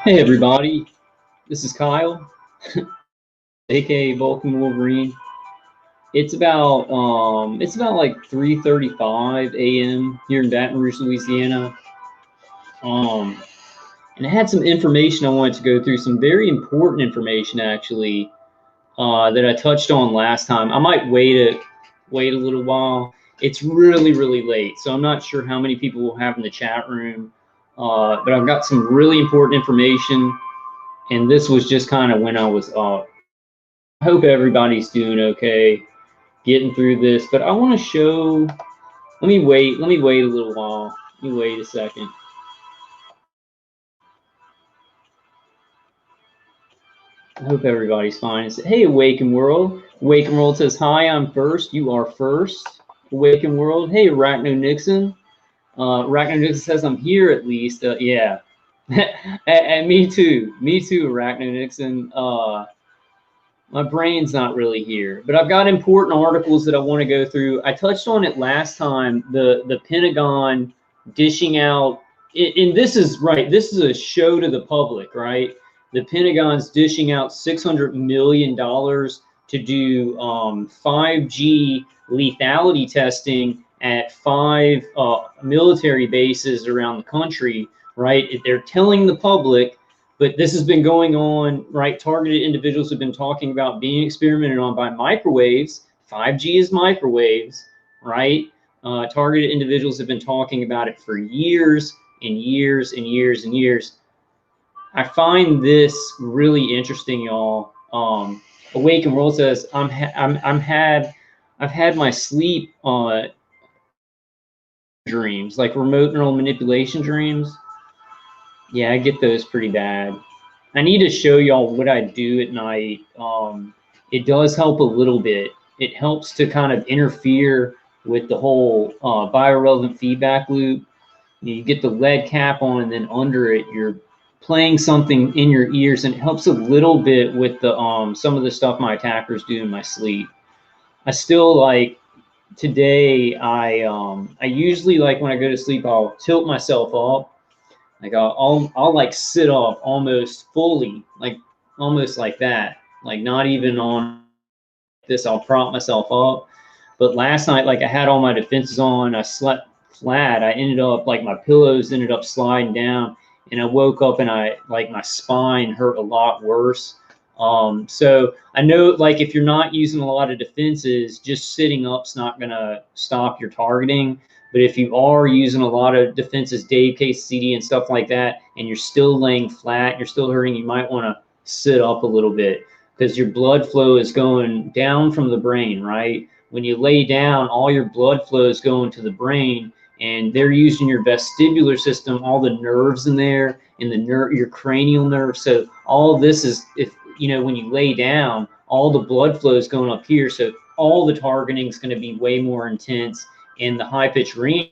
Hey everybody, this is Kyle, aka Vulcan Wolverine. It's about like 3:35 a.m. here in Baton Rouge, Louisiana. And I had some information I wanted to go through, some very important information actually, that I touched on last time. I might wait a little while. It's really late, so I'm not sure how many people we'll have in the chat room. But I've got some really important information. And this was just kind of when I was up. I hope everybody's doing okay, getting through this. But I want to show. Let me wait a little while. Let me wait a second. I hope everybody's fine. Hey, Awaken World. Awaken World says, hi, I'm first. You are first. Awaken World. Hey, Arachno Nixon. Arachno Nixon says, I'm here at least. Yeah. And me too, Arachno Nixon. My brain's not really here, but I've got important articles that I want to go through. I touched on it last time, the Pentagon dishing out, and this is right, this is a show to the public, right? The Pentagon's dishing out $600 million to do 5G lethality testing at 5 military bases around the country, right? They're telling the public, but this has been going on, right? Targeted individuals have been talking about being experimented on by microwaves. 5G is microwaves, right? Targeted individuals have been talking about it for years and years and years and years. I find this really interesting, y'all. Awaken World says, I've had my sleep dreams, like remote neural manipulation dreams. Yeah, I get those pretty bad. I need to show y'all what I do at night. It does help a little bit. It helps to kind of interfere with the whole biorelevant feedback loop. You get the lead cap on, and then under it, you're playing something in your ears, and it helps a little bit with the some of the stuff my attackers do in my sleep. I still like today. I usually, like when I go to sleep, I'll tilt myself up. Like I'll like sit up almost fully, like almost like that, like not even on this. I'll prop myself up. But last night, like I had all my defenses on, I slept flat. I ended up like my pillows ended up sliding down, and I woke up and like my spine hurt a lot worse. So I know, like, if you're not using a lot of defenses, just sitting up's not gonna stop your targeting. But if you are using a lot of defenses, Dave, KCD, and stuff like that, and you're still laying flat, you're still hurting, you might want to sit up a little bit, because your blood flow is going down from the brain, right? When you lay down, all your blood flow is going to the brain, and they're using your vestibular system, all the nerves in there, and your cranial nerves. So all of this is, if you know, when you lay down, all the blood flow is going up here. So all the targeting is going to be way more intense, and the high pitch range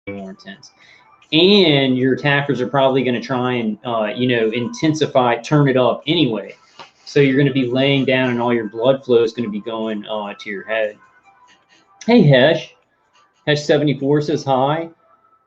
more intense. And your attackers are probably going to try and intensify, turn it up anyway. So you're going to be laying down, and all your blood flow is going to be going to your head. Hey, Hesh 74 says hi.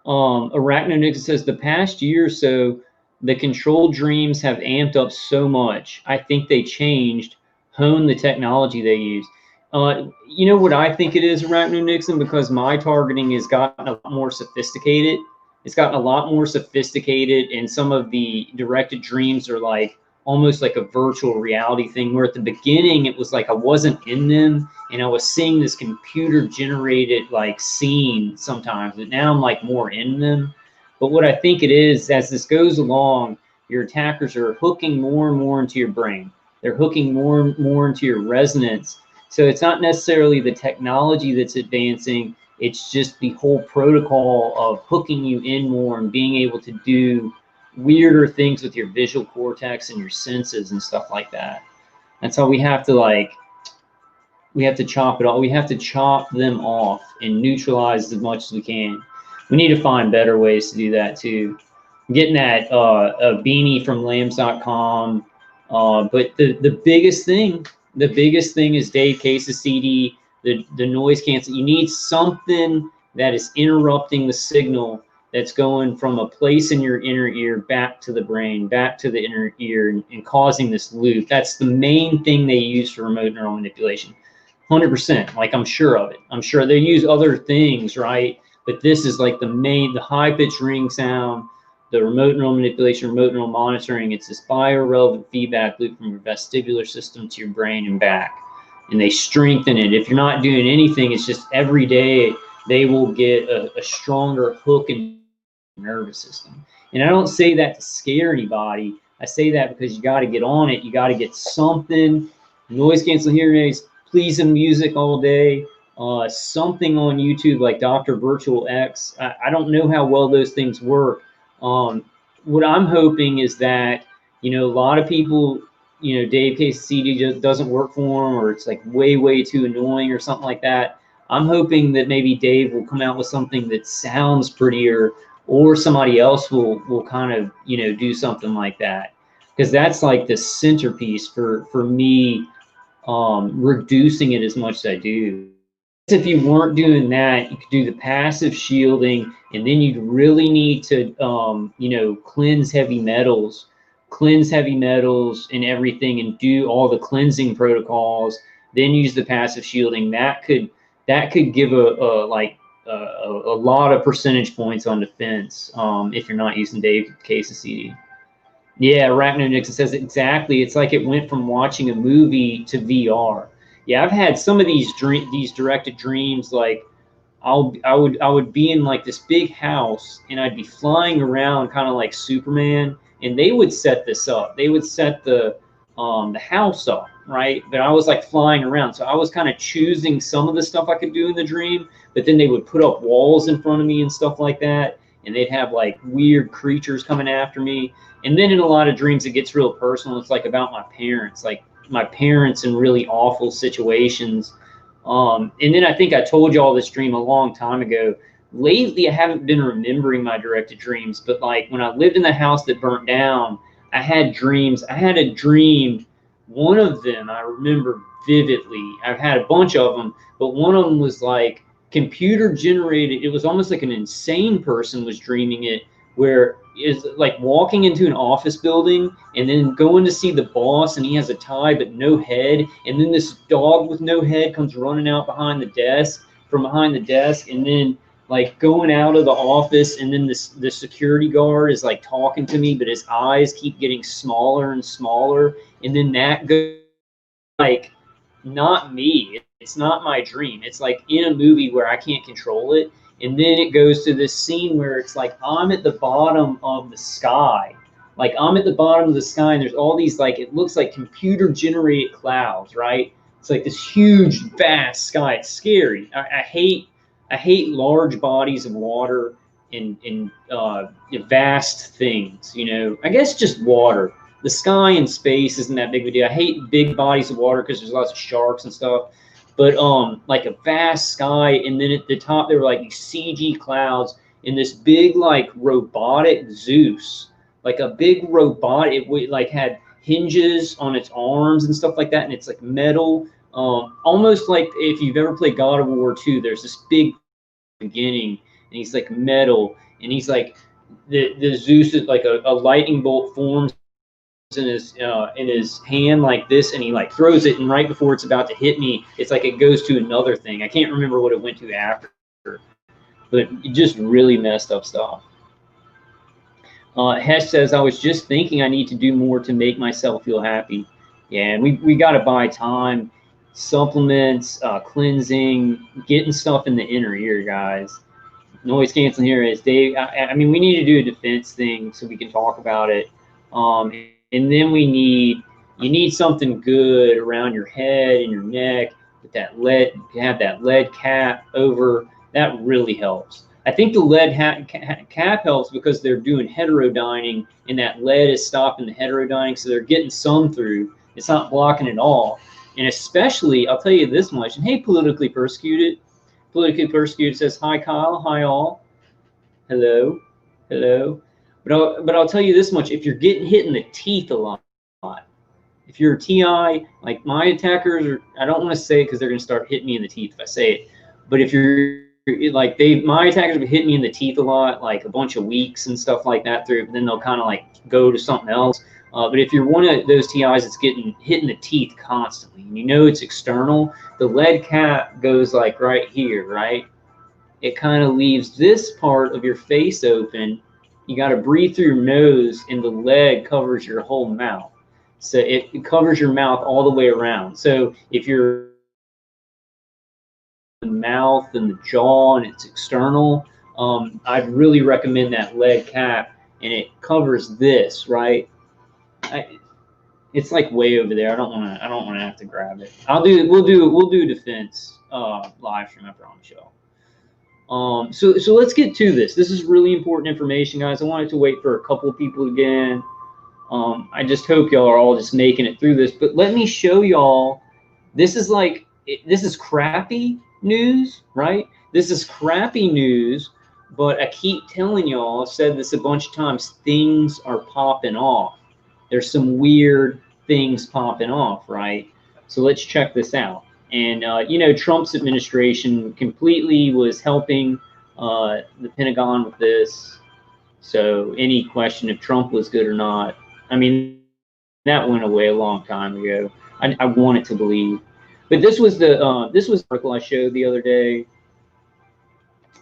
Arachnonix says, the past year or so, the control dreams have amped up so much. I think they changed, honed the technology they use. You know what I think it is, Arachno Nixon? Because my targeting has gotten a lot more sophisticated. It's gotten a lot more sophisticated, and some of the directed dreams are like almost like a virtual reality thing, where at the beginning it was like I wasn't in them, and I was seeing this computer generated like scene sometimes, but now I'm like more in them. But what I think it is, as this goes along, your attackers are hooking more and more into your brain. They're hooking more and more into your resonance. So it's not necessarily the technology that's advancing, it's just the whole protocol of hooking you in more and being able to do weirder things with your visual cortex and your senses and stuff like that. That's how we have to, like, we have to chop it all. We have to chop them off and neutralize as much as we can. We need to find better ways to do that too. I'm getting that a beanie from lambs.com. But the biggest thing is Dave Case's CD, the noise cancel. You need something that is interrupting the signal that's going from a place in your inner ear back to the brain, back to the inner ear, and causing this loop. That's the main thing they use for remote neural manipulation. 100%. Like, I'm sure of it. I'm sure they use other things, right? But this is like the high pitched ring sound, the remote neural manipulation, remote neural monitoring. It's this biorelevant feedback loop from your vestibular system to your brain and back. And they strengthen it. If you're not doing anything, it's just every day they will get a stronger hook in the nervous system. And I don't say that to scare anybody. I say that because you got to get on it. You got to get something, noise canceling hearing aids, pleasing music all day, something on YouTube like Dr. Virtual X. I don't know how well those things work. What I'm hoping is that, a lot of people, Dave Case's CD just doesn't work for them, or it's like way too annoying or something like that. I'm hoping that maybe Dave will come out with something that sounds prettier, or somebody else will kind of, do something like that. Because that's like the centerpiece for me, reducing it as much as I do. If you weren't doing that, you could do the passive shielding, and then you'd really need to, cleanse heavy metals and everything, and do all the cleansing protocols. Then use the passive shielding. That could give a lot of percentage points on defense, if you're not using Dave Case's CD. Yeah, Rapno Nixon says exactly. It's like it went from watching a movie to VR. Yeah, I've had some of these directed dreams. Like, I would be in like this big house, and I'd be flying around kind of like Superman, and they would set this up. They would set the house up, right? But I was like flying around, so I was kind of choosing some of the stuff I could do in the dream. But then they would put up walls in front of me and stuff like that, and they'd have like weird creatures coming after me. And then in a lot of dreams, it gets real personal. It's like about my parents, in really awful situations. And then I think I told you all this dream a long time ago. Lately, I haven't been remembering my directed dreams, but like when I lived in the house that burnt down, I had dreams. I had a dream. One of them I remember vividly. I've had a bunch of them, but one of them was like computer generated. It was almost like an insane person was dreaming it, where is like walking into an office building and then going to see the boss, and he has a tie but no head, and then this dog with no head comes running out from behind the desk, and then like going out of the office, and then the security guard is like talking to me, but his eyes keep getting smaller and smaller, and then that goes like, not me. It's not my dream. It's like in a movie where I can't control it. And then it goes to this scene where it's like I'm at the bottom of the sky. Like I'm at the bottom of the sky, and there's all these, like, it looks like computer generated clouds, right? It's like this huge, vast sky. It's scary. I hate large bodies of water and vast things, I guess just water. The sky and space isn't that big of a deal. I hate big bodies of water because there's lots of sharks and stuff. But like a vast sky, and then at the top there were like these CG clouds, and this big like robotic Zeus, like a big robot. It like had hinges on its arms and stuff like that, and it's like metal, almost like if you've ever played God of War 2. There's this big beginning, and he's like metal, and he's like the Zeus is like a lightning bolt forms in his hand like this, and he like throws it, and right before it's about to hit me, it's like it goes to another thing. I can't remember what it went to after, but it just really messed up stuff. Hesh says, I was just thinking I need to do more to make myself feel happy. Yeah, and we got to buy time, supplements, cleansing, getting stuff in the inner ear, guys. Noise canceling here is Dave. I mean, we need to do a defense thing so we can talk about it. And then you need something good around your head and your neck with that lead. You have that lead cap over. That really helps. I think the lead cap helps because they're doing heterodyning, and that lead is stopping the heterodyning, so they're getting some through. It's not blocking it all. And especially, I'll tell you this much. And hey, Politically Persecuted. Politically Persecuted says, hi, Kyle. Hi, all. Hello. Hello. But I'll tell you this much: if you're getting hit in the teeth a lot, if you're a TI, like my attackers, I don't want to say it because they're going to start hitting me in the teeth if I say it, but if you're like my attackers have hit me in the teeth a lot, like a bunch of weeks and stuff like that through, but then they'll kind of like go to something else. But if you're one of those TIs that's getting hit in the teeth constantly, and you know it's external, the lead cap goes like right here, right? It kind of leaves this part of your face open. You got to breathe through your nose, and the lead covers your whole mouth. So it covers your mouth all the way around. So if you're the mouth and the jaw and it's external, I'd really recommend that lead cap, and it covers this, right? It's like way over there. I don't want to have to grab it. We'll do defense live stream, I promise y'all. So let's get to this. This is really important information, guys. I wanted to wait for a couple of people again. I just hope y'all are all just making it through this. But let me show y'all. This is crappy news, right? This is crappy news, but I keep telling y'all, I've said this a bunch of times, things are popping off. There's some weird things popping off, right? So let's check this out. And, you know, Trump's administration completely was helping the Pentagon with this. So any question if Trump was good or not, I mean, that went away a long time ago. I wanted to believe. But this was the article I showed the other day.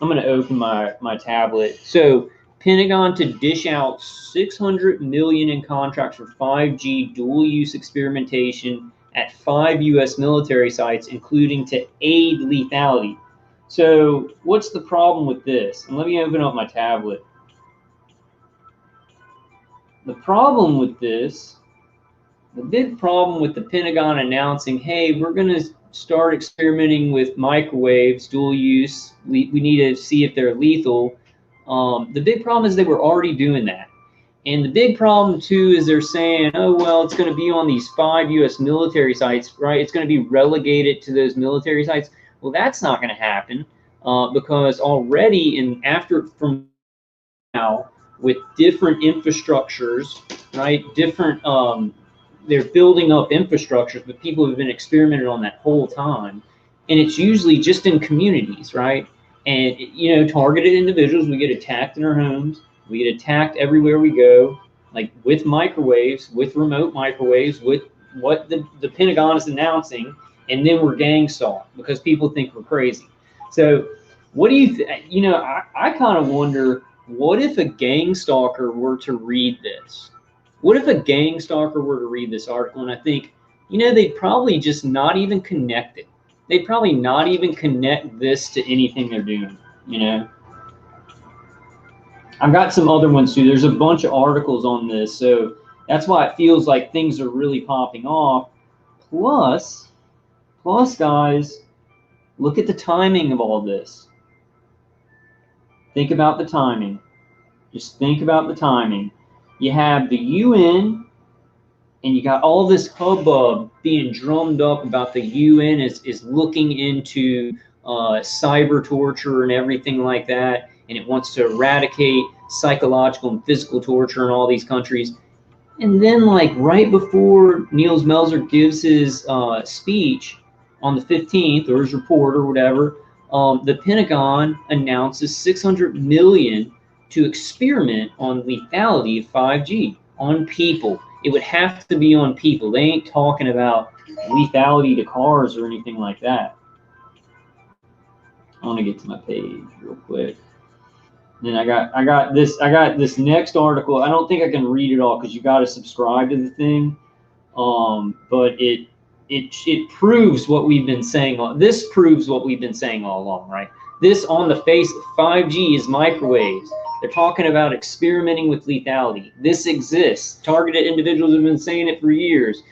I'm going to open my tablet. So Pentagon to dish out $600 million in contracts for 5G dual-use experimentation at 5 U.S. military sites, including to aid lethality. So what's the problem with this? And let me open up my tablet. The problem with this, the big problem with the Pentagon announcing, hey, we're going to start experimenting with microwaves, dual use. We need to see if they're lethal. The big problem is they were already doing that. And the big problem, too, is they're saying, oh, well, it's going to be on these 5 U.S. military sites, right? It's going to be relegated to those military sites. Well, that's not going to happen because already from now, with different infrastructures, right? Different, they're building up infrastructures, but people have been experimenting on that whole time. And it's usually just in communities, right? And, you know, targeted individuals, we get attacked in our homes. We get attacked everywhere we go, like with microwaves, with remote microwaves, with what the Pentagon is announcing. And then we're gang stalked because people think we're crazy. So what do you know, I kind of wonder, what if a gang stalker were to read this? What if a gang stalker were to read this article? And I think, you know, they'd probably just not even connect it. They'd probably not even connect this to anything they're doing, you know? I've got some other ones too. There's a bunch of articles on this. So that's why it feels like things are really popping off. Plus, guys, look at the timing of all this. Think about the timing. Just think about the timing. You have the UN, and you got all this hubbub being drummed up about the UN is looking into cyber torture and everything like that, and it wants to eradicate psychological and physical torture in all these countries. And then, like right before Niels Melzer gives his speech on the 15th, or his report or whatever, the Pentagon announces $600 million to experiment on lethality of 5G on people. It would have to be on people. They ain't talking about lethality to cars or anything like that. I want to get to my page real quick. Then I got this next article. I don't think I can read it all because you got to subscribe to the thing. But it proves what we've been saying. This proves what we've been saying all along, right? This on the face of 5G is microwaves. They're talking about experimenting with lethality. This exists. Targeted individuals have been saying it for years.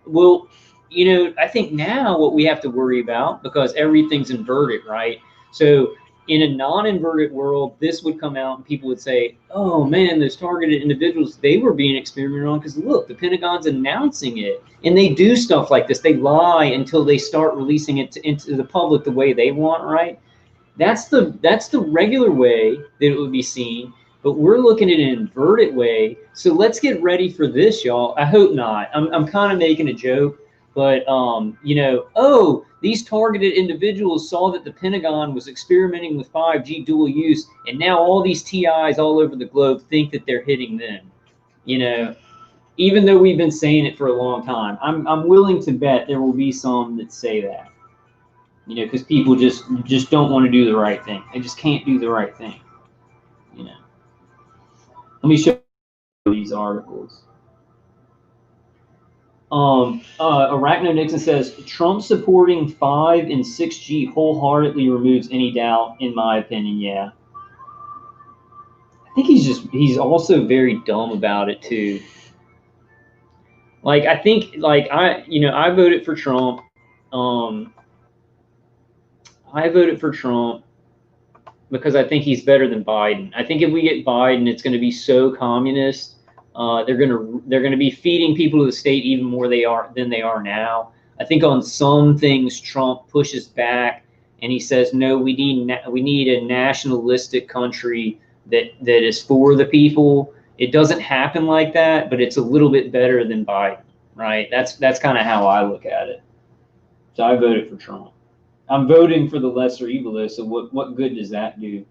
Well, you know, I think now what we have to worry about, because everything's inverted, right? So in a non-inverted world, this would come out and people would say, oh man, those targeted individuals, they were being experimented on because look, the Pentagon's announcing it. And they do stuff like this. They lie until they start releasing it into the public the way they want, right? That's the regular way that it would be seen, but we're looking at an inverted way. So let's get ready for this, y'all. I hope not. I'm kind of making a joke, but you know, oh, These targeted individuals saw that the Pentagon was experimenting with 5G dual use, and now all these TIs all over the globe think that they're hitting them. You know, even though we've been saying it for a long time, I'm willing to bet there will be some that say that. You know, because people just don't want to do the right thing. They just can't do the right thing. You know. Let me show you these articles. Arachno Nixon says Trump supporting 5 and 6G wholeheartedly removes any doubt, in my opinion. Yeah, I think he's also very dumb about it too. Like I think I voted for Trump. I voted for Trump because I think he's better than Biden. I think if we get Biden, it's going to be so communist. They're gonna be feeding people to the state even more than they are now. I think on some things Trump pushes back and he says no, we need a nationalistic country that is for the people. It doesn't happen like that, but it's a little bit better than Biden, right? That's kind of how I look at it. So I voted for Trump. I'm voting for the lesser evil though. So what good does that do?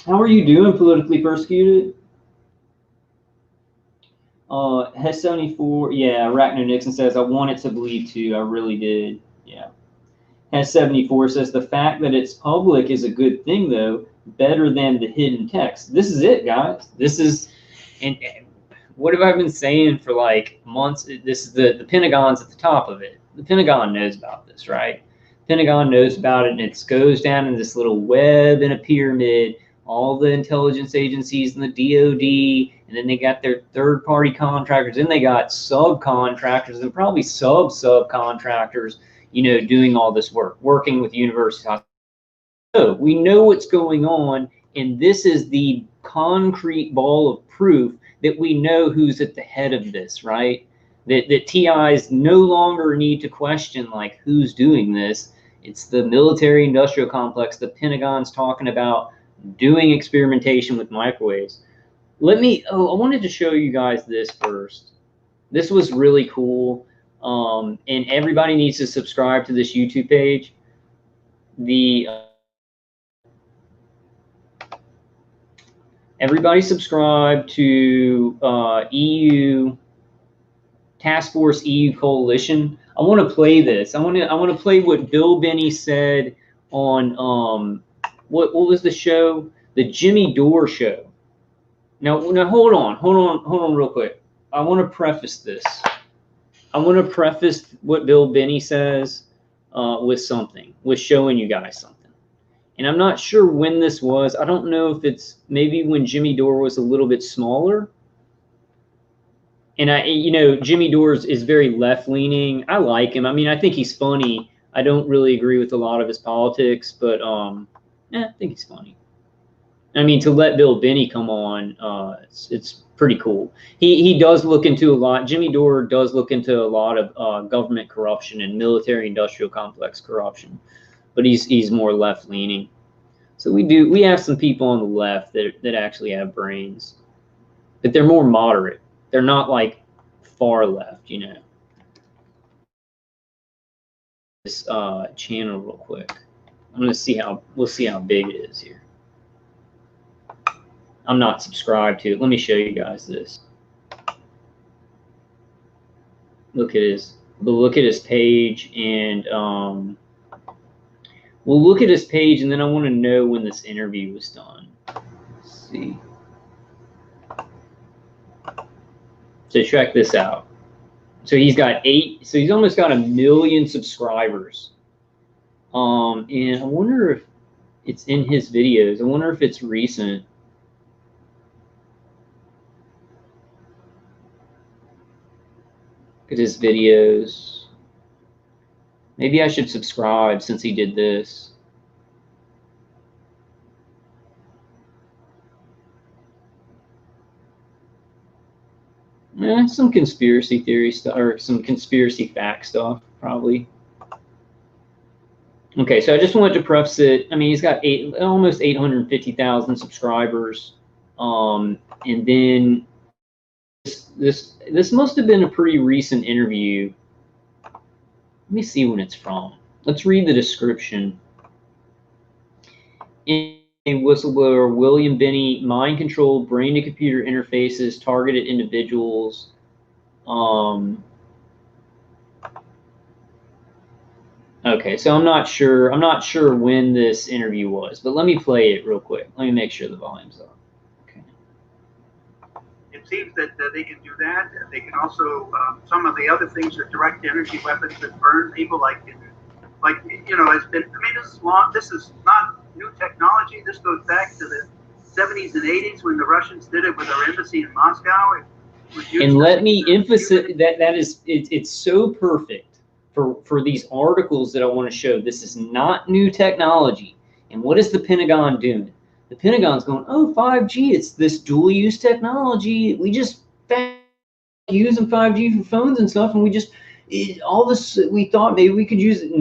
How are you doing, politically persecuted? Hesh 74, yeah, Arachno Nixon says, I wanted to believe too, I really did, yeah. Hesh 74 says, the fact that it's public is a good thing though, better than the hidden text. This is it, guys. This is, and what have I been saying for like months? This is the Pentagon's at the top of it. The Pentagon knows about this, right? Pentagon knows about it, and it goes down in this little web in a pyramid. All the intelligence agencies and the DOD, and then they got their third-party contractors, and they got subcontractors and probably subcontractors, you know, doing all this work, working with universities. So we know what's going on, and this is the concrete ball of proof that we know who's at the head of this, right? That TIs no longer need to question like who's doing this. It's the military-industrial complex. The Pentagon's talking about doing experimentation with microwaves. I wanted to show you guys this first. This was really cool. And everybody needs to subscribe to this YouTube page. Everybody subscribe to EU Task Force EU Coalition. I want to play this. I want to play what Bill Binney said on what was the show? The Jimmy Dore show. Now hold on real quick. I want to preface this. I want to preface what Bill Binney says with showing you guys something. And I'm not sure when this was. I don't know if it's maybe when Jimmy Dore was a little bit smaller. And Jimmy Dore is very left-leaning. I like him. I mean, I think he's funny. I don't really agree with a lot of his politics, but I think he's funny. I mean, to let Bill Binney come on, it's pretty cool. He does look into a lot. Jimmy Dore does look into a lot of government corruption and military-industrial complex corruption, but he's more left-leaning. So we have some people on the left that actually have brains, but they're more moderate. They're not like far left, you know. This channel real quick. We'll see how big it is here. I'm not subscribed to it. Let me show you guys this. Look at his page, and we'll look at his page, and then I want to know when this interview was done. Let's see. So check this out. So he's almost got 1 million subscribers. And I wonder if it's in his videos. I wonder if it's recent. Look at his videos. Maybe I should subscribe since he did this. Some conspiracy theory stuff, or some conspiracy fact stuff, probably. Okay, so I just wanted to preface it. I mean, he's got almost 850,000 subscribers, and then this must have been a pretty recent interview. Let me see what it's from. Let's read the description. In a whistleblower, William Binney mind-controlled brain-to-computer interfaces targeted individuals. Okay, so I'm not sure when this interview was, but let me play it real quick. Let me make sure the volume's up. Okay. It seems that they can do that. They can also some of the other things are direct energy weapons that burn people, like you know, it's been. I mean, this is long. This is not new technology. This goes back to the 70s and 80s when the Russians did it with our embassy in Moscow. And let me emphasize that it's so perfect for these articles that I want to show. This is not new technology. And what is the Pentagon doing? The Pentagon's going, oh, 5G, it's this dual use technology. We just using 5G for phones and stuff, and we thought maybe we could use it.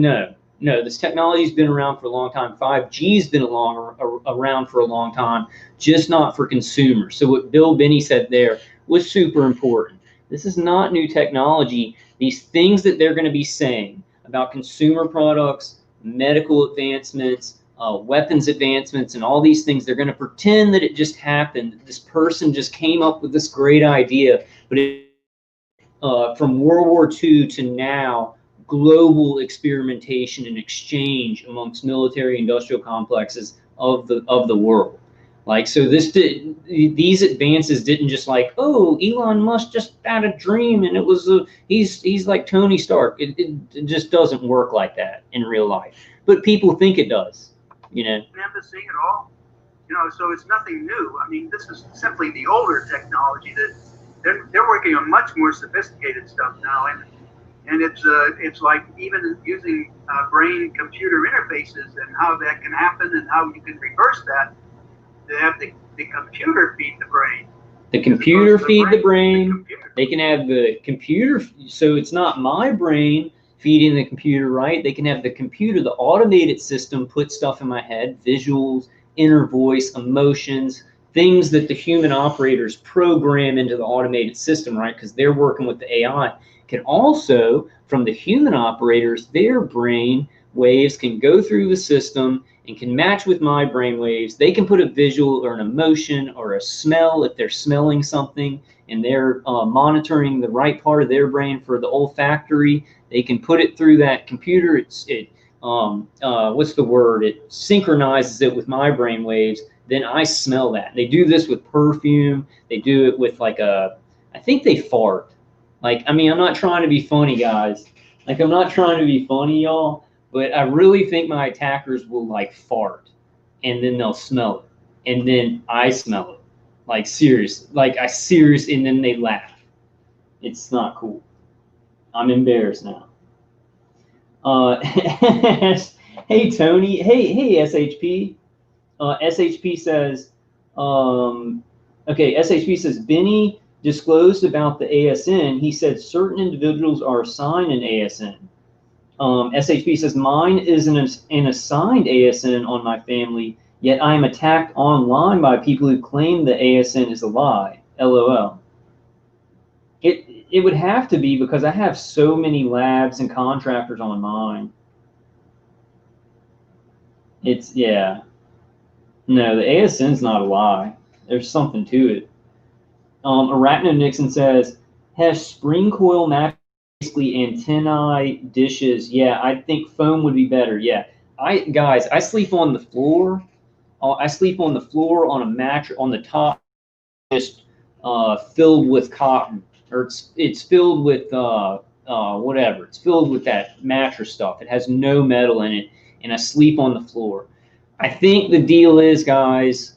No, this technology's been around for a long time. 5G's been around for a long time, just not for consumers. So what Bill Binney said there was super important. This is not new technology. These things that they're going to be saying about consumer products, medical advancements, weapons advancements, and all these things, they're going to pretend that it just happened. This person just came up with this great idea, but from World War II to now, global experimentation and exchange amongst military industrial complexes of the world. Like, so these advances didn't just like, oh, Elon Musk just had a dream and it was he's like Tony Stark. It just doesn't work like that in real life, but people think it does, you know. Never seeing it all, you know. So it's nothing new. I mean, this is simply the older technology that they're working on much more sophisticated stuff now, and it's like even using brain-computer interfaces and how that can happen and how you can reverse that. They have the computer feed the brain. The computer feed the brain. They can have the computer, so it's not my brain feeding the computer, right? They can have the computer, the automated system, put stuff in my head, visuals, inner voice, emotions, things that the human operators program into the automated system, right? Because they're working with the AI. Can also, from the human operators, their brain waves can go through the system and can match with my brain waves. They can put a visual or an emotion or a smell if they're smelling something and they're monitoring the right part of their brain for the olfactory. They can put it through that computer. What's the word? It synchronizes it with my brain waves. Then I smell that. They do this with perfume. They do it with I think they fart. Like, I mean, I'm not trying to be funny, guys. Like, I'm not trying to be funny, y'all. But I really think my attackers will like fart and then they'll smell it. And then I smell it. Like, serious. Like, and then they laugh. It's not cool. I'm embarrassed now. Hey, Tony. Hey, SHP. SHP says, okay, SHP says, Benny disclosed about the ASN. He said certain individuals are assigned an ASN. SHP says, mine is an assigned ASN on my family, yet I am attacked online by people who claim the ASN is a lie. LOL. It would have to be because I have so many labs and contractors on mine. Yeah. No, the ASN's not a lie. There's something to it. Arachno Nixon says, has spring coil match basically antennae dishes? Yeah, I think foam would be better. Yeah, guys, I sleep on the floor. I sleep on the floor on a mattress on the top, just filled with cotton, or it's filled with whatever. It's filled with that mattress stuff. It has no metal in it, and I sleep on the floor. I think the deal is, guys,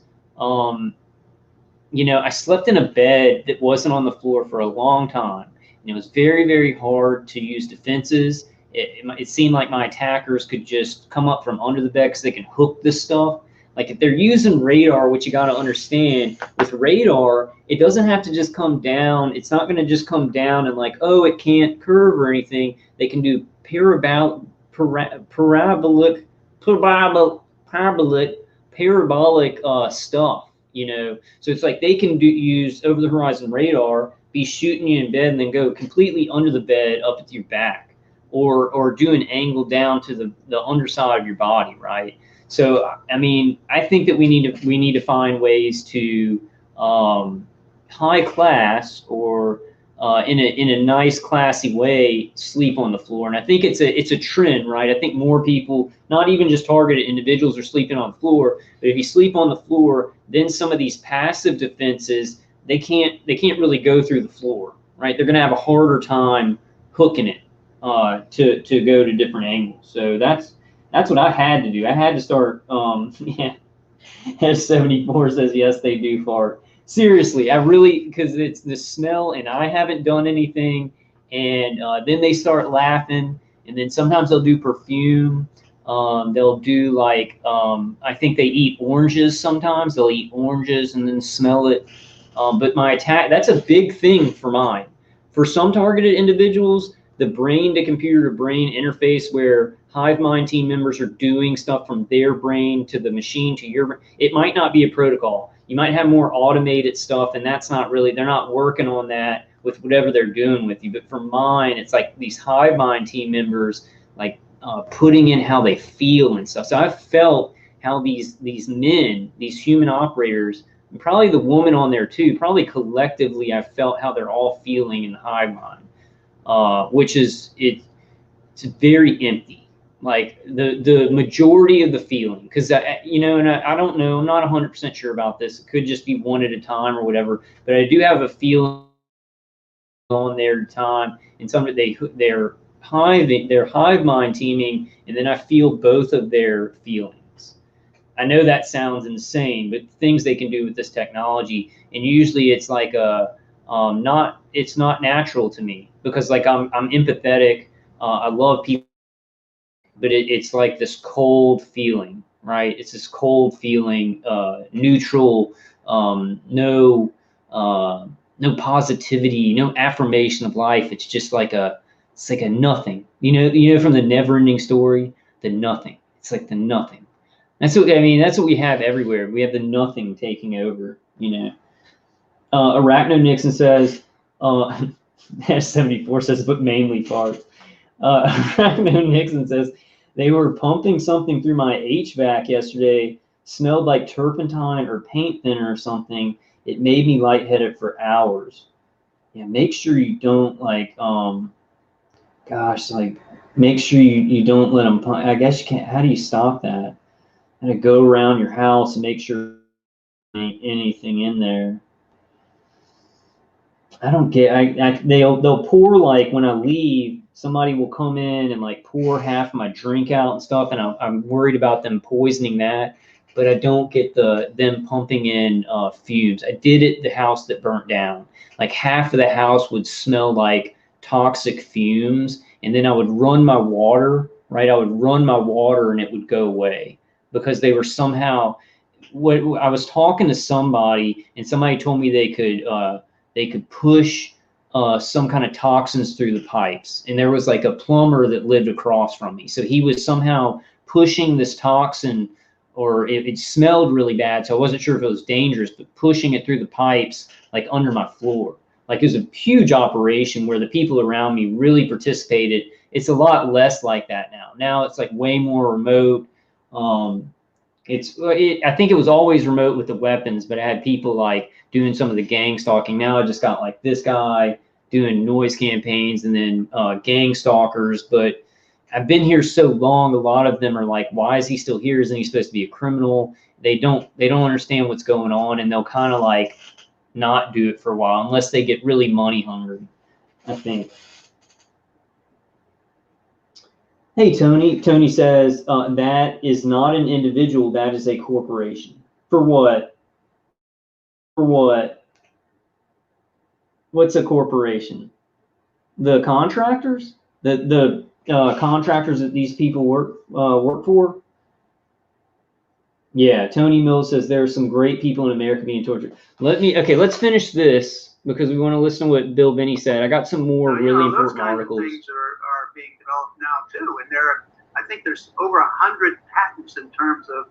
you know, I slept in a bed that wasn't on the floor for a long time. And it was very, very hard to use defenses. It seemed like my attackers could just come up from under the bed because they can hook this stuff. Like, if they're using radar, what you got to understand, with radar, it doesn't have to just come down. It's not going to just come down and like, oh, it can't curve or anything. They can do parabolic stuff. You know, so it's like they can use over the horizon radar, be shooting you in bed, and then go completely under the bed up to your back. or do an angle down to the underside of your body, right? So I mean, I think that we need to find ways to high class or in a nice classy way sleep on the floor. And I think it's a trend, right? I think more people, not even just targeted individuals, are sleeping on the floor. But if you sleep on the floor, then some of these passive defenses, they can't really go through the floor, right? They're going to have a harder time hooking it to go to different angles. So that's what I had to do. I had to start. Yeah, S74 says yes, they do fart. Seriously, I really, because it's the smell, and I haven't done anything, and then they start laughing, and then sometimes they'll do perfume. They'll do like I think they eat oranges sometimes. They'll eat oranges and then smell it. But my attack, that's a big thing for mine. For some targeted individuals, the brain to computer to brain interface where Hive mind team members are doing stuff from their brain to the machine to your brain, it might not be a protocol. You might have more automated stuff, and that's not really, they're not working on that with whatever they're doing with you. But for mine, it's like these Hive mind team members, like putting in how they feel and stuff. So I've felt how these men, these human operators, and probably the woman on there too, probably collectively, I've felt how they're all feeling in the Hive mind, which is, it's very empty. Like the majority of the feeling, because you know, and I don't know, I'm not 100% sure about this. It could just be one at a time or whatever, but I do have a feeling on their time, and some of they're hive mind teaming, and then I feel both of their feelings. I know that sounds insane, but things they can do with this technology, and usually it's like it's not natural to me, because like I'm empathetic. I love people, but it's like this cold feeling, right? It's this cold feeling, neutral, no positivity, no affirmation of life. It's just like it's like a nothing. You know from the Never-Ending Story, the nothing. It's like the nothing. That's what I mean. That's what we have everywhere. We have the nothing taking over. Arachno Nixon says, S74 says, but mainly farts. Arachno Nixon says, they were pumping something through my HVAC yesterday. Smelled like turpentine or paint thinner or something. It made me lightheaded for hours. Yeah, make sure you don't like, gosh, like make sure you don't let them pump. I guess you can't. How do you stop that? How to go around your house and make sure there ain't anything in there. I don't get. They'll pour, like when I leave, somebody will come in and like pour half of my drink out and stuff, and I'm worried about them poisoning that. But I don't get them pumping in fumes. I did it the house that burnt down. Like half of the house would smell like toxic fumes, and then I would run my water. Right, I would run my water, and it would go away because they were somehow. What I was talking to somebody, and somebody told me they could push some kind of toxins through the pipes. And there was like a plumber that lived across from me. So he was somehow pushing this toxin, or it smelled really bad. So I wasn't sure if it was dangerous, but pushing it through the pipes, like under my floor. Like it was a huge operation where the people around me really participated. It's a lot less like that now. Now it's like way more remote. I think it was always remote with the weapons, but I had people like doing some of the gang stalking. Now I just got like this guy doing noise campaigns, and then gang stalkers. But I've been here so long, a lot of them are like, why is he still here? Isn't he supposed to be a criminal? They don't understand what's going on, and they'll kind of like not do it for a while unless they get really money hungry, I think. Hey, Tony. Tony says, that is not an individual, that is a corporation. For what? For what? What's a corporation? The contractors? The contractors that these people work for? Yeah, Tony Mills says there are some great people in America being tortured. Let's finish this because we want to listen to what Bill Binney said. I got some more really important articles. Those kinds of things are being developed now too, and I think there's over 100 patents in terms of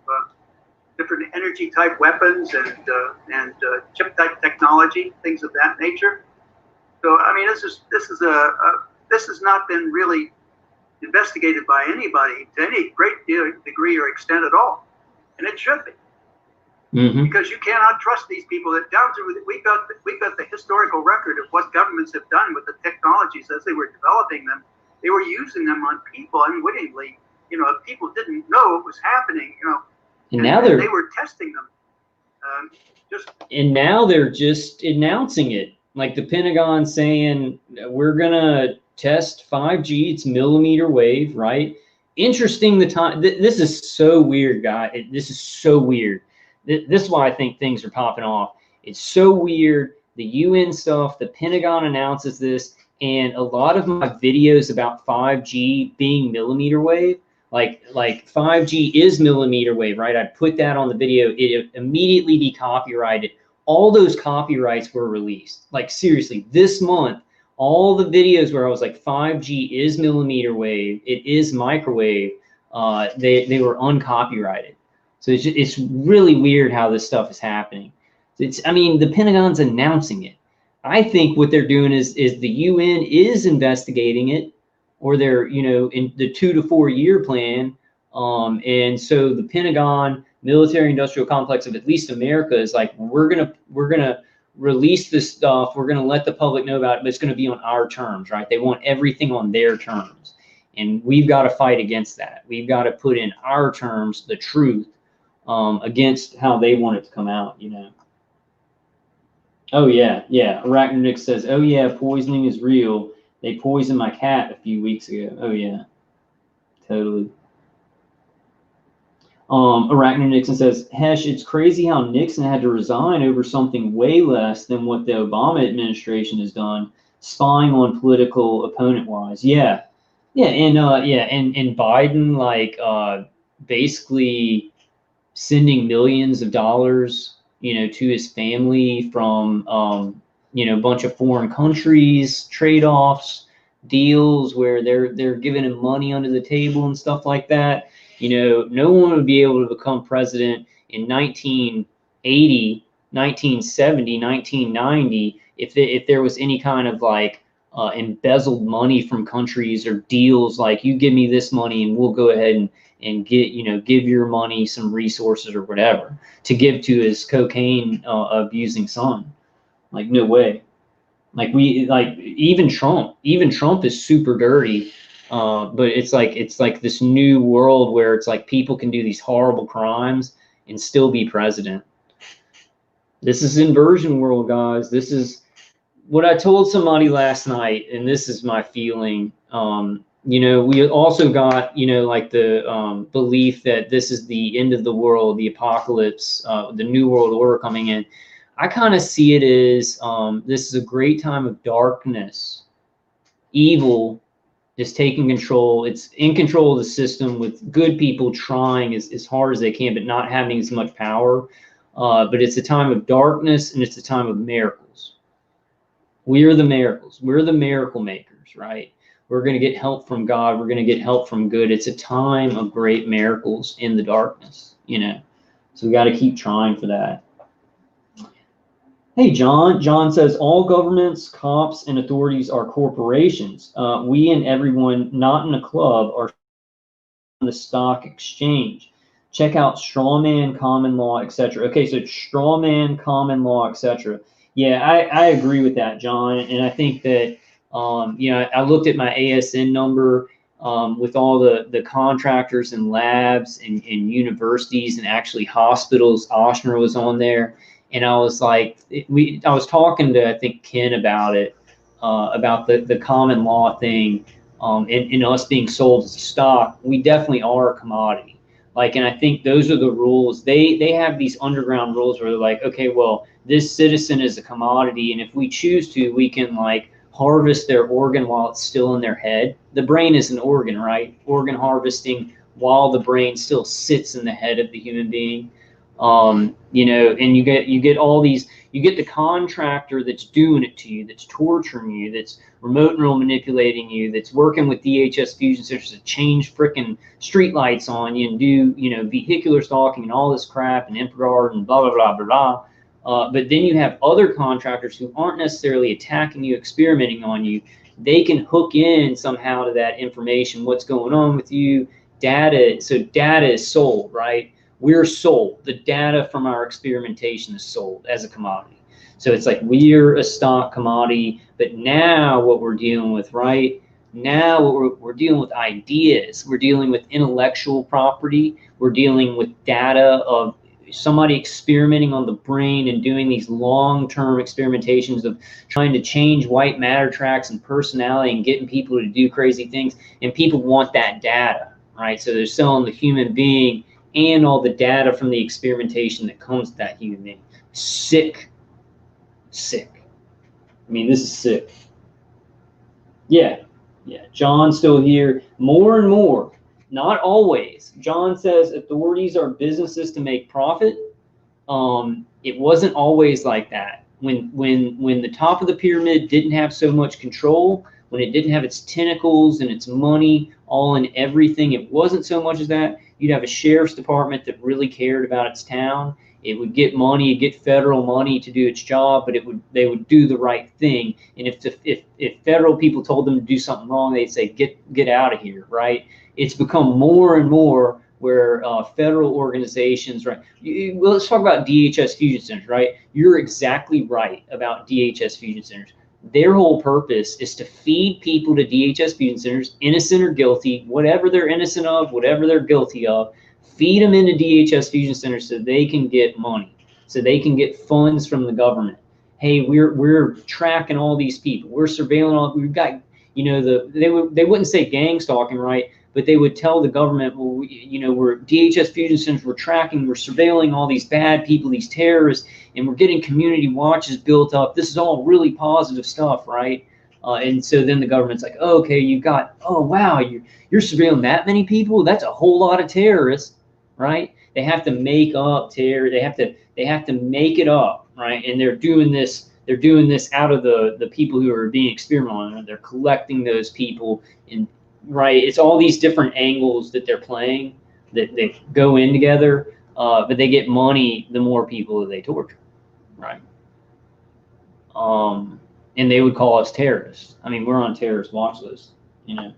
different energy type weapons and chip type technology, things of that nature. So I mean, this has not been really investigated by anybody to any great degree or extent at all, and it should be. Because you cannot trust these people. That down to we got the historical record of what governments have done with the technologies as they were developing them. They were using them on people unwittingly. You know, people didn't know what was happening. You know, and now they were testing them. And now they're just announcing it, like the Pentagon saying we're gonna test 5G. It's millimeter wave, right? Interesting. The time. This is so weird, guy. This is so weird. This is why I think things are popping off. It's so weird. The UN stuff, the Pentagon announces this, and a lot of my videos about 5G being millimeter wave, like 5G is millimeter wave, right? I put that on the video. It immediately be copyrighted. All those copyrights were released. Like seriously, this month, all the videos where I was like 5G is millimeter wave, it is microwave, they were uncopyrighted. So it's really weird how this stuff is happening. I mean, the Pentagon's announcing it. I think what they're doing is the UN is investigating it, or they're, you know, in the 2 to 4 year plan. And so the Pentagon, military industrial complex of at least America is like, we're gonna release this stuff. We're gonna let the public know about it, but it's gonna be on our terms, right? They want everything on their terms. And we've got to fight against that. We've got to put in our terms the truth against how they want it to come out, you know. Oh yeah, yeah. Arachnonic says, oh yeah, poisoning is real. They poisoned my cat a few weeks ago. Oh yeah, totally. Arachnonic says, Hesh, it's crazy how Nixon had to resign over something way less than what the Obama administration has done, spying on political opponent-wise. Yeah, yeah, and Biden, like, basically sending millions of dollars, you know, to his family from, you know, a bunch of foreign countries, trade-offs, deals where they're giving him money under the table and stuff like that. You know, no one would be able to become president in 1980, 1970, 1990 if there was any kind of like embezzled money from countries or deals like, you give me this money and we'll go ahead and get, you know, give your money some resources or whatever to give to his cocaine abusing son. Like, no way. Like even Trump is super dirty. But it's like this new world where it's like people can do these horrible crimes and still be president. This is inversion world, guys. This is what I told somebody last night, and this is my feeling. You know, we also got, you know, like the belief that this is the end of the world, the apocalypse, the new world order coming in. I kind of see it as this is a great time of darkness. Evil is taking control. It's in control of the system, with good people trying as hard as they can, but not having as much power. But it's a time of darkness, and it's a time of miracles. We are the miracles. We're the miracle makers, right? We're going to get help from God. We're going to get help from good. It's a time of great miracles in the darkness, you know. So we got to keep trying for that. Hey, John. John says, all governments, cops, and authorities are corporations. We and everyone not in a club are on the stock exchange. Check out strawman, common law, etc. Okay, so strawman, common law, etc. Yeah, I agree with that, John. And I think that, you know, I looked at my ASN number with all the contractors and labs and universities and actually hospitals. Oshner was on there. And I was like, I was talking to, I think, Ken about it, about the common law thing, and us being sold as a stock. We definitely are a commodity. Like, and I think those are the rules. They have these underground rules where they're like, okay, well, this citizen is a commodity, and if we choose to, we can like harvest their organ while it's still in their head. The brain is an organ, right? Organ harvesting while the brain still sits in the head of the human being. You know, and you get all these, you get the contractor that's doing it to you, that's torturing you, that's remote neural manipulating you, that's working with DHS fusion sensors to change frickin' street lights on you and do, you know, vehicular stalking and all this crap and infrared and blah, blah, blah, blah, blah. But then you have other contractors who aren't necessarily attacking you, experimenting on you. they can hook in somehow to that information, what's going on with you, data. So data is sold, right? We're sold. The data from our experimentation is sold as a commodity. So it's like we're a stock commodity, but now what we're dealing with, right? Now we're dealing with ideas. We're dealing with intellectual property. We're dealing with data of somebody experimenting on the brain and doing these long-term experimentations of trying to change white matter tracks and personality and getting people to do crazy things. And people want that data, right? So they're selling the human being and all the data from the experimentation that comes to that human being. Sick. I mean, this is sick. Yeah. John's still here. More and more. Not always. John says authorities are businesses to make profit. It wasn't always like that. When the top of the pyramid didn't have so much control, when it didn't have its tentacles and its money all in everything, it wasn't so much as that. You'd have a sheriff's department that really cared about its town. It would get money, get federal money to do its job, but they would do the right thing. And if federal people told them to do something wrong, they'd say, get out of here, right? It's become more and more where federal organizations, right? Well, let's talk about DHS fusion centers, right? You're exactly right about DHS fusion centers. Their whole purpose is to feed people to DHS fusion centers, innocent or guilty, whatever they're innocent of, whatever they're guilty of, feed them into DHS fusion centers so they can get money, so they can get funds from the government. Hey, we're tracking all these people. We're surveilling all. We've got, you know, they wouldn't say gang stalking, right? But they would tell the government, well, we're DHS fusion centers. We're tracking, we're surveilling all these bad people, these terrorists, and we're getting community watches built up. This is all really positive stuff, right? And so then the government's like, oh, okay, you've got, oh wow, you're surveilling that many people. That's a whole lot of terrorists, right? They have to make up terror. They have to make it up, right? And they're doing this out of the people who are being experimented on. They're collecting those people, and right, it's all these different angles that they're playing that they go in together, but they get money the more people that they torture, right? And they would call us terrorists. I mean, we're on terrorist watch list, you know.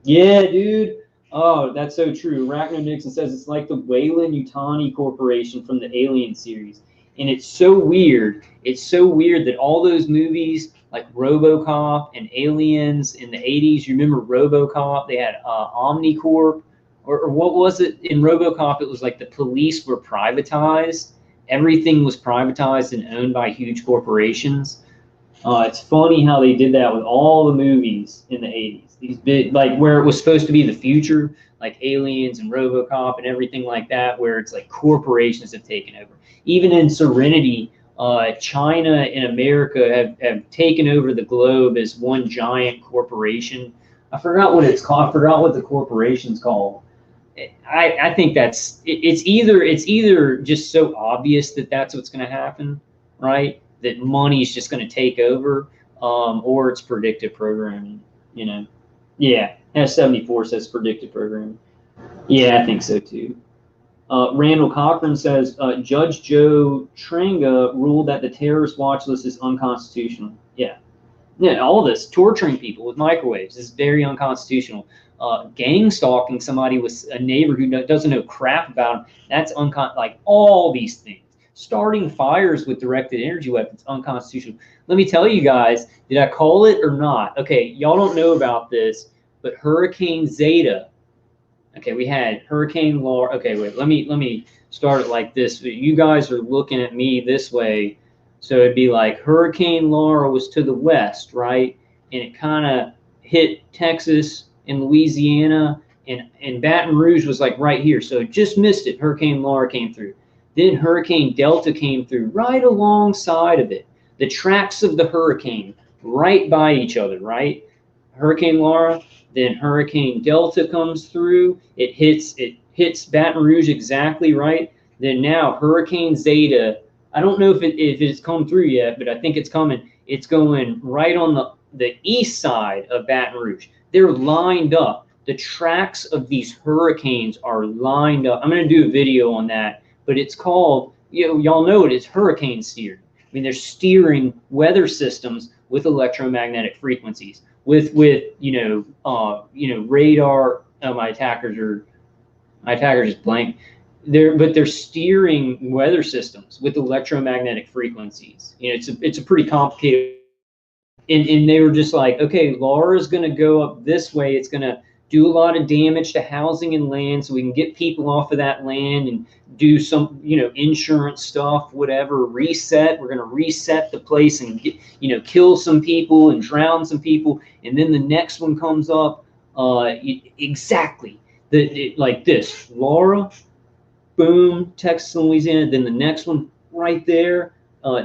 Yeah, dude. Oh, that's so true. Arachno Nixon says it's like the Weyland-Yutani Corporation from the Alien series. And it's so weird. It's so weird that all those movies like RoboCop and Aliens in the 80s, you remember RoboCop? They had Omnicorp, or what was it? In RoboCop, it was like the police were privatized. Everything was privatized and owned by huge corporations. It's funny how they did that with all the movies in the 80s. These big, like where it was supposed to be the future, like Aliens and RoboCop and everything like that, where it's like corporations have taken over. Even in Serenity, China and America have taken over the globe as one giant corporation. I forgot what it's called. I forgot what the corporation's called. I think it's either just so obvious that that's what's going to happen, right? That money is just going to take over, or it's predictive programming, you know. Yeah, S74 says predictive programming. Yeah, I think so too. Randall Cochran says Judge Joe Trenga ruled that the terrorist watch list is unconstitutional. Yeah, all this torturing people with microwaves is very unconstitutional. Gang stalking somebody with a neighbor who doesn't know crap about them, that's like all these things. Starting fires with directed energy weapons, unconstitutional. Let me tell you guys, did I call it or not? Okay, y'all don't know about this, but Hurricane Zeta. Okay, we had Hurricane Laura. Okay, wait, let me start it like this. You guys are looking at me this way, so it'd be like Hurricane Laura was to the west, right? And it kind of hit Texas and Louisiana, and Baton Rouge was like right here, so it just missed it. Hurricane Laura came through. Then Hurricane Delta came through right alongside of it. The tracks of the hurricane right by each other, right? Hurricane Laura, then Hurricane Delta comes through. It hits Baton Rouge exactly right. Then now Hurricane Zeta. I don't know if it's come through yet, but I think it's coming. It's going right on the east side of Baton Rouge. They're lined up. The tracks of these hurricanes are lined up. I'm going to do a video on that. But it's called, y'all know it is hurricane steering. I mean, they're steering weather systems with electromagnetic frequencies, with radar. Oh, my attackers just blank. They're steering weather systems with electromagnetic frequencies. It's a pretty complicated. And they were just like, okay, Laura's going to go up this way. It's going to do a lot of damage to housing and land, so we can get people off of that land and do some, insurance stuff, whatever. Reset. We're going to reset the place and get, kill some people and drown some people. And then the next one comes up, exactly like this. Laura, boom, Texas, Louisiana. Then the next one right there,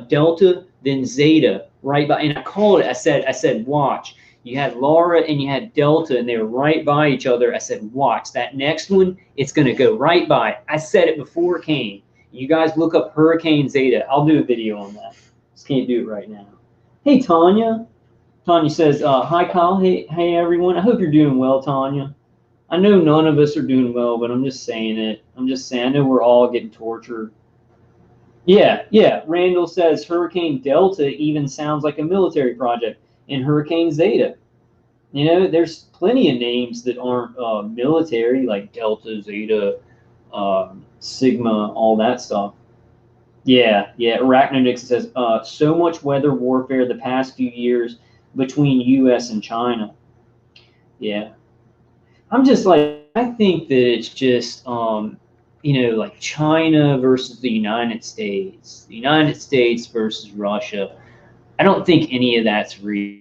Delta. Then Zeta, right by, and I called it. I said, watch. You had Laura and you had Delta, and they were right by each other. I said, watch that next one. It's gonna go right by. I said it before it came. You guys look up Hurricane Zeta. I'll do a video on that. Just can't do it right now. Hey, Tanya. Tanya says, hi, Kyle. Hey, everyone. I hope you're doing well, Tanya. I know none of us are doing well, but I'm just saying it. I'm just saying. I know we're all getting tortured. Yeah. Randall says Hurricane Delta even sounds like a military project, and Hurricane Zeta. There's plenty of names that aren't military, like Delta, Zeta, Sigma, all that stuff. Yeah. Arachno Nixon says, so much weather warfare the past few years between U.S. and China. Yeah. I'm just like, I think that it's just, like China versus the United States versus Russia. I don't think any of that's real.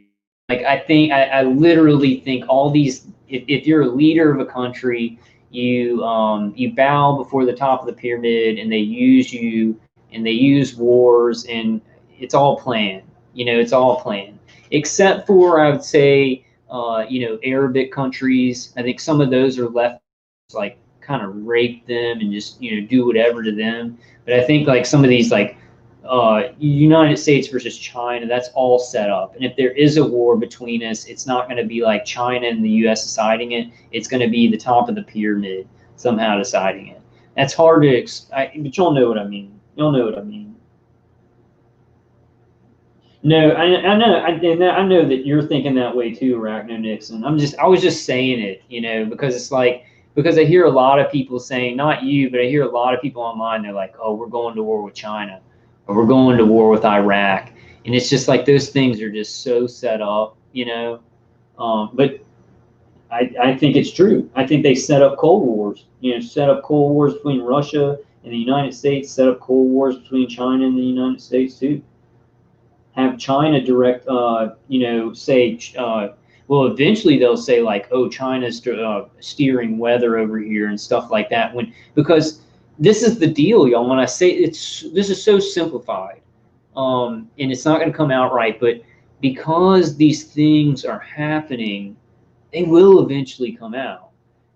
Like, I literally think all these, if you're a leader of a country, you bow before the top of the pyramid, and they use you, and they use wars, and it's all planned. It's all planned. Except for, I would say, Arabic countries. I think some of those are left, like, kind of rape them and just do whatever to them. But I think like some of these, like United States versus China, that's all set up. And if there is a war between us, it's not going to be like China and the U.S. deciding it. It's going to be the top of the pyramid somehow deciding it. That's hard to but y'all know what I mean. Y'all know what I mean. No, I know that you're thinking that way too, Arachno Nixon. I was just saying it, because it's like, because I hear a lot of people saying, not you, but I hear a lot of people online, they're like, oh, we're going to war with China, or we're going to war with Iraq. And it's just like, those things are just so set up, but I think it's true. I think they set up Cold Wars, set up Cold Wars between Russia and the United States, set up Cold Wars between China and the United States too. Have China direct, say, well, eventually they'll say like, oh, China's steering weather over here and stuff like that. Because this is the deal, y'all. When I say this is so simplified, and it's not going to come out right, but because these things are happening, they will eventually come out.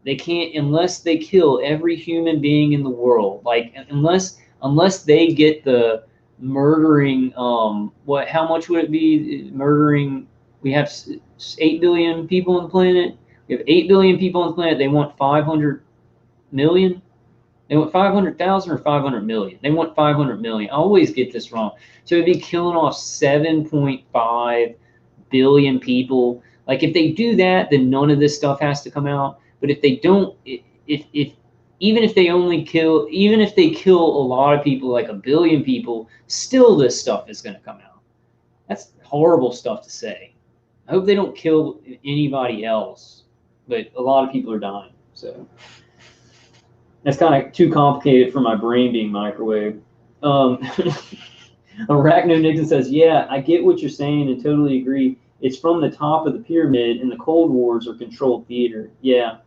They can't unless they kill every human being in the world. Like unless they get the murdering. How much would it be murdering? We have 8 billion people on the planet. We have 8 billion people on the planet. They want 500 million. They want 500,000 or 500 million. They want 500 million. I always get this wrong. So it'd be killing off 7.5 billion people. Like if they do that, then none of this stuff has to come out. But if they don't, even if they kill a lot of people, like 1 billion people, still this stuff is going to come out. That's horrible stuff to say. I hope they don't kill anybody else, but a lot of people are dying. So that's kind of too complicated for my brain being microwaved. Arachno Nixon says, yeah, I get what you're saying and totally agree. It's from the top of the pyramid, and the Cold Wars are controlled theater. Yeah.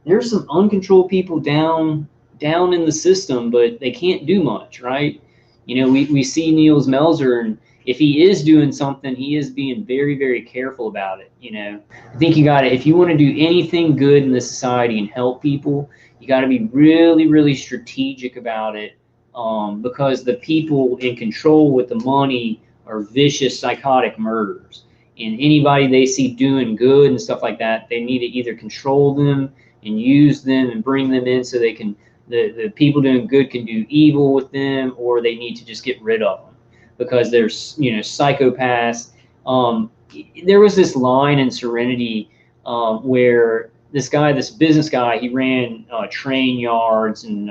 There's some uncontrolled people down in the system, but they can't do much, right? We see Niels Melzer, and if he is doing something, he is being very, very careful about it. I think if you want to do anything good in this society and help people, you got to be really, really strategic about it, because the people in control with the money are vicious, psychotic murderers. And anybody they see doing good and stuff like that, they need to either control them and use them and bring them in so they can, the people doing good can do evil with them, or they need to just get rid of them because they're psychopaths There was this line in Serenity where this business guy, he ran train yards and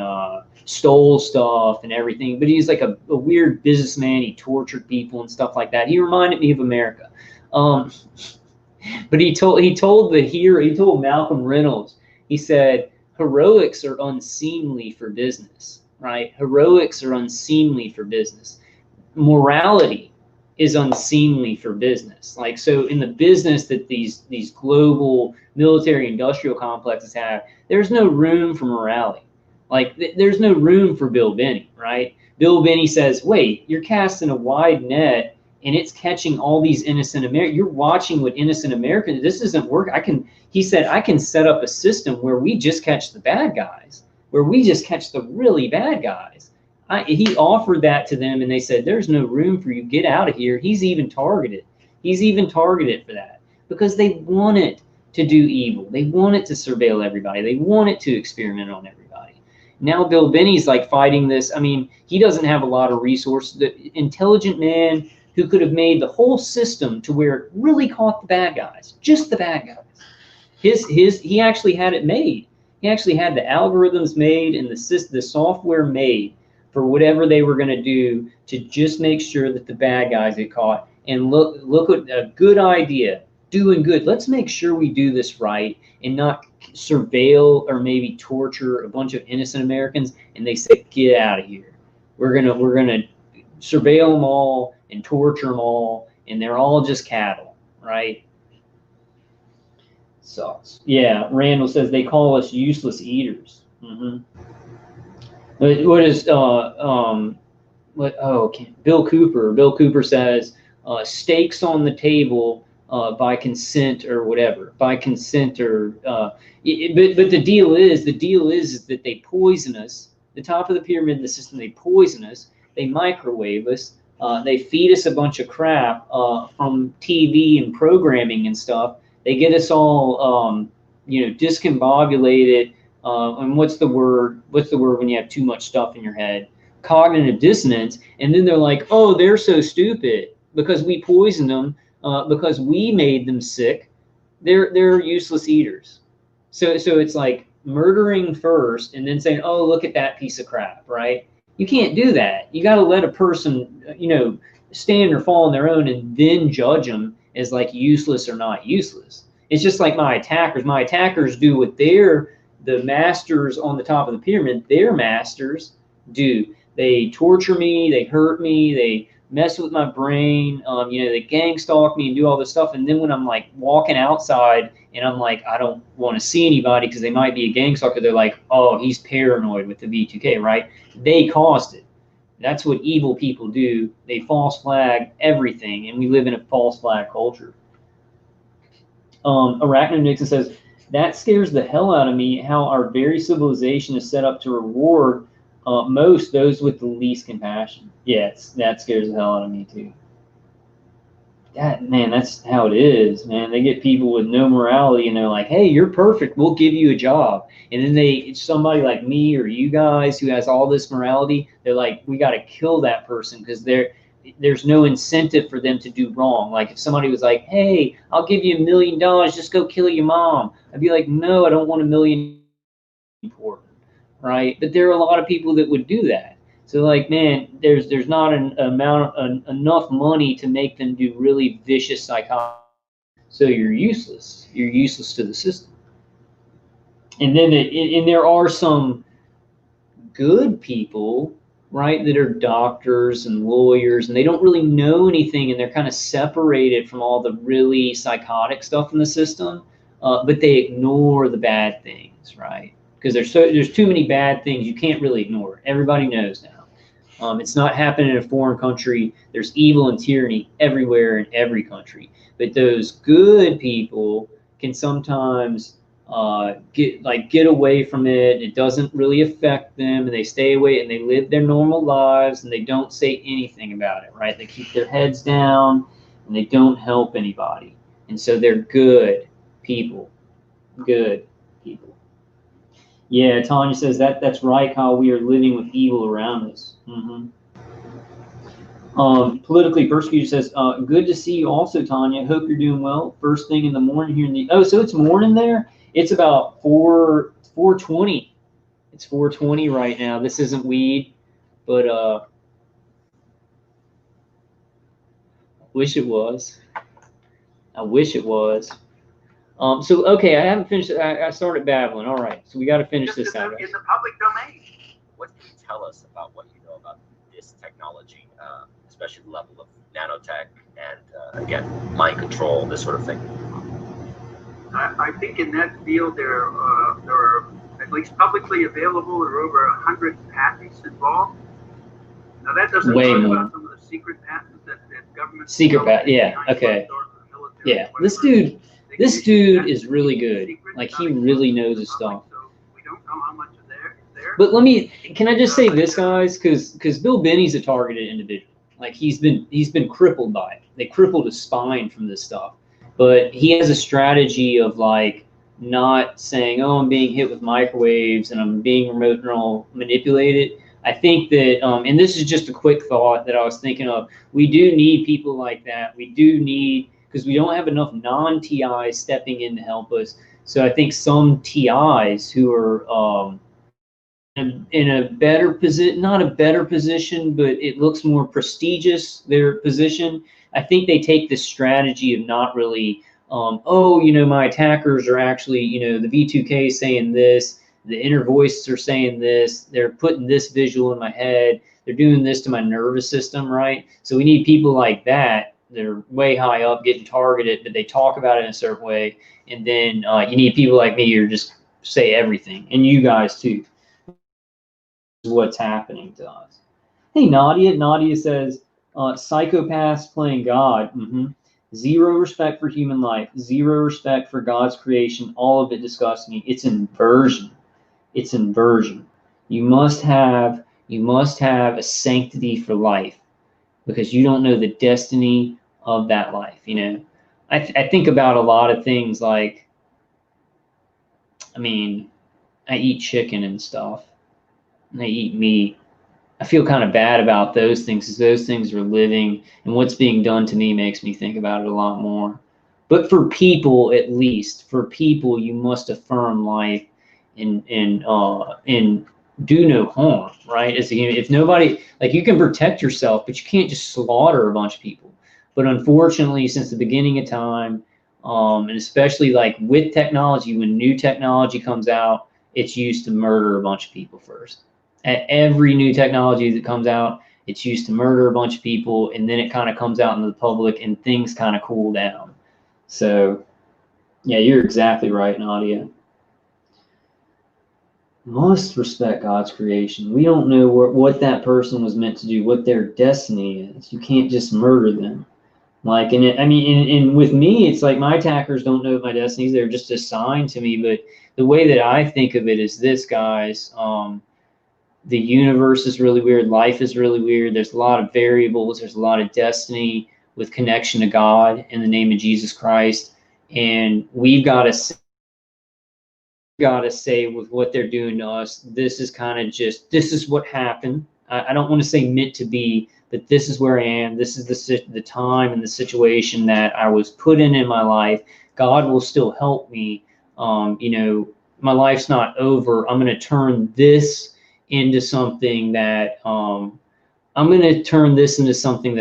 stole stuff and everything, but he's like a weird businessman. He tortured people and stuff like that. He reminded me of America. But he told Malcolm Reynolds, he said, heroics are unseemly for business, right? Heroics are unseemly for business. Morality is unseemly for business. Like, so in the business that these global military industrial complexes have, there's no room for morality. Like, there's no room for Bill Binney, right? Bill Binney says, wait, you're casting a wide net and it's catching all these innocent Americans. You're watching what innocent Americans, this isn't working. He said, I can set up a system where we just catch the bad guys, where we just catch the really bad guys. He offered that to them and they said, there's no room for you. Get out of here. He's even targeted. He's even targeted for that because they wanted to do evil. They wanted to surveil everybody. They wanted to experiment on everybody. Now Bill Binney's like fighting this. I mean, he doesn't have a lot of resources. The intelligent man who could have made the whole system to where it really caught the bad guys, just the bad guys. He actually had it made. He actually had the algorithms made and the software made for whatever they were going to do to just make sure that the bad guys get caught. And look at a good idea, doing good. Let's make sure we do this right and not surveil or maybe torture a bunch of innocent Americans. And they say, get out of here. We're gonna surveil them all and torture them all, and they're all just cattle, right? Sucks. Yeah, Randall says they call us useless eaters. What is Bill Cooper? Bill Cooper says steaks on the table by consent or whatever. By consent or but the deal is that they poison us. The top of the pyramid in the system, they poison us. They microwave us. They feed us a bunch of crap from TV and programming and stuff. They get us all discombobulated. And what's the word when you have too much stuff in your head? Cognitive dissonance. And then they're like, oh, they're so stupid because we poisoned them, because we made them sick. They're useless eaters. So it's like murdering first and then saying, oh, look at that piece of crap, right? You can't do that. You got to let a person, stand or fall on their own and then judge them as like useless or not useless. It's just like my attackers. My attackers do what the masters on the top of the pyramid, their masters do. They torture me, they hurt me, they mess with my brain, they gang stalk me and do all this stuff. And then when I'm like walking outside and I'm like, I don't want to see anybody because they might be a gang stalker, they're like, oh, he's paranoid with the V2K, right? They caused it. That's what evil people do. They false flag everything, and we live in a false flag culture. Arachnid Nixon says, that scares the hell out of me how our very civilization is set up to reward most those with the least compassion. Yes, that scares the hell out of me too. That's how it is, man. They get people with no morality and they're like, hey, you're perfect, we'll give you a job. And then somebody like me or you guys who has all this morality, they're like, we got to kill that person because there's no incentive for them to do wrong. Like if somebody was like, hey, I'll give you $1 million, just go kill your mom. I'd be like, no, I don't want $1 million. Important, right? But there are a lot of people that would do that. So like, man, there's not enough money to make them do really vicious psychology. So you're useless. You're useless to the system. And then and there are some good people, right, that are doctors and lawyers, and they don't really know anything, and they're kind of separated from all the really psychotic stuff in the system, but they ignore the bad things, right? Because there's too many bad things you can't really ignore. Everybody knows now. It's not happening in a foreign country. There's evil and tyranny everywhere in every country. But those good people can sometimes get away from it. It doesn't really affect them, and they stay away and they live their normal lives and they don't say anything about it, right? They keep their heads down and they don't help anybody. And so they're good people. Good people. Yeah, Tanya says that's right, Kyle. We are living with evil around us. Politically persecuted says, good to see you also, Tanya. Hope you're doing well. First thing in the morning here in the, oh, so it's morning there? It's about 4:20. It's 4:20 right now. This isn't weed, but wish it was. I wish it was. So, okay, I haven't finished. I started babbling. All right, so we got to finish Just this out. in the public domain. What can you tell us about what you know about this technology, especially the level of nanotech and, again, mind control, this sort of thing? I think in that field there are, at least publicly available, there are over 100 patents involved. Now that doesn't talk about some of the secret patents that government. Secret patent, yeah, okay. Yeah, this dude is really good. Like, he really knows his stuff. So we don't know how much of there is there. But can I just say this, guys? Because Bill Binney's a targeted individual. Like, he's been crippled by it. They crippled his spine from this stuff. But he has a strategy of, like, not saying, oh, I'm being hit with microwaves and I'm being remote neural manipulated. I think that, and this is just a quick thought that I was thinking of, we do need people like that. We do need, because we don't have enough non-TIs stepping in to help us. So I think some TIs who are in a better position, not a better position, but it looks more prestigious, their position, I think they take this strategy of not really, oh, my attackers are actually, the V2K saying this, the inner voices are saying this, they're putting this visual in my head, they're doing this to my nervous system, right? So we need people like that. They're way high up getting targeted, but they talk about it in a certain way. And then you need people like me who just say everything, and you guys too. What's happening to us. Hey, Nadia says, psychopaths playing God. Zero respect for human life, zero respect for God's creation, all of it disgusts me. It's inversion. It's inversion. You must have a sanctity for life, because you don't know the destiny of that life. I think about a lot of things, like, I eat chicken and stuff, and I eat meat. I feel kind of bad about those things, because those things are living, and what's being done to me makes me think about it a lot more. But for people, at least, you must affirm life and do no harm, right? If nobody, like, you can protect yourself, but you can't just slaughter a bunch of people. But unfortunately, since the beginning of time, and especially like with technology, when new technology comes out, it's used to murder a bunch of people first. At every new technology that comes out, it's used to murder a bunch of people, and then it kind of comes out into the public and things kind of cool down. So, yeah, you're exactly right, Nadia. Must respect God's creation. We don't know what that person was meant to do, what their destiny is. You can't just murder them. Like, and with me, it's like my attackers don't know my destinies. They're just assigned to me. But the way that I think of it is this, guys. The universe is really weird. Life is really weird. There's a lot of variables. There's a lot of destiny with connection to God in the name of Jesus Christ. And we've got to say with what they're doing to us, this is kind of just, this is what happened. I don't want to say meant to be, but this is where I am. This is the time and the situation that I was put in my life. God will still help me. My life's not over. I'm going to turn this into something that that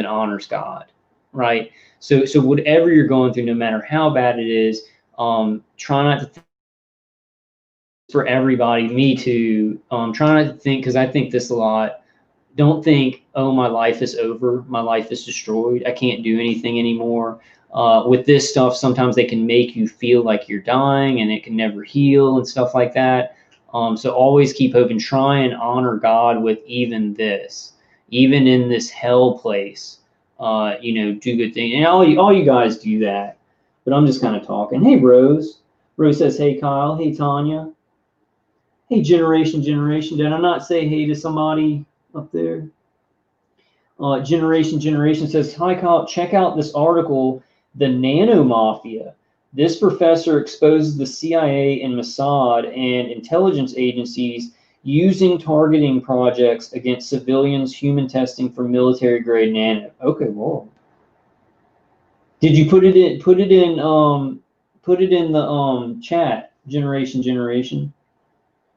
honors God, right? So whatever you're going through, no matter how bad it is, try not to think for everybody, me too. Try not to think, because I think this a lot. Don't think, oh, my life is over. My life is destroyed. I can't do anything anymore. With this stuff, sometimes they can make you feel like you're dying and it can never heal and stuff like that. So always keep hoping. Try and honor God with even this, even in this hell place. Do good things. And all you guys do that. But I'm just kind of talking. Hey, Rose. Rose says, hey, Kyle. Hey, Tanya. Hey, Generation. Did I not say hey to somebody up there? Generation says, hi, Kyle. Check out this article, The Nano Mafia. This professor exposes the CIA and Mossad and intelligence agencies using targeting projects against civilians, human testing for military grade nano. Okay, whoa. Did you put it in? Put it in the chat. Generation.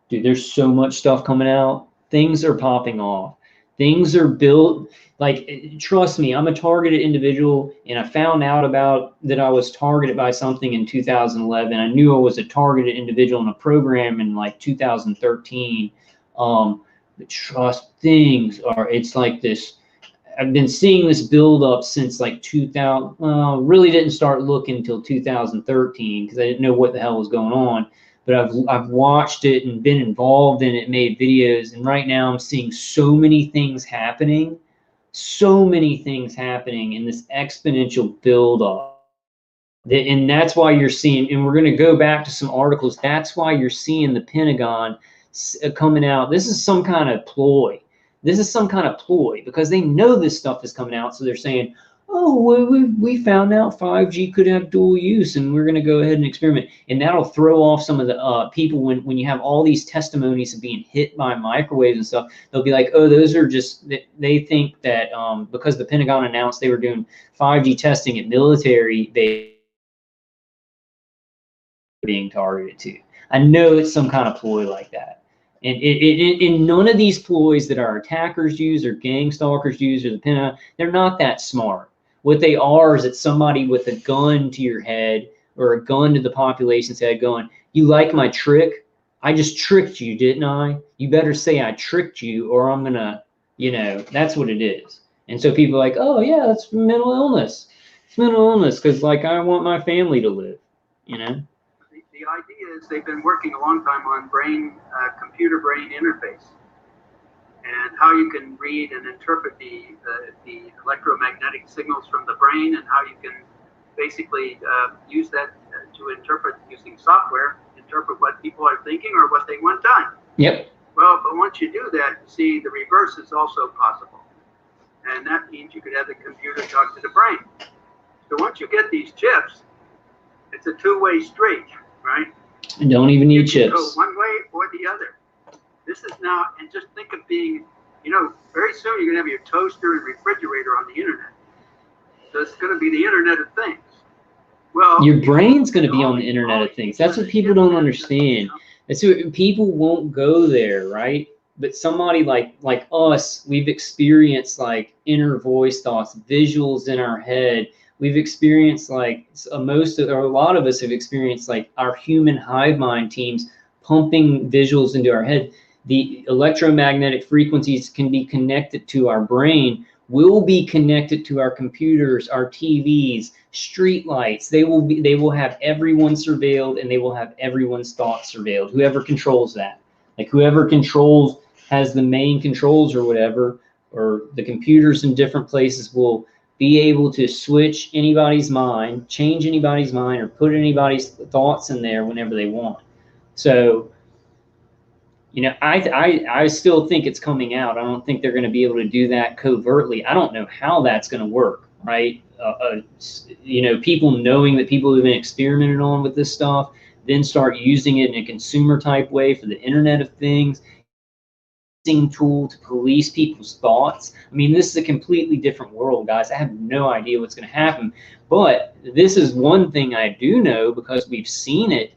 Dude, there's so much stuff coming out. Things are popping off. Things are built. Like, trust me, I'm a targeted individual, and I found out about that I was targeted by something in 2011. I knew I was a targeted individual in a program in like 2013. But trust, things are. It's like this. I've been seeing this build up since like 2000. Really didn't start looking until 2013 because I didn't know what the hell was going on. But I've watched it and been involved in it, made videos, and right now I'm seeing so many things happening in this exponential build up. And that's why you're seeing, and we're going to go back to some articles. That's why you're seeing the Pentagon coming out. This is some kind of ploy. Because they know this stuff is coming out. So they're saying, oh, we found out 5G could have dual use, and we're going to go ahead and experiment. And that'll throw off some of the people when you have all these testimonies of being hit by microwaves and stuff. They'll be like, oh, those are just, they think that because the Pentagon announced they were doing 5G testing at military, they being targeted to. I know it's some kind of ploy like that. And in none of these ploys that our attackers use or gang stalkers use or the Pentagon, they're not that smart. What they are is it's somebody with a gun to your head or a gun to the population's head going, you like my trick? I just tricked you, didn't I? You better say I tricked you or I'm going to, you know, that's what it is. And so people are like, oh, yeah, that's mental illness. It's mental illness because, like, I want my family to live, you know? The idea is they've been working a long time on computer-brain interface and how you can read and interpret the electromagnetic signals from the brain and how you can basically use that to interpret using software, interpret what people are thinking or what they want done. Yep. Well, but once you do that, see, the reverse is also possible. And that means you could have the computer talk to the brain. So once you get these chips, it's a two-way street. Right? And don't even need chips. Go one way or the other. This is now, and just think of being, you know, very soon you're going to have your toaster and refrigerator on the internet. So it's going to be the Internet of Things. Well, your brain's going to be on the Internet of Things. That's what people don't understand. That's what people won't go there, right? But somebody like us, we've experienced like inner voice thoughts, visuals in our head. We've experienced like a lot of us have experienced like our human hive mind teams pumping visuals into our head. The electromagnetic frequencies can be connected to our brain, will be connected to our computers, our TVs, street lights. They will have everyone surveilled and they will have everyone's thoughts surveilled. Whoever controls that, like whoever has the main controls or whatever, or the computers in different places will be able to switch anybody's mind, change anybody's mind, or put anybody's thoughts in there whenever they want. So, you know, I still think it's coming out. I don't think they're going to be able to do that covertly. I don't know how that's going to work, right? You know, people knowing that people have been experimented on with this stuff, then start using it in a consumer type way for the Internet of Things. Tool to police people's thoughts. I mean, this is a completely different world, guys. I have no idea what's going to happen, but this is one thing I do know because we've seen it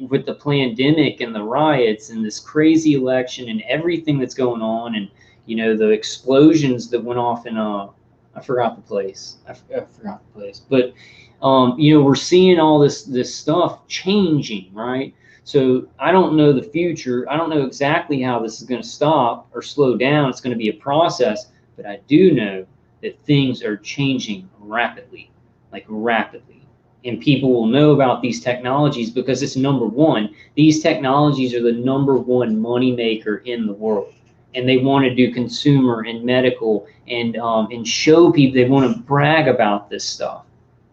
with the pandemic and the riots and this crazy election and everything that's going on, and you know, the explosions that went off in I forgot the place. But you know, we're seeing all this stuff changing, right? So I don't know the future. I don't know exactly how this is going to stop or slow down. It's going to be a process, but I do know that things are changing rapidly, like rapidly. And people will know about these technologies because it's number one. These technologies are the number one money maker in the world. And they want to do consumer and medical and show people, they want to brag about this stuff,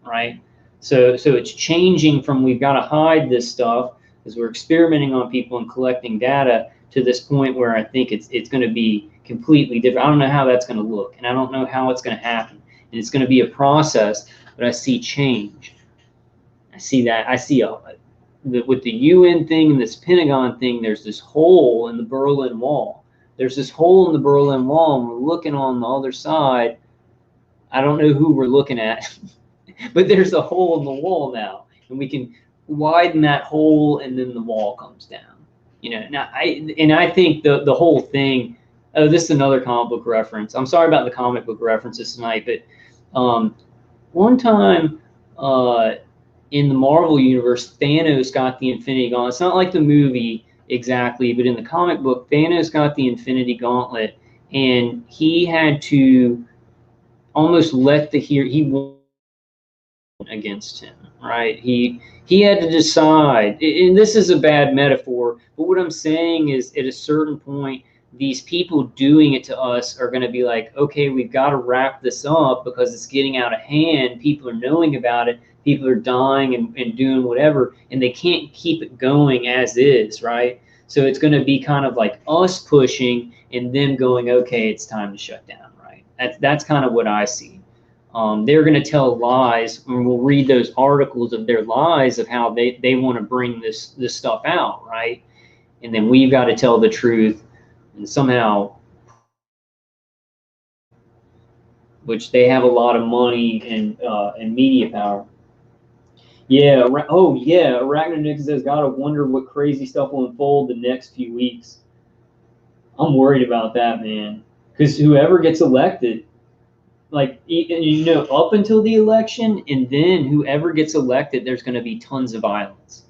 right? So it's changing from we've got to hide this stuff because we're experimenting on people and collecting data to this point where I think it's going to be completely different. I don't know how that's going to look, and I don't know how it's going to happen. And it's going to be a process, but I see change. I see that. I see with the UN thing and this Pentagon thing, there's this hole in the Berlin Wall. There's this hole in the Berlin Wall, and we're looking on the other side. I don't know who we're looking at, but there's a hole in the wall now, and we can widen that hole, and then the wall comes down. You know, now I think the whole thing. Oh, this is another comic book reference. I'm sorry about the comic book references tonight, but one time in the Marvel universe, Thanos got the Infinity Gauntlet. It's not like the movie exactly, but in the comic book, Thanos got the Infinity Gauntlet, and he had to almost let he won against him, right? He had to decide, and this is a bad metaphor, but what I'm saying is at a certain point, these people doing it to us are going to be like, okay, we've got to wrap this up because it's getting out of hand. People are knowing about it. People are dying and doing whatever, and they can't keep it going as is, right? So it's going to be kind of like us pushing and them going, okay, it's time to shut down, right? That's kind of what I see. They're going to tell lies, and we'll read those articles of their lies of how they want to bring this stuff out, right? And then we've got to tell the truth, and somehow, which they have a lot of money and media power. Yeah. Oh, yeah. Arachnid says, gotta wonder what crazy stuff will unfold the next few weeks. I'm worried about that, man. Because whoever gets elected, like, you know, up until the election, and then whoever gets elected, there's going to be tons of violence.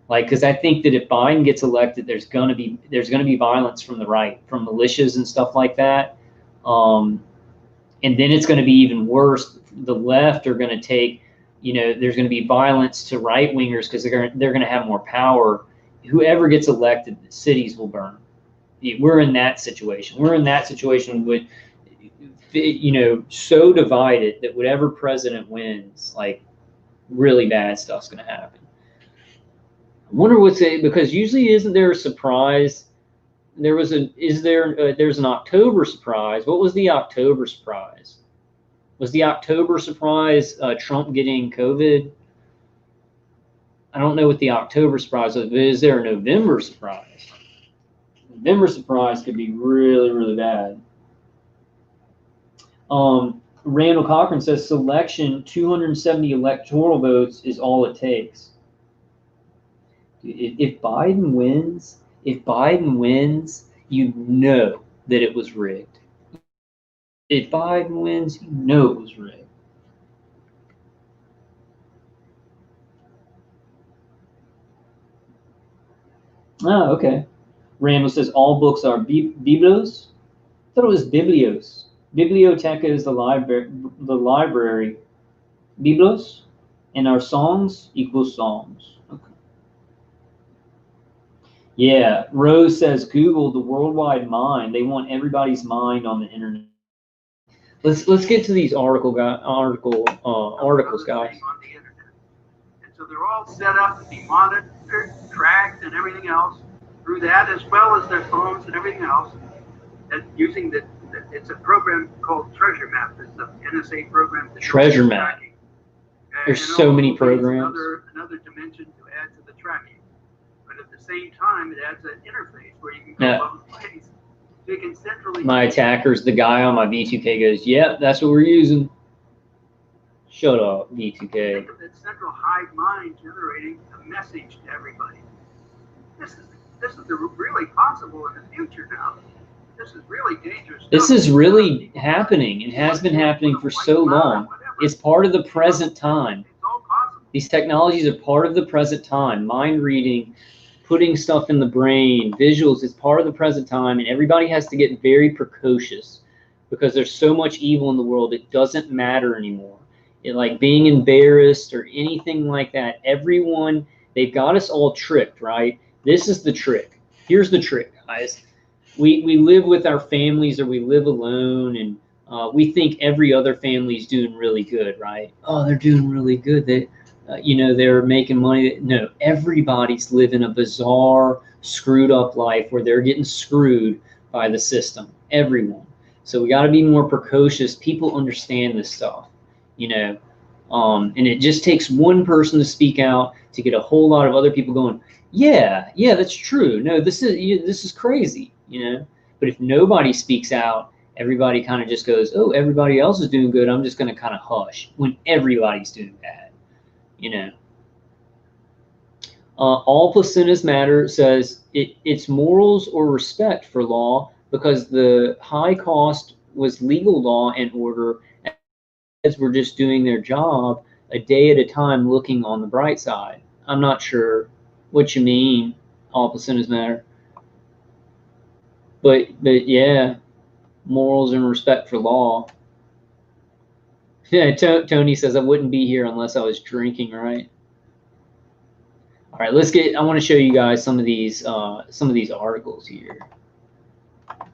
Like, because I think that if Biden gets elected, there's going to be violence from the right, from militias and stuff like that. And then it's going to be even worse. The left are going to take, you know, there's going to be violence to right wingers because they're going to have more power. Whoever gets elected, the cities will burn. We're in that situation. We're in that situation with, you know, so divided that whatever president wins, like, really bad stuff's going to happen. I wonder what's it, because usually isn't there a surprise? There's an October surprise. What was the October surprise? Was the October surprise Trump getting COVID? I don't know what the October surprise was, but is there a November surprise? November surprise could be really, really bad. Randall Cochran says selection 270 electoral votes is all it takes. If Biden wins, you know that it was rigged. If Biden wins, you know it was rigged. Oh, okay. Randall says all books are biblos. I thought it was biblios. Biblioteca is the library. Biblos, and our songs equals psalms. Okay. Yeah, Rose says Google the worldwide mind. They want everybody's mind on the internet. Let's get to these articles, guys. On the internet. And so they're all set up to be monitored, tracked, and everything else through that, as well as their phones and everything else. And using it's a program called Treasure Map. It's the NSA program. Treasure Map. There's so many programs. Another dimension to add to the tracking. But at the same time, it adds an interface where you can go both ways. So you can centrally. My attackers, the guy on my V2K goes, "Yep, that's what we're using." Shut up, V2K. Think of that central hive mind generating a message to everybody. This is really possible in the future now. This is really dangerous. This is really happening and has been happening for so long. It's part of the present time. It's all possible. These technologies are part of the present time. Mind reading, putting stuff in the brain, visuals is part of the present time, and everybody has to get very precocious because there's so much evil in the world. It doesn't matter anymore. Like being embarrassed or anything like that. Everyone, they've got us all tricked, right? This is the trick. Here's the trick, guys. We live with our families or we live alone, and we think every other family's doing really good, right? Oh, they're doing really good. They're making money. No, everybody's living a bizarre, screwed up life where they're getting screwed by the system. Everyone. So we got to be more precocious. People understand this stuff. And it just takes one person to speak out to get a whole lot of other people going, yeah, that's true. No, this is crazy, you know. But if nobody speaks out, everybody kind of just goes, oh, everybody else is doing good, I'm just going to kind of hush when everybody's doing bad, you know. All placentas matter says it's morals or respect for law, because the high cost was legal law and order, as we're just doing their job a day at a time, looking on the bright side. I'm not sure what you mean, all placentas matter. But yeah, morals and respect for law. Yeah, Tony says I wouldn't be here unless I was drinking, right? All right, let's get. I want to show you guys some of these articles here.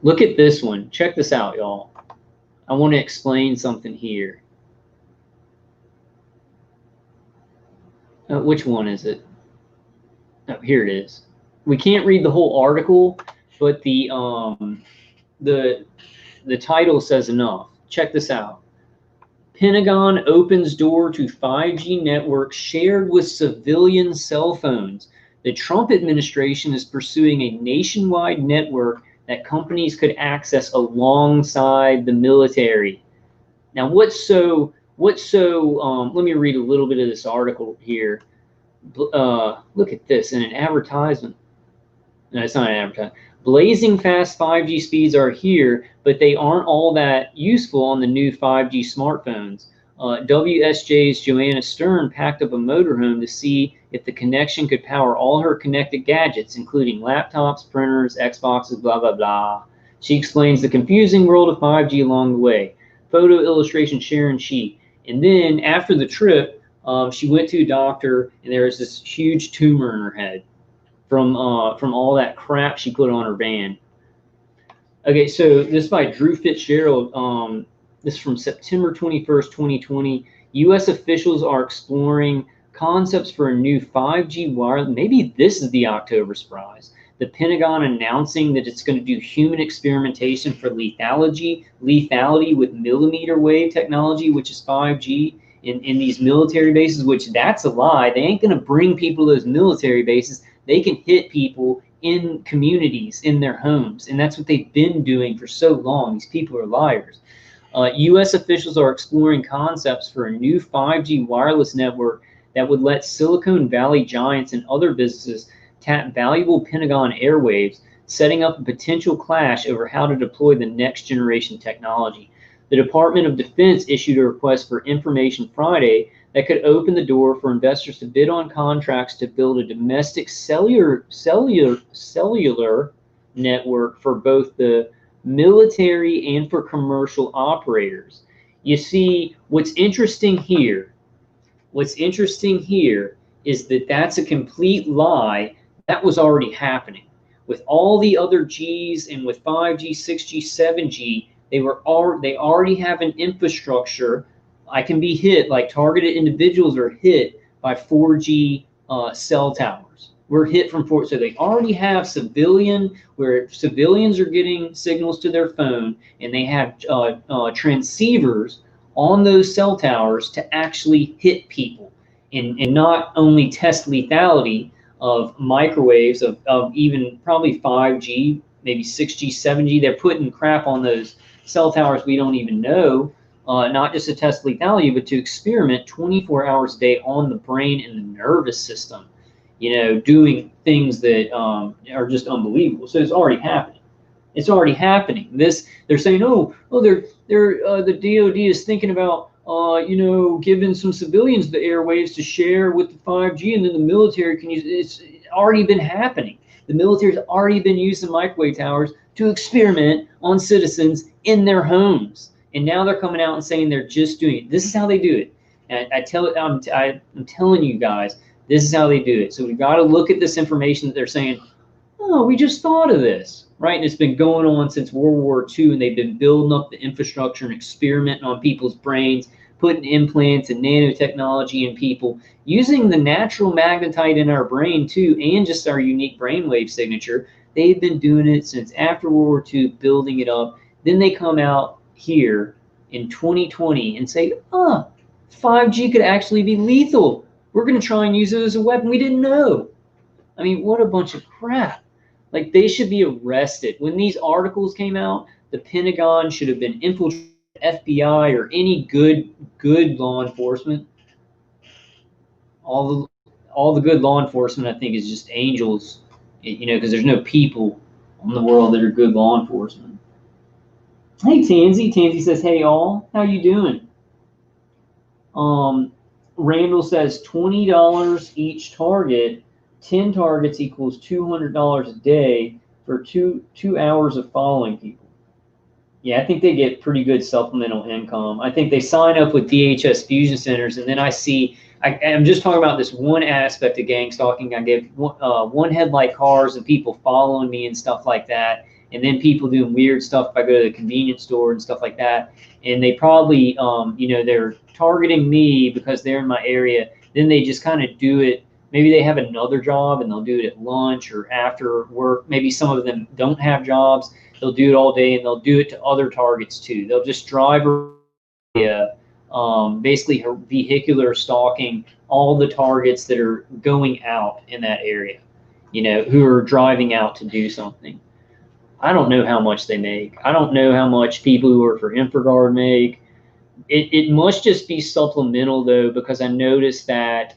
Look at this one. Check this out, y'all. I want to explain something here. Which one is it? Oh, here it is. We can't read the whole article, but the title says enough. Check this out. Pentagon opens door to 5G network shared with civilian cell phones. The Trump administration is pursuing a nationwide network that companies could access alongside the military. Now, let me read a little bit of this article here. Look at this in an advertisement. No, it's not an advertisement. Blazing fast 5G speeds are here, but they aren't all that useful on the new 5G smartphones. WSJ's Joanna Stern packed up a motorhome to see if the connection could power all her connected gadgets, including laptops, printers, Xboxes, blah, blah, blah. She explains the confusing world of 5G along the way. Photo illustration Sharon Sheet. And then after the trip, she went to a doctor, and there was this huge tumor in her head from all that crap she put on her van. Okay, so this is by Drew Fitzgerald. This is from September 21st, 2020. U.S. officials are exploring concepts for a new 5G wireless. Maybe this is the October surprise. The Pentagon announcing that it's going to do human experimentation for lethality with millimeter wave technology, which is 5G, in these military bases, which that's a lie. They ain't going to bring people to those military bases. They can hit people in communities, in their homes, and that's what they've been doing for so long. These people are liars. U.S. officials are exploring concepts for a new 5G wireless network that would let Silicon Valley giants and other businesses tap valuable Pentagon airwaves, setting up a potential clash over how to deploy the next generation technology. The Department of Defense issued a request for information Friday that could open the door for investors to bid on contracts to build a domestic cellular network for both the military and for commercial operators. You see, what's interesting here is that that's a complete lie. That was already happening. With all the other Gs and with 5G, 6G, 7G, they already have an infrastructure. I can be hit, like targeted individuals are hit by 4G cell towers. We're hit from 4G. So they already have where civilians are getting signals to their phone, and they have transceivers on those cell towers to actually hit people and not only test lethality of microwaves of even probably 5G, maybe 6G, 7G. They're putting crap on those cell towers we don't even know, not just to test lethality, but to experiment 24 hours a day on the brain and the nervous system, you know, doing things that are just unbelievable. So it's already happening. It's already happening. They're saying, the DoD is thinking about, giving some civilians the airwaves to share with the 5G, and then the military can use it. It's already been happening. The military's already been using microwave towers to experiment on citizens in their homes. And now they're coming out and saying they're just doing it. This is how they do it. And I'm telling you guys, this is how they do it. So we've got to look at this information that they're saying, oh, we just thought of this, right? And it's been going on since World War II, and they've been building up the infrastructure and experimenting on people's brains, putting implants and nanotechnology in people, using the natural magnetite in our brain too, and just our unique brainwave signature. They've been doing it since after World War II, building it up. Then they come out here in 2020 and say, 5G could actually be lethal. We're going to try and use it as a weapon. We didn't know. I mean, what a bunch of crap. Like, they should be arrested. When these articles came out, the Pentagon should have been infiltrated, FBI or any good law enforcement. All the good law enforcement, I think, is just angels, you know, because there's no people in the world that are good law enforcement. Hey, Tansy. Tansy says, hey, all. How you doing? Randall says $20 each target. 10 targets equals $200 a day for two hours of following people. Yeah, I think they get pretty good supplemental income. I think they sign up with DHS fusion centers, and then I see, I'm just talking about this one aspect of gang stalking. I get one headlight cars and people following me and stuff like that, and then people doing weird stuff if I go to the convenience store and stuff like that. And they probably, you know, they're targeting me because they're in my area. Then they just kind of do it. Maybe they have another job and they'll do it at lunch or after work. Maybe some of them don't have jobs. They'll do it all day, and they'll do it to other targets too. They'll just drive basically vehicular stalking all the targets that are going out in that area, you know, who are driving out to do something. I don't know how much they make. I don't know how much people who work for InfraGard make. It must just be supplemental, though, because I noticed that,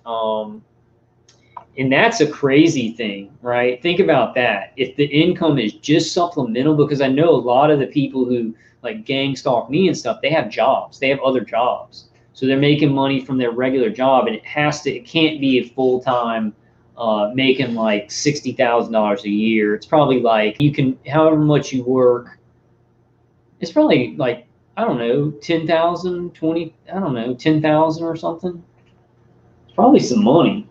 and that's a crazy thing, right? Think about that. If the income is just supplemental, because I know a lot of the people who like gang stalk me and stuff, they have jobs. They have other jobs. So they're making money from their regular job, and it can't be a full-time making like $60,000 a year. It's probably like you can, however much you work, it's probably like, I don't know, 10,000, 20, I don't know, 10,000 or something. It's probably some money.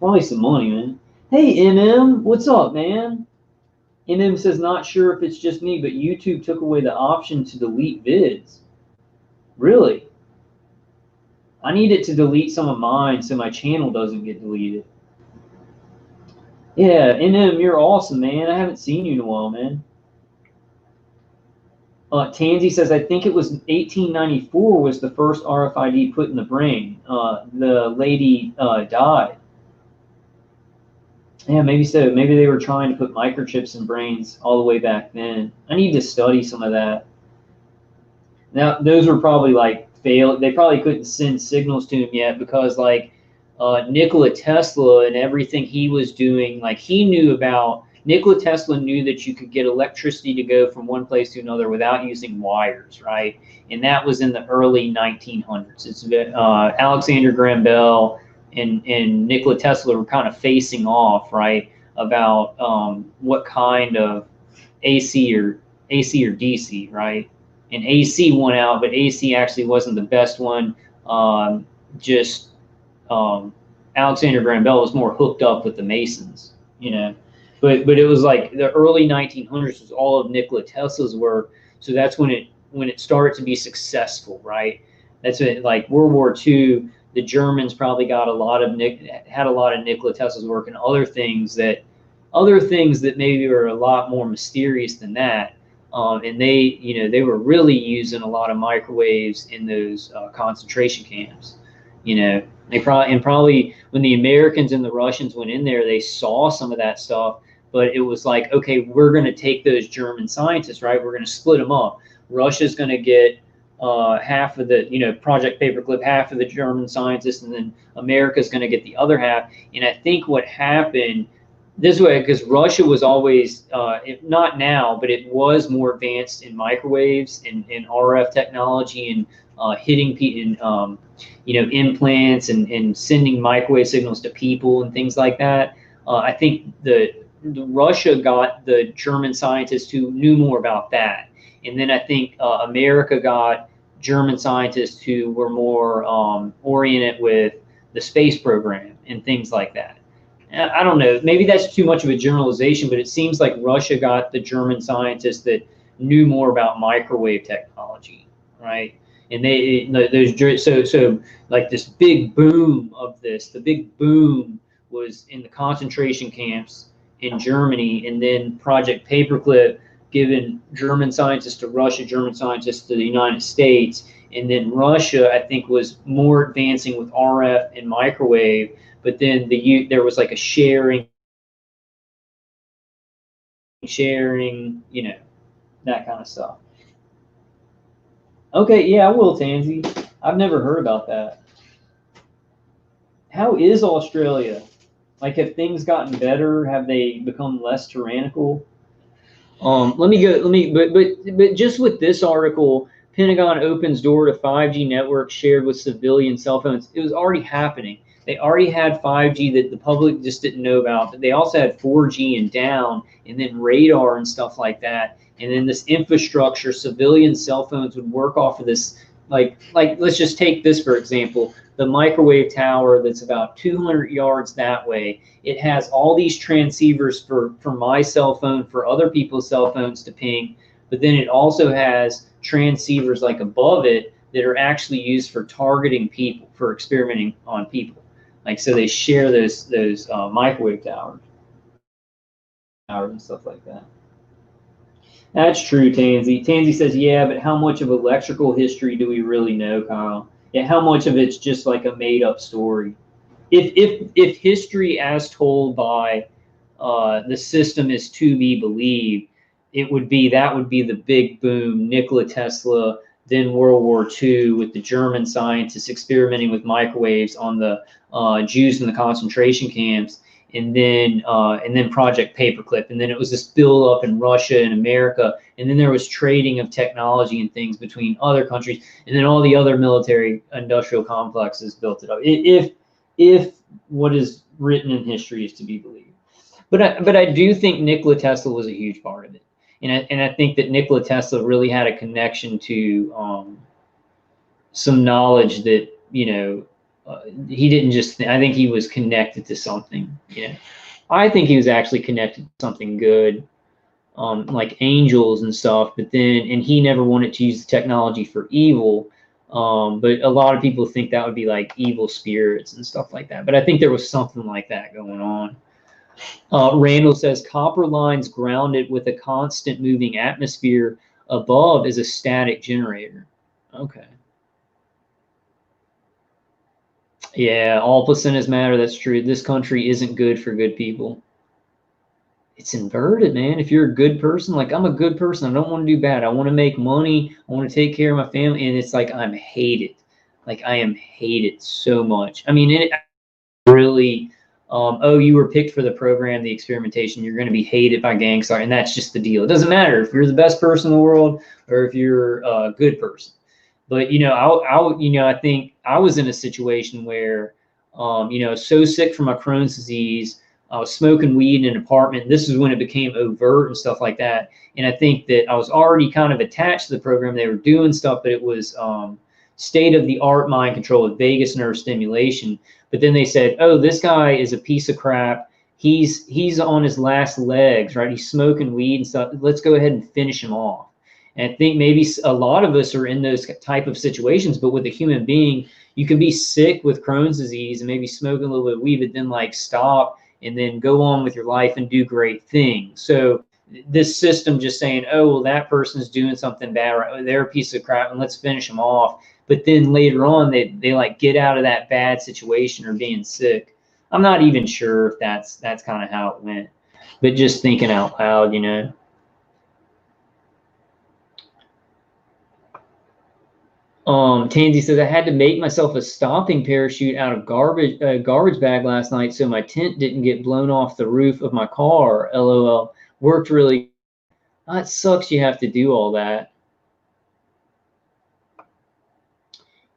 Probably some money, man. Hey, MM, what's up, man? MM says, not sure if it's just me, but YouTube took away the option to delete vids. Really? I need it to delete some of mine so my channel doesn't get deleted. Yeah, MM, you're awesome, man. I haven't seen you in a while, man. Tansy says, I think it was 1894 was the first RFID put in the brain. The lady died. Yeah, maybe so. Maybe they were trying to put microchips in brains all the way back then. I need to study some of that. Now, those were probably like failed. They probably couldn't send signals to him yet because like Nikola Tesla and everything he was doing, like Nikola Tesla knew that you could get electricity to go from one place to another without using wires, right? And that was in the early 1900s. It's Alexander Graham Bell and Nikola Tesla were kind of facing off, right, about what kind of AC or DC, right? And AC won out, but AC actually wasn't the best one. Alexander Graham Bell was more hooked up with the Masons, you know. But it was like the early 1900s was all of Nikola Tesla's work. So that's when it started to be successful, right? That's when, like World War II, the Germans probably got had a lot of Nikola Tesla's work and other things that maybe were a lot more mysterious than that. And they were really using a lot of microwaves in those concentration camps. You know, they probably when the Americans and the Russians went in there, they saw some of that stuff. But it was like, okay, we're going to take those German scientists, right? We're going to split them up. Russia's going to get half of the, Project Paperclip, half of the German scientists, and then America's going to get the other half. And I think what happened this way, because Russia was always, not now, but it was more advanced in microwaves and RF technology and hitting people, implants and sending microwave signals to people and things like that. I think the Russia got the German scientists who knew more about that. And then I think America got German scientists who were more oriented with the space program and things like that. I don't know, maybe that's too much of a generalization, but it seems like Russia got the German scientists that knew more about microwave technology, right? And so like this big boom of this, the big boom was in the concentration camps in Germany, and then Project Paperclip giving German scientists to Russia, German scientists to the United States, And then Russia, I think, was more advancing with RF and microwave, but then there was like a sharing, you know, that kind of stuff. Okay, yeah, I will, Tansy. I've never heard about that. How is Australia? Like, have things gotten better? Have they become less tyrannical? But just with this article, Pentagon opens door to 5G networks shared with civilian cell phones. It was already happening. They already had 5G that the public just didn't know about, but they also had 4G and down, and then radar and stuff like that. And then this infrastructure, civilian cell phones would work off of this. Like let's just take this for example, the microwave tower that's about 200 yards that way. It has all these transceivers for my cell phone, for other people's cell phones to ping, but then it also has transceivers like above it that are actually used for targeting people, for experimenting on people. Like, so they share those microwave towers and stuff like that. That's true, Tansy. Tansy says, yeah, but how much of electrical history do we really know, Kyle? Yeah, how much of it's just like a made-up story? If history as told by the system is to be believed, that would be the big boom, Nikola Tesla, then World War II with the German scientists experimenting with microwaves on the Jews in the concentration camps, and then Project Paperclip, and then it was this build up in Russia and America, and then there was trading of technology and things between other countries, and then all the other military industrial complexes built it up. If what is written in history is to be believed. But I do think Nikola Tesla was a huge part of it, and I think that Nikola Tesla really had a connection to some knowledge that, you know, he didn't just I think he was connected to something. You know, I think he was actually connected to something good, like angels and stuff. But then, and he never wanted to use the technology for evil. But a lot of people think that would be like evil spirits and stuff like that. But I think there was something like that going on. Randall says copper lines grounded with a constant moving atmosphere above is a static generator. Okay. Yeah, all placentas matter. That's true. This country isn't good for good people. It's inverted, man. If you're a good person, like I'm a good person, I don't want to do bad. I want to make money. I want to take care of my family. And it's like I'm hated. Like I am hated so much. I mean, it really, oh, you were picked for the program, the experimentation. You're going to be hated by gangsters. And that's just the deal. It doesn't matter if you're the best person in the world or if you're a good person. But, you know, I think I was in a situation where, you know, so sick from my Crohn's disease, I was smoking weed in an apartment. This is when it became overt and stuff like that. And I think that I was already kind of attached to the program. They were doing stuff, but it was state-of-the-art mind control with vagus nerve stimulation. But then they said, oh, this guy is a piece of crap. He's on his last legs, right? He's smoking weed and stuff. Let's go ahead and finish him off. And I think maybe a lot of us are in those type of situations, but with a human being, you can be sick with Crohn's disease and maybe smoking a little bit of weed, but then like stop and then go on with your life and do great things. So this system just saying, oh, well, that person's doing something bad, right? They're a piece of crap and let's finish them off. But then later on, they like get out of that bad situation or being sick. I'm not even sure if that's kind of how it went, but just thinking out loud, you know. Tansy says, I had to make myself a stopping parachute out of garbage bag last night so my tent didn't get blown off the roof of my car. LOL. Worked really. Oh, it sucks you have to do all that.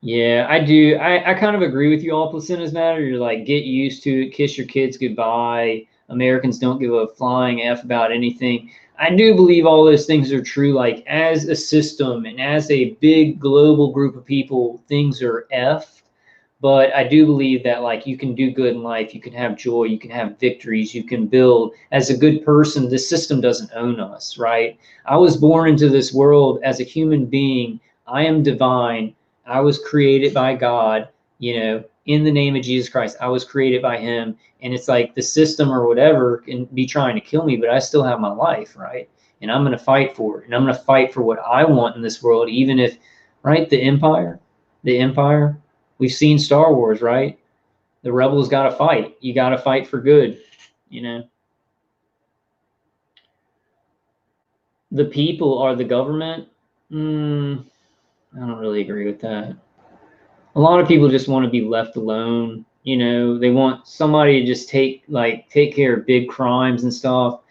Yeah, I do. I kind of agree with you. All placentas matter. You're like, get used to it. Kiss your kids goodbye. Americans don't give a flying F about anything. I do believe all those things are true. Like as a system and as a big global group of people, things are F. But I do believe that like you can do good in life. You can have joy. You can have victories. You can build. As a good person, this system doesn't own us, right? I was born into this world as a human being. I am divine. I was created by God, you know, in the name of Jesus Christ. I was created by him. And it's like the system or whatever can be trying to kill me, but I still have my life, right? And I'm going to fight for it. And I'm going to fight for what I want in this world, even if right? The Empire. We've seen Star Wars, right? The rebels got to fight. You got to fight for good, you know. The people are the government. I don't really agree with that. A lot of people just want to be left alone. You know, they want somebody to just take care of big crimes and stuff.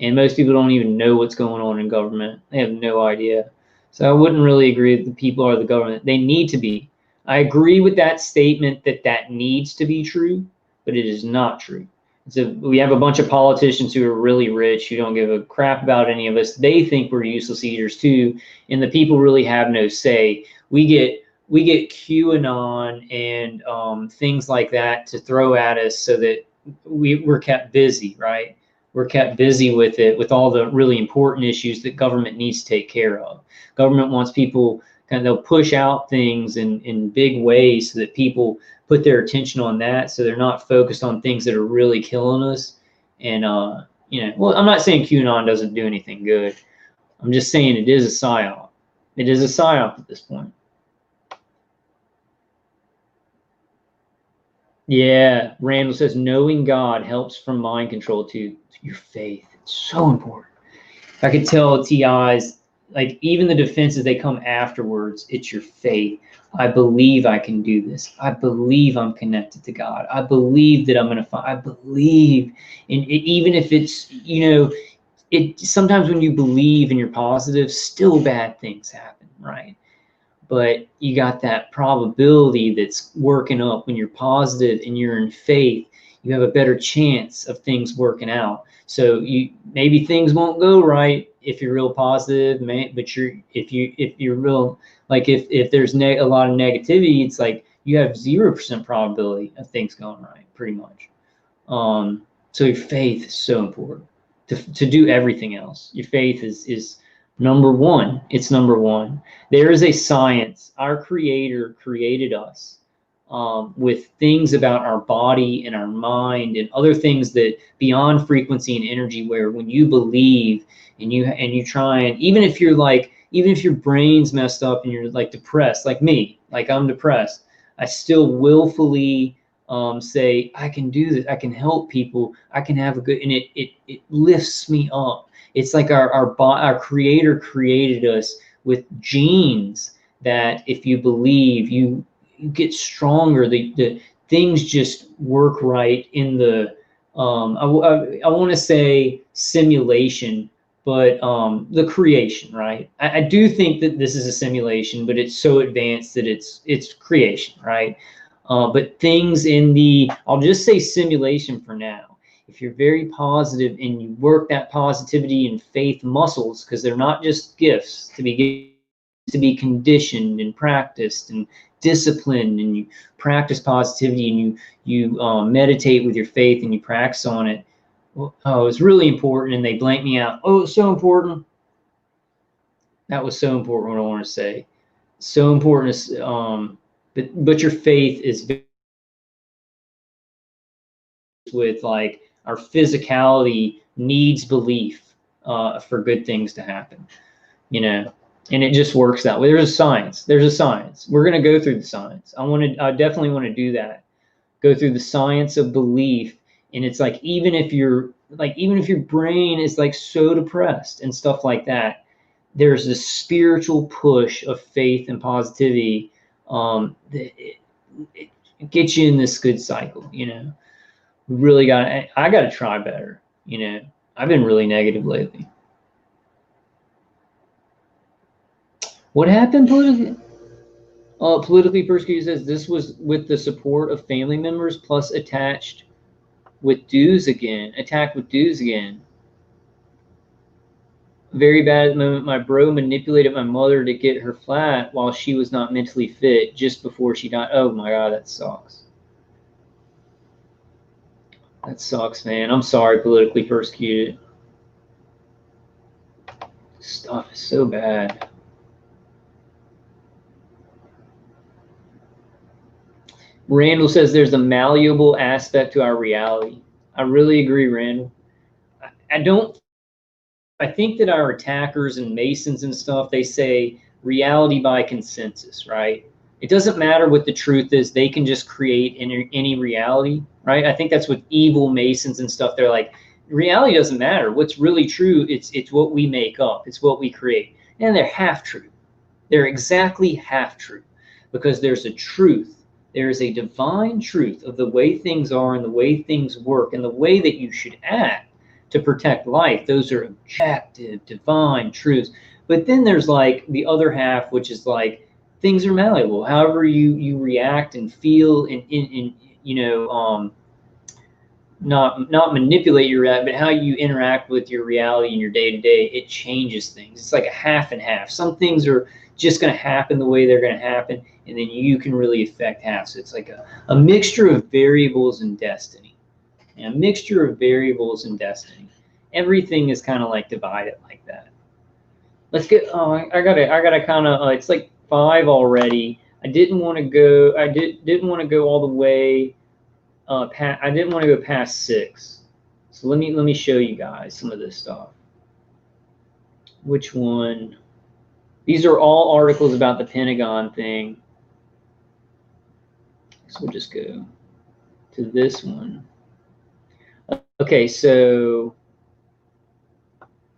And most people don't even know what's going on in government. They have no idea. So I wouldn't really agree that the people are the government. They need to be. I agree with that statement that needs to be true, but it is not true. So we have a bunch of politicians who are really rich, who don't give a crap about any of us. They think we're useless eaters too, and the people really have no say. We get QAnon and things like that to throw at us so that we're kept busy, right? We're kept busy with it, with all the really important issues that government needs to take care of. Government wants people, they'll push out things in big ways so that people put their attention on that, so they're not focused on things that are really killing us. And well, I'm not saying QAnon doesn't do anything good. I'm just saying it is a psyop. It is a psyop at this point. Yeah, Randall says knowing God helps from mind control to your faith. It's so important. I could tell TI's, like, even the defenses they come afterwards, it's your faith. I believe I can do this. I believe I'm connected to God. I believe that I'm going to find. I believe, and even if it's, it sometimes when you believe and you're positive, still bad things happen, right? But you got that probability that's working up when you're positive and you're in faith. You have a better chance of things working out. So maybe things won't go right if you're real positive, but if you're real, like if there's a lot of negativity, it's like you have 0% probability of things going right, pretty much. So your faith is so important to do everything else. Your faith is number one. It's number one. There is a science. Our Creator created us with things about our body and our mind and other things that beyond frequency and energy, where when you believe and you try, and even if your brain's messed up and you're like depressed, like me, like I'm depressed, I still willfully say, I can do this, I can help people, I can have a good, and it lifts me up. It's like our Creator created us with genes that if you believe, you get stronger. The things just work right in the I want to say simulation, but the creation, right? I do think that this is a simulation, but it's so advanced that it's creation, right? But things in I'll just say simulation for now. If you're very positive and you work that positivity and faith muscles, because they're not just gifts to be conditioned and practiced and disciplined, and you practice positivity and you meditate with your faith and you practice on it. Oh, it's really important, and they blank me out. Oh, it's so important. That was so important. What I want to say, so important is but your faith is with, like, our physicality needs belief for good things to happen, and it just works that way. There's a science. We're going to go through the science. I definitely want to do that. Go through the science of belief. And it's like, even if your brain is like so depressed and stuff like that, there's this spiritual push of faith and positivity that it gets you in this good cycle. Really I got to try better. I've been really negative lately. What happened politically? Politically persecuted says this was with the support of family members, plus attacked with dues again. Very bad at the moment. My bro manipulated my mother to get her flat while she was not mentally fit just before she died. Oh my God, that sucks. That sucks, man. I'm sorry, politically persecuted. This stuff is so bad. Randall says there's a malleable aspect to our reality. I really agree, Randall. I think that our attackers and Masons and stuff, they say reality by consensus, right? It doesn't matter what the truth is. They can just create any reality, right? I think that's what evil Masons and stuff, they're like, reality doesn't matter. What's really true, it's what we make up. It's what we create. And they're half true. They're exactly half true, because there's a truth. There is a divine truth of the way things are and the way things work and the way that you should act to protect life. Those are objective, divine truths. But then there's like the other half, which is like, things are malleable. However you react and feel and you know, not manipulate your reality, but how you interact with your reality in your day-to-day, it changes things. It's like a half and half. Some things are just going to happen the way they're going to happen, and then you can really affect half. So it's like a mixture of variables and destiny. And a mixture of variables and destiny. Everything is kind of like divided like that. Let's get, oh, I gotta kind of, it's like 5 already. I didn't want to go, didn't want to go all the way, I didn't want to go past 6. So let me show you guys some of this stuff. Which one? These are all articles about the Pentagon thing. So we'll just go to this one. Okay, so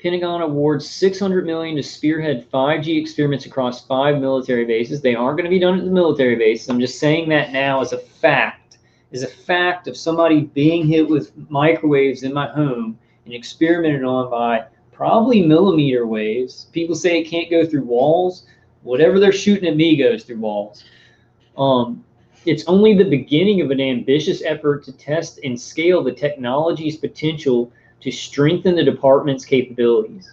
Pentagon awards $600 million to spearhead 5G experiments across 5 military bases. They aren't going to be done at the military bases. I'm just saying that now as a fact. As a fact of somebody being hit with microwaves in my home and experimented on by probably millimeter waves. People say it can't go through walls. Whatever they're shooting at me goes through walls. It's only the beginning of an ambitious effort to test and scale the technology's potential to strengthen the department's capabilities.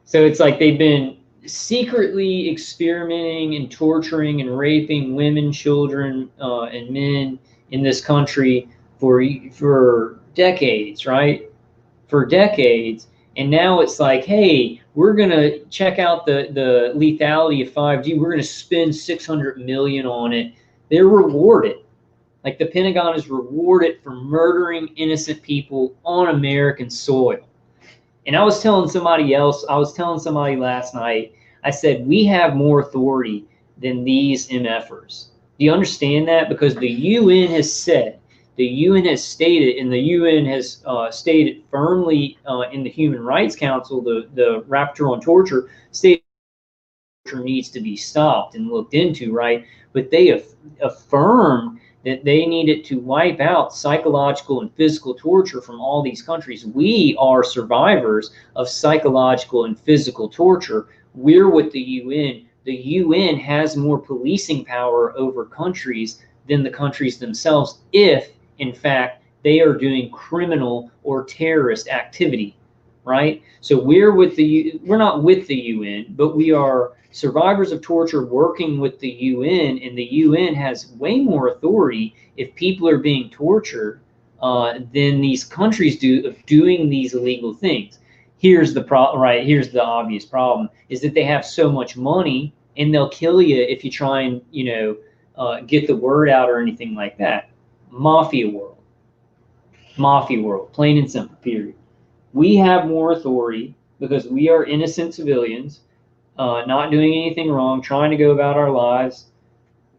So it's like they've been secretly experimenting and torturing and raping women, children, and men in this country for decades, right? For decades. And now it's like, hey, we're going to check out the lethality of 5G. We're going to spend $600 million on it. They're rewarded. Like the Pentagon is rewarded for murdering innocent people on American soil. And I was telling somebody last night, I said, we have more authority than these MFers. Do you understand that? Because the UN has said, the UN has stated, and the UN has stated firmly in the Human Rights Council, the rapporteur on torture, stated torture needs to be stopped and looked into, right? But they affirmed that they needed to wipe out psychological and physical torture from all these countries. We are survivors of psychological and physical torture. We're with the UN. The UN has more policing power over countries than the countries themselves if, in fact, they are doing criminal or terrorist activity, right? So we're not with the UN, but we are survivors of torture working with the UN, and the UN has way more authority if people are being tortured than these countries do of doing these illegal things. Here's the problem, right? Here's the obvious problem, is that they have so much money and they'll kill you if you try and, get the word out or anything like that. Mafia world, plain and simple, period. We have more authority because we are innocent civilians, not doing anything wrong, trying to go about our lives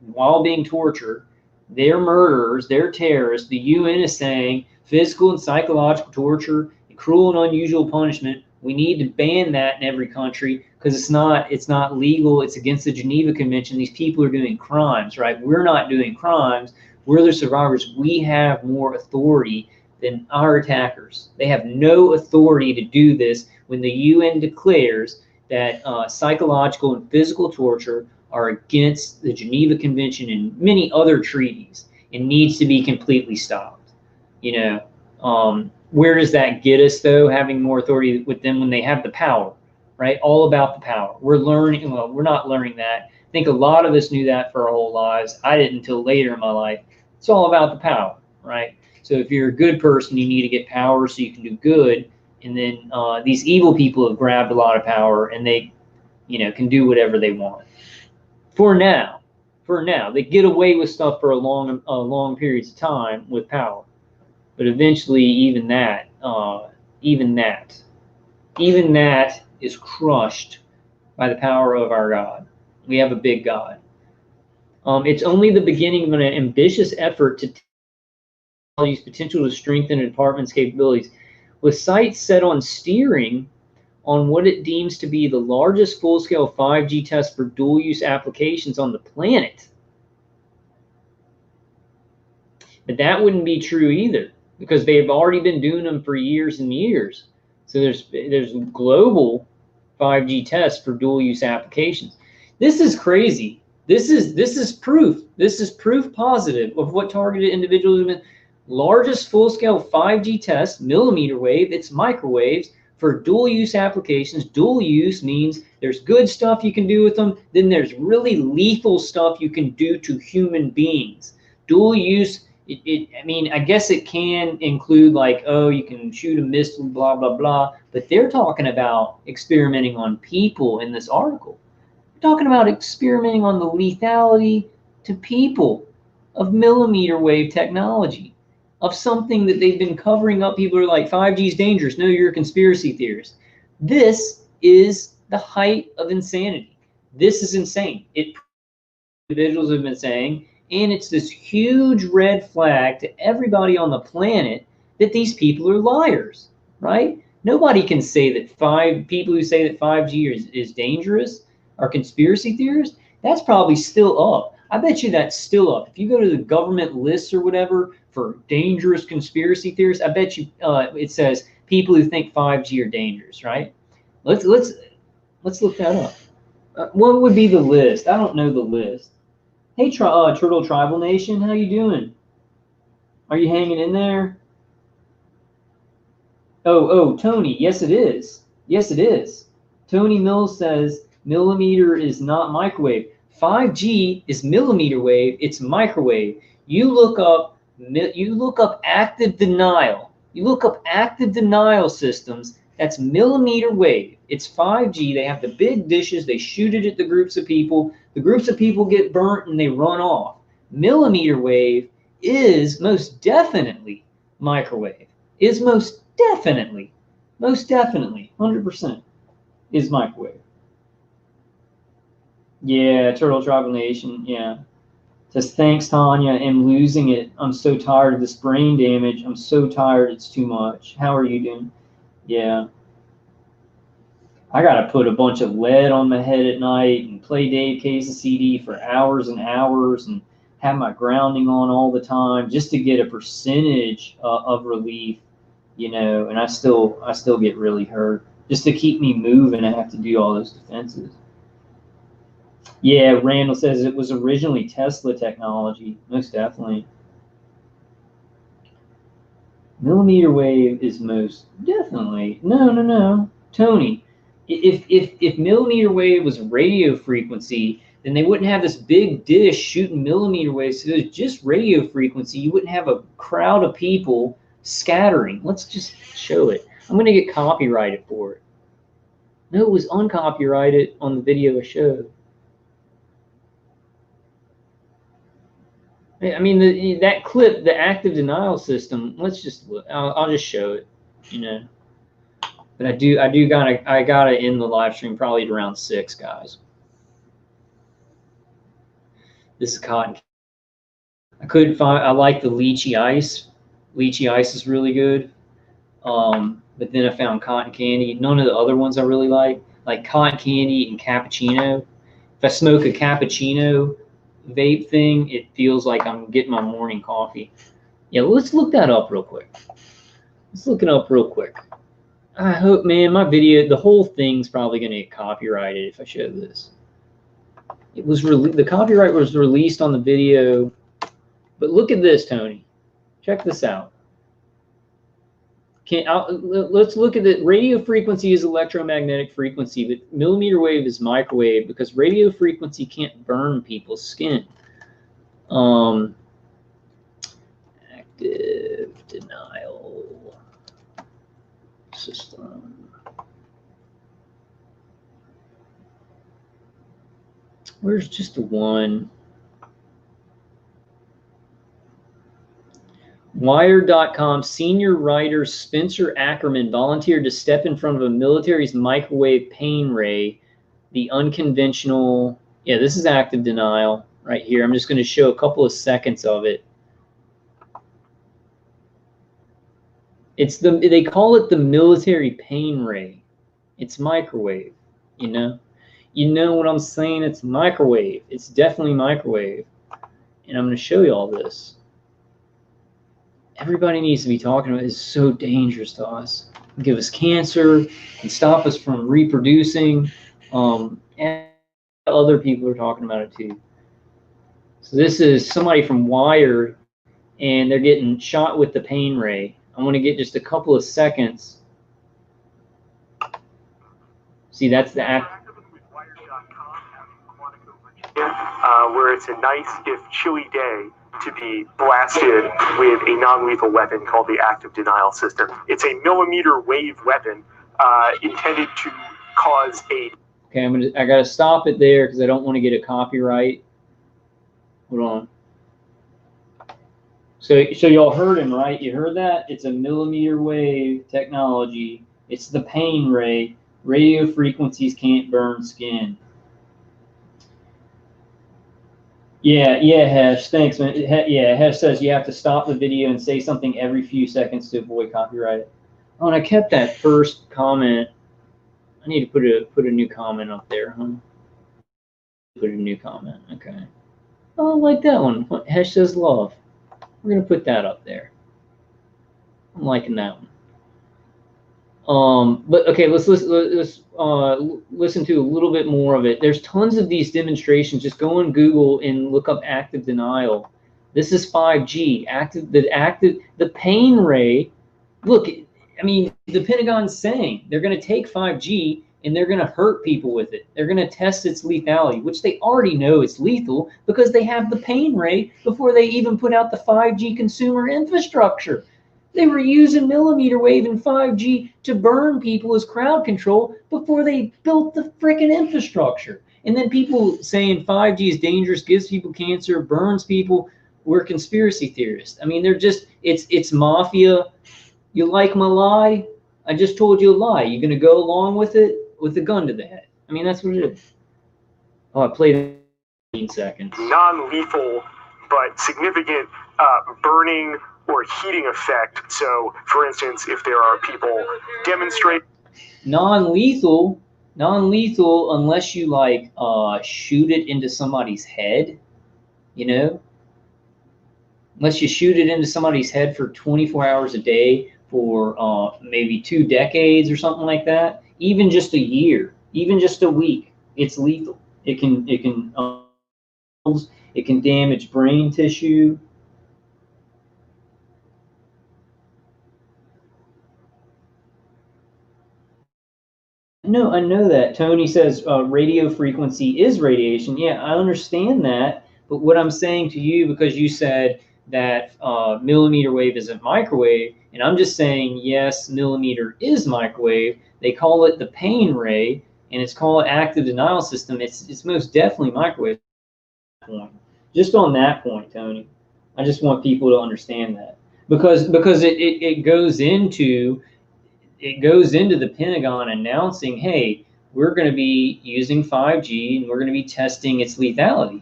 while being tortured. They're murderers, they're terrorists. The UN is saying physical and psychological torture, cruel and unusual punishment, we need to ban that in every country because it's not legal. It's against the Geneva Convention. These people are doing crimes, right? We're not doing crimes. We're the survivors. We have more authority than our attackers. They have no authority to do this when the UN declares that psychological and physical torture are against the Geneva Convention and many other treaties and needs to be completely stopped. Where does that get us, though, having more authority with them when they have the power, right? All about the power. We're not learning that. I think a lot of us knew that for our whole lives. I didn't until later in my life. It's all about the power, right? So if you're a good person, you need to get power so you can do good. And then these evil people have grabbed a lot of power and they, can do whatever they want. For now, they get away with stuff for a long periods of time with power. But eventually, even that even that is crushed by the power of our God. We have a big God. It's only the beginning of an ambitious effort to technology's potential to strengthen a department's capabilities, with sights set on steering on what it deems to be the largest full-scale 5G test for dual-use applications on the planet. But that wouldn't be true either, because they've already been doing them for years and years. So there's global 5G tests for dual-use applications. This is crazy. This is proof. This is proof positive of what targeted individuals have been. Largest full-scale 5G test, millimeter wave, it's microwaves, for dual-use applications. Dual use means there's good stuff you can do with them, then there's really lethal stuff you can do to human beings. Dual use, I mean, I guess it can include like, oh, you can shoot a missile, blah, blah, blah, but they're talking about experimenting on people in this article. They're talking about experimenting on the lethality to people of millimeter wave technology, of something that they've been covering up. People are like, 5G is dangerous. No, you're a conspiracy theorist. This is the height of insanity. This is insane. Individuals have been saying, and it's this huge red flag to everybody on the planet that these people are liars, right? Nobody can say that people who say that 5G is dangerous are conspiracy theorists. That's probably still up. I bet you that's still up. If you go to the government lists or whatever for dangerous conspiracy theorists, I bet you it says people who think 5G are dangerous, right? Let's look that up. What would be the list? I don't know the list. Hey, Turtle Tribal Nation, how you doing? Are you hanging in there? Oh, Tony, yes it is. Yes it is. Tony Mills says millimeter is not microwave. 5G is millimeter wave, it's microwave. You look up active denial. You look up active denial systems, that's millimeter wave. It's 5G. They have the big dishes, they shoot it at the groups of people. The groups of people get burnt and they run off. Millimeter wave is most definitely microwave. Is most definitely, 100% is microwave. Yeah, Turtle Tribal Nation, yeah. Says, thanks, Tanya, I'm losing it. I'm so tired of this brain damage. I'm so tired, it's too much. How are you doing? Yeah. I gotta put a bunch of lead on my head at night and play Dave Case's CD for hours and hours and have my grounding on all the time just to get a percentage of relief, you know, and I still get really hurt. Just to keep me moving, I have to do all those defenses. Yeah, Randall says it was originally Tesla technology, most definitely. Millimeter wave is most definitely. No. Tony, if millimeter wave was radio frequency, then they wouldn't have this big dish shooting millimeter waves. So there's just radio frequency. You wouldn't have a crowd of people scattering. Let's just show it. I'm going to get copyrighted for it. No, it was uncopyrighted on the video I showed. I mean, that clip, the active denial system. Let's just look. I'll just show it, you know. But I gotta end the live stream probably at around 6, guys. This is cotton. I couldn't find. I like the lychee ice. Lychee ice is really good. But then I found cotton candy. None of the other ones I really like cotton candy and cappuccino. If I smoke a cappuccino vape thing, it feels like I'm getting my morning coffee. Yeah, let's look that up real quick. Let's look it up real quick. I hope, man, my video, the whole thing's probably going to get copyrighted if I show this. It was the copyright was released on the video, but look at this, Tony. Check this out. Let's look at it. Radio frequency is electromagnetic frequency, but millimeter wave is microwave because radio frequency can't burn people's skin. Active denial system. Where's just the one Wired.com senior writer Spencer Ackerman volunteered to step in front of a military's microwave pain ray. The unconventional, yeah, this is active denial right here. I'm just going to show a couple of seconds of it. It's they call it the military pain ray. It's microwave, you know? You know what I'm saying? It's microwave. It's definitely microwave. And I'm going to show you all this. Everybody needs to be talking about it. It's so dangerous to us. It can give us cancer, can stop us from reproducing. And other people are talking about it too. So this is somebody from Wired, and they're getting shot with the pain ray. I'm going to get just a couple of seconds. See, that's the act. Where it's a nice, if chilly day, to be blasted with a non-lethal weapon called the active denial system. It's a millimeter wave weapon intended to cause a... Okay, I gotta stop it there because I don't want to get a copyright. Hold on. So y'all heard him, right? You heard that? It's a millimeter wave technology. It's the pain ray. Radio frequencies can't burn skin. Yeah, Hesh. Thanks, man. Yeah, Hesh says you have to stop the video and say something every few seconds to avoid copyright. Oh, and I kept that first comment. I need to put a new comment up there, huh? Put a new comment. Okay. Oh, I like that one. Hesh says love. We're gonna put that up there. I'm liking that one. But okay, let's listen to a little bit more of it. There's tons of these demonstrations. Just go on Google and look up active denial. This is 5G. The pain ray. Look, I mean, the Pentagon's saying they're going to take 5G and they're going to hurt people with it. They're going to test its lethality, which they already know it's lethal because they have the pain ray before they even put out the 5G consumer infrastructure. They were using millimeter wave and 5G to burn people as crowd control before they built the frickin' infrastructure. And then people saying 5G is dangerous, gives people cancer, burns people. We're conspiracy theorists. I mean, they're just, it's mafia. You like my lie? I just told you a lie. You're going to go along with it with a gun to the head. I mean, that's what it is. Oh, I played it in 15 seconds. Non-lethal, but significant burning or heating effect. So, for instance, if there are people demonstrate non-lethal unless you like shoot it into somebody's head, you know, unless you shoot it into somebody's head for 24 hours a day for maybe 2 decades or something like that, even just a year, even just a week, it's lethal. It can damage brain tissue. No, I know that. Tony says radio frequency is radiation. Yeah, I understand that. But what I'm saying to you, because you said that millimeter wave isn't microwave, and I'm just saying, yes, millimeter is microwave. They call it the pain ray, and it's called active denial system. It's most definitely microwave. Just on that point, Tony, I just want people to understand that because it goes into the Pentagon announcing, hey, we're going to be using 5G and we're going to be testing its lethality.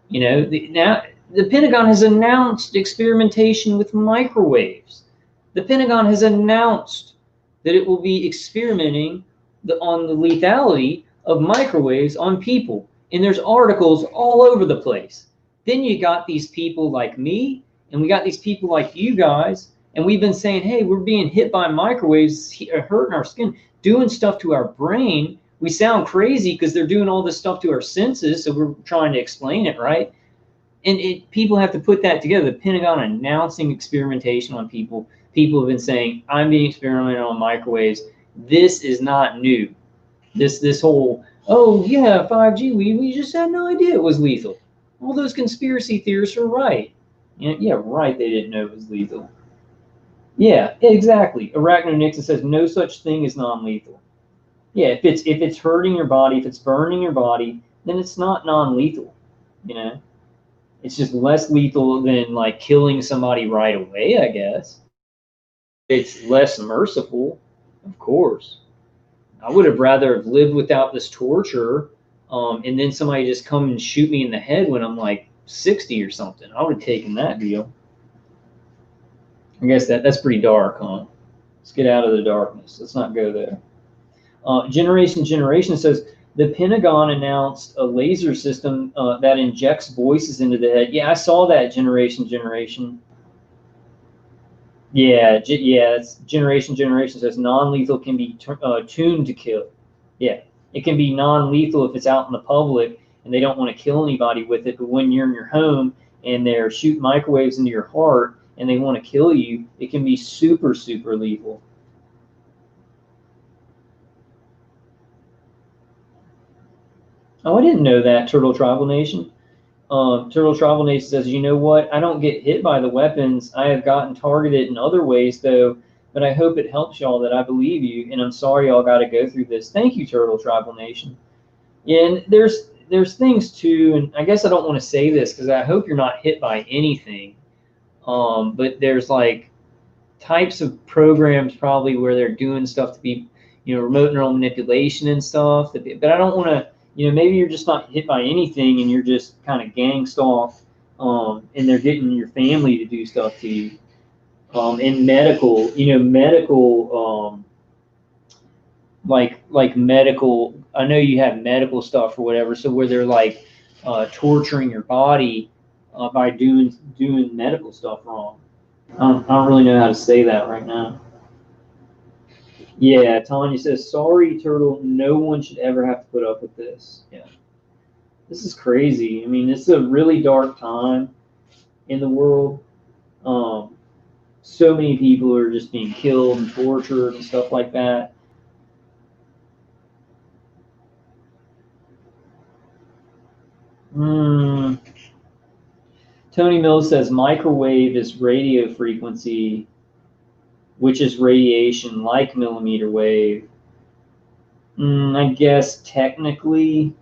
You know, now the Pentagon has announced experimentation with microwaves. The Pentagon has announced that it will be experimenting on the lethality of microwaves on people. And there's articles all over the place. Then you got these people like me, and we got these people like you guys, and we've been saying, hey, we're being hit by microwaves, hurting our skin, doing stuff to our brain. We sound crazy because they're doing all this stuff to our senses, so we're trying to explain it, right? And people have to put that together. The Pentagon announcing experimentation on people. People have been saying, I'm being experimented on microwaves. This is not new. This whole, oh, yeah, 5G, we just had no idea it was lethal. All those conspiracy theorists are right. Yeah, right, they didn't know it was lethal. Yeah, exactly. Arachno Nixon says no such thing as non-lethal. Yeah, if it's hurting your body, if it's burning your body, then it's not non-lethal, you know. It's just less lethal than like killing somebody right away, I guess. It's less merciful, of course. I would have rather have lived without this torture, and then somebody just come and shoot me in the head when I'm like 60 or something. I would have taken that deal. I guess that's pretty dark, huh? Let's get out of the darkness. Let's not go there. Generation says, the Pentagon announced a laser system that injects voices into the head. Yeah, I saw that. Generation. Yeah, it's Generation says non-lethal can be tuned to kill. Yeah, it can be non-lethal if it's out in the public and they don't want to kill anybody with it. But when you're in your home and they're shooting microwaves into your heart and they want to kill you, it can be super, super lethal. Oh, I didn't know that, Turtle Tribal Nation. Turtle Tribal Nation says, you know what? I don't get hit by the weapons. I have gotten targeted in other ways, though, but I hope it helps y'all that I believe you, and I'm sorry y'all got to go through this. Thank you, Turtle Tribal Nation. And there's things, too, and I guess I don't want to say this because I hope you're not hit by anything, but there's, like, types of programs probably where they're doing stuff to be, you know, remote neural manipulation and stuff, but I don't want to, you know, maybe you're just not hit by anything and you're just kind of ganged off, and they're getting your family to do stuff to you. And medical, you know, like medical, I know you have medical stuff or whatever, so where they're like torturing your body by doing medical stuff wrong. I don't really know how to say that right now. Yeah, Tanya says, sorry, Turtle, no one should ever have to put up with this. Yeah. This is crazy. I mean, it's a really dark time in the world. So many people are just being killed and tortured and stuff like that. Tony Mills says microwave is radio frequency, which is radiation like millimeter wave. I guess technically,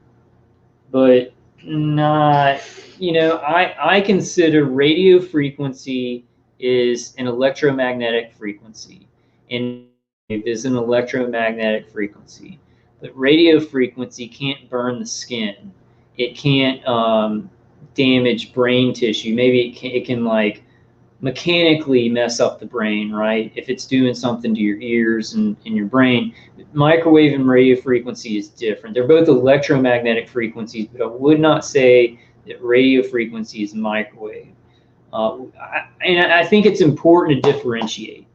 but not, you know, I consider radio frequency is an electromagnetic frequency, and it is an electromagnetic frequency. But radio frequency can't burn the skin. It can't damage brain tissue. Maybe it can like mechanically mess up the brain, right? If it's doing something to your ears and in your brain. Microwave and radio frequency is different. They're both electromagnetic frequencies, but I would not say that radio frequency is microwave. And I think it's important to differentiate.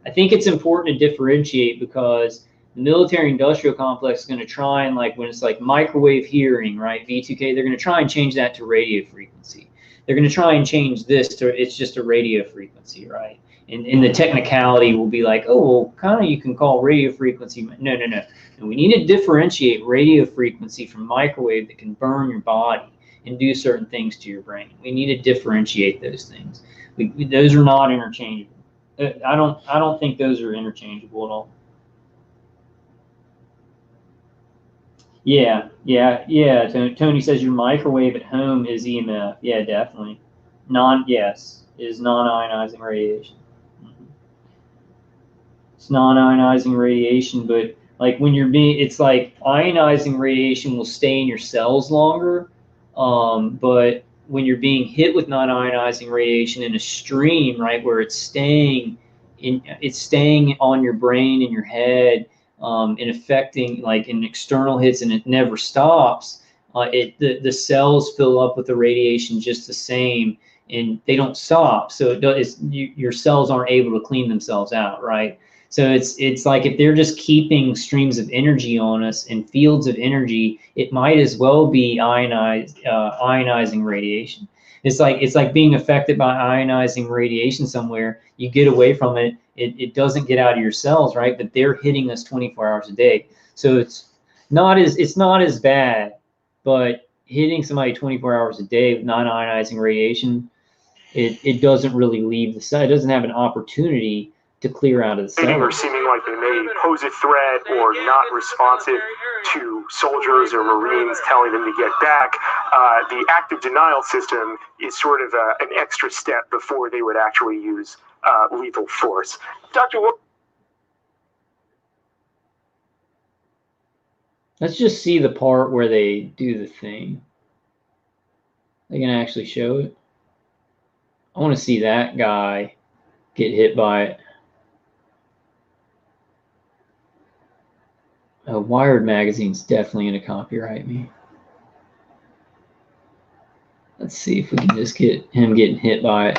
I think it's important to differentiate because the military-industrial complex is going to try and, like, when it's like microwave hearing, right, V2K, they're going to try and change that to radio frequency. They're going to try and change this to it's just a radio frequency, right? And the technicality will be like, oh, well, kind of you can call radio frequency. No. And we need to differentiate radio frequency from microwave that can burn your body and do certain things to your brain. We need to differentiate those things. Those are not interchangeable. I don't think those are interchangeable at all. Yeah. Tony says your microwave at home is EMF. Yeah, definitely. Is non-ionizing radiation. It's non-ionizing radiation, but like when you're it's like ionizing radiation will stay in your cells longer, but when you're being hit with non-ionizing radiation in a stream, right, where it's staying on your brain and your head, and affecting, like, in external hits, and it never stops, the cells fill up with the radiation just the same, and they don't stop. So your cells aren't able to clean themselves out, right? So it's like if they're just keeping streams of energy on us and fields of energy, it might as well be ionizing radiation. It's like being affected by ionizing radiation somewhere. You get away from it, it doesn't get out of your cells, right? But they're hitting us 24 hours a day. So it's not as bad, but hitting somebody 24 hours a day with non-ionizing radiation, it doesn't really leave the cell. It doesn't have an opportunity to clear out of the cell. Or seeming like they may pose a threat or not responsive to soldiers or Marines telling them to get back. The active denial system is sort of an extra step before they would actually use lethal force. Dr. Let's just see the part where they do the thing. They can actually show it. I want to see that guy get hit by it. Wired Magazine's definitely going to copyright me. Let's see if we can just get him getting hit by it.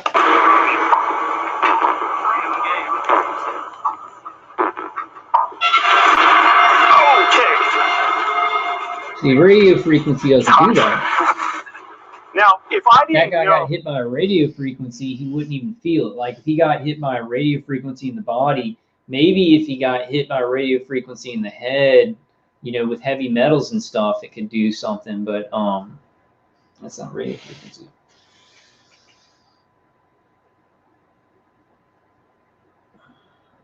See, radio frequency doesn't do that. Now, if I didn't that guy got hit by a radio frequency, he wouldn't even feel it. Like if he got hit by a radio frequency in the body, maybe if he got hit by a radio frequency in the head, you know, with heavy metals and stuff, it could do something. But that's not radio frequency.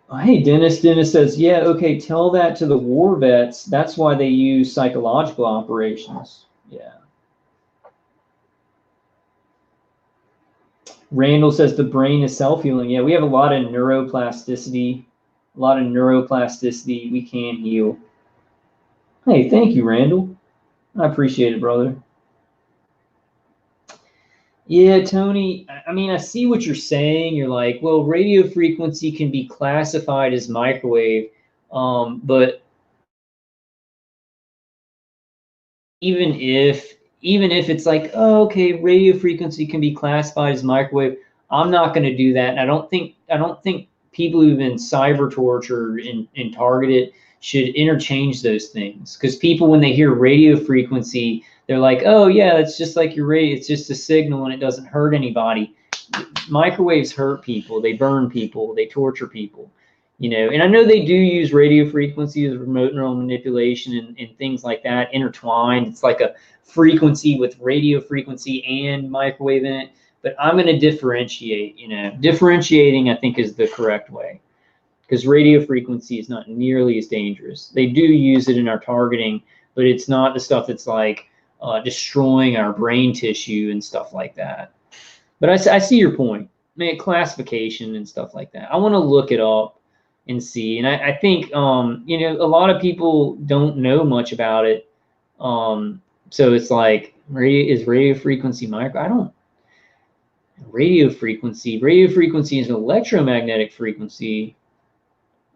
Oh, hey, Dennis. Dennis says, yeah, okay, tell that to the war vets. That's why they use psychological operations. Yeah. Randall says the brain is self-healing. Yeah, we have a lot of neuroplasticity. We can heal. Hey, thank you, Randall. I appreciate it, brother. Yeah, Tony, I mean, I see what you're saying. You're like, well, radio frequency can be classified as microwave, but even if it's like, oh, okay, radio frequency can be classified as microwave, I'm not going to do that. And I don't think people who've been cyber tortured and targeted should interchange those things, because people, when they hear radio frequency, they're like, oh yeah, it's just like your radio, it's just a signal and it doesn't hurt anybody. Microwaves hurt people, they burn people, they torture people, you know. And I know they do use radio frequency as remote neural manipulation and things like that intertwined. It's like a frequency with radio frequency and microwave in it. But I'm going to differentiate, you know. Differentiating, I think, is the correct way, because radio frequency is not nearly as dangerous. They do use it in our targeting, but it's not the stuff that's like destroying our brain tissue and stuff like that. But I see your point. I mean, classification and stuff like that. I want to look it up and see. And I think, you know, a lot of people don't know much about it. So it's like, is radio frequency micro? Radio frequency is an electromagnetic frequency.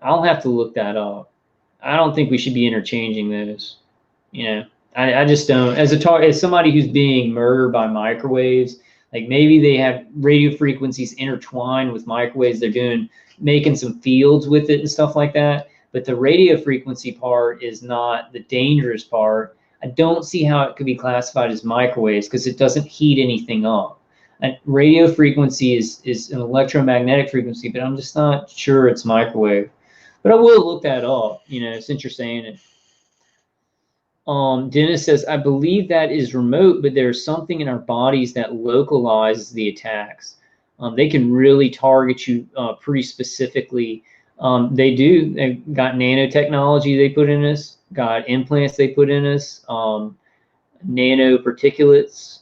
I'll have to look that up. I don't think we should be interchanging those. You know, I just don't. As somebody who's being murdered by microwaves, like maybe they have radio frequencies intertwined with microwaves. They're making some fields with it and stuff like that. But the radio frequency part is not the dangerous part. I don't see how it could be classified as microwaves, because it doesn't heat anything up. And radio frequency is an electromagnetic frequency, but I'm just not sure it's microwave. But I will look that up, you know, since you're saying it. Dennis says, I believe that is remote, but there's something in our bodies that localizes the attacks. They can really target you pretty specifically. They do. They've got nanotechnology they put in us, got implants they put in us, nanoparticulates,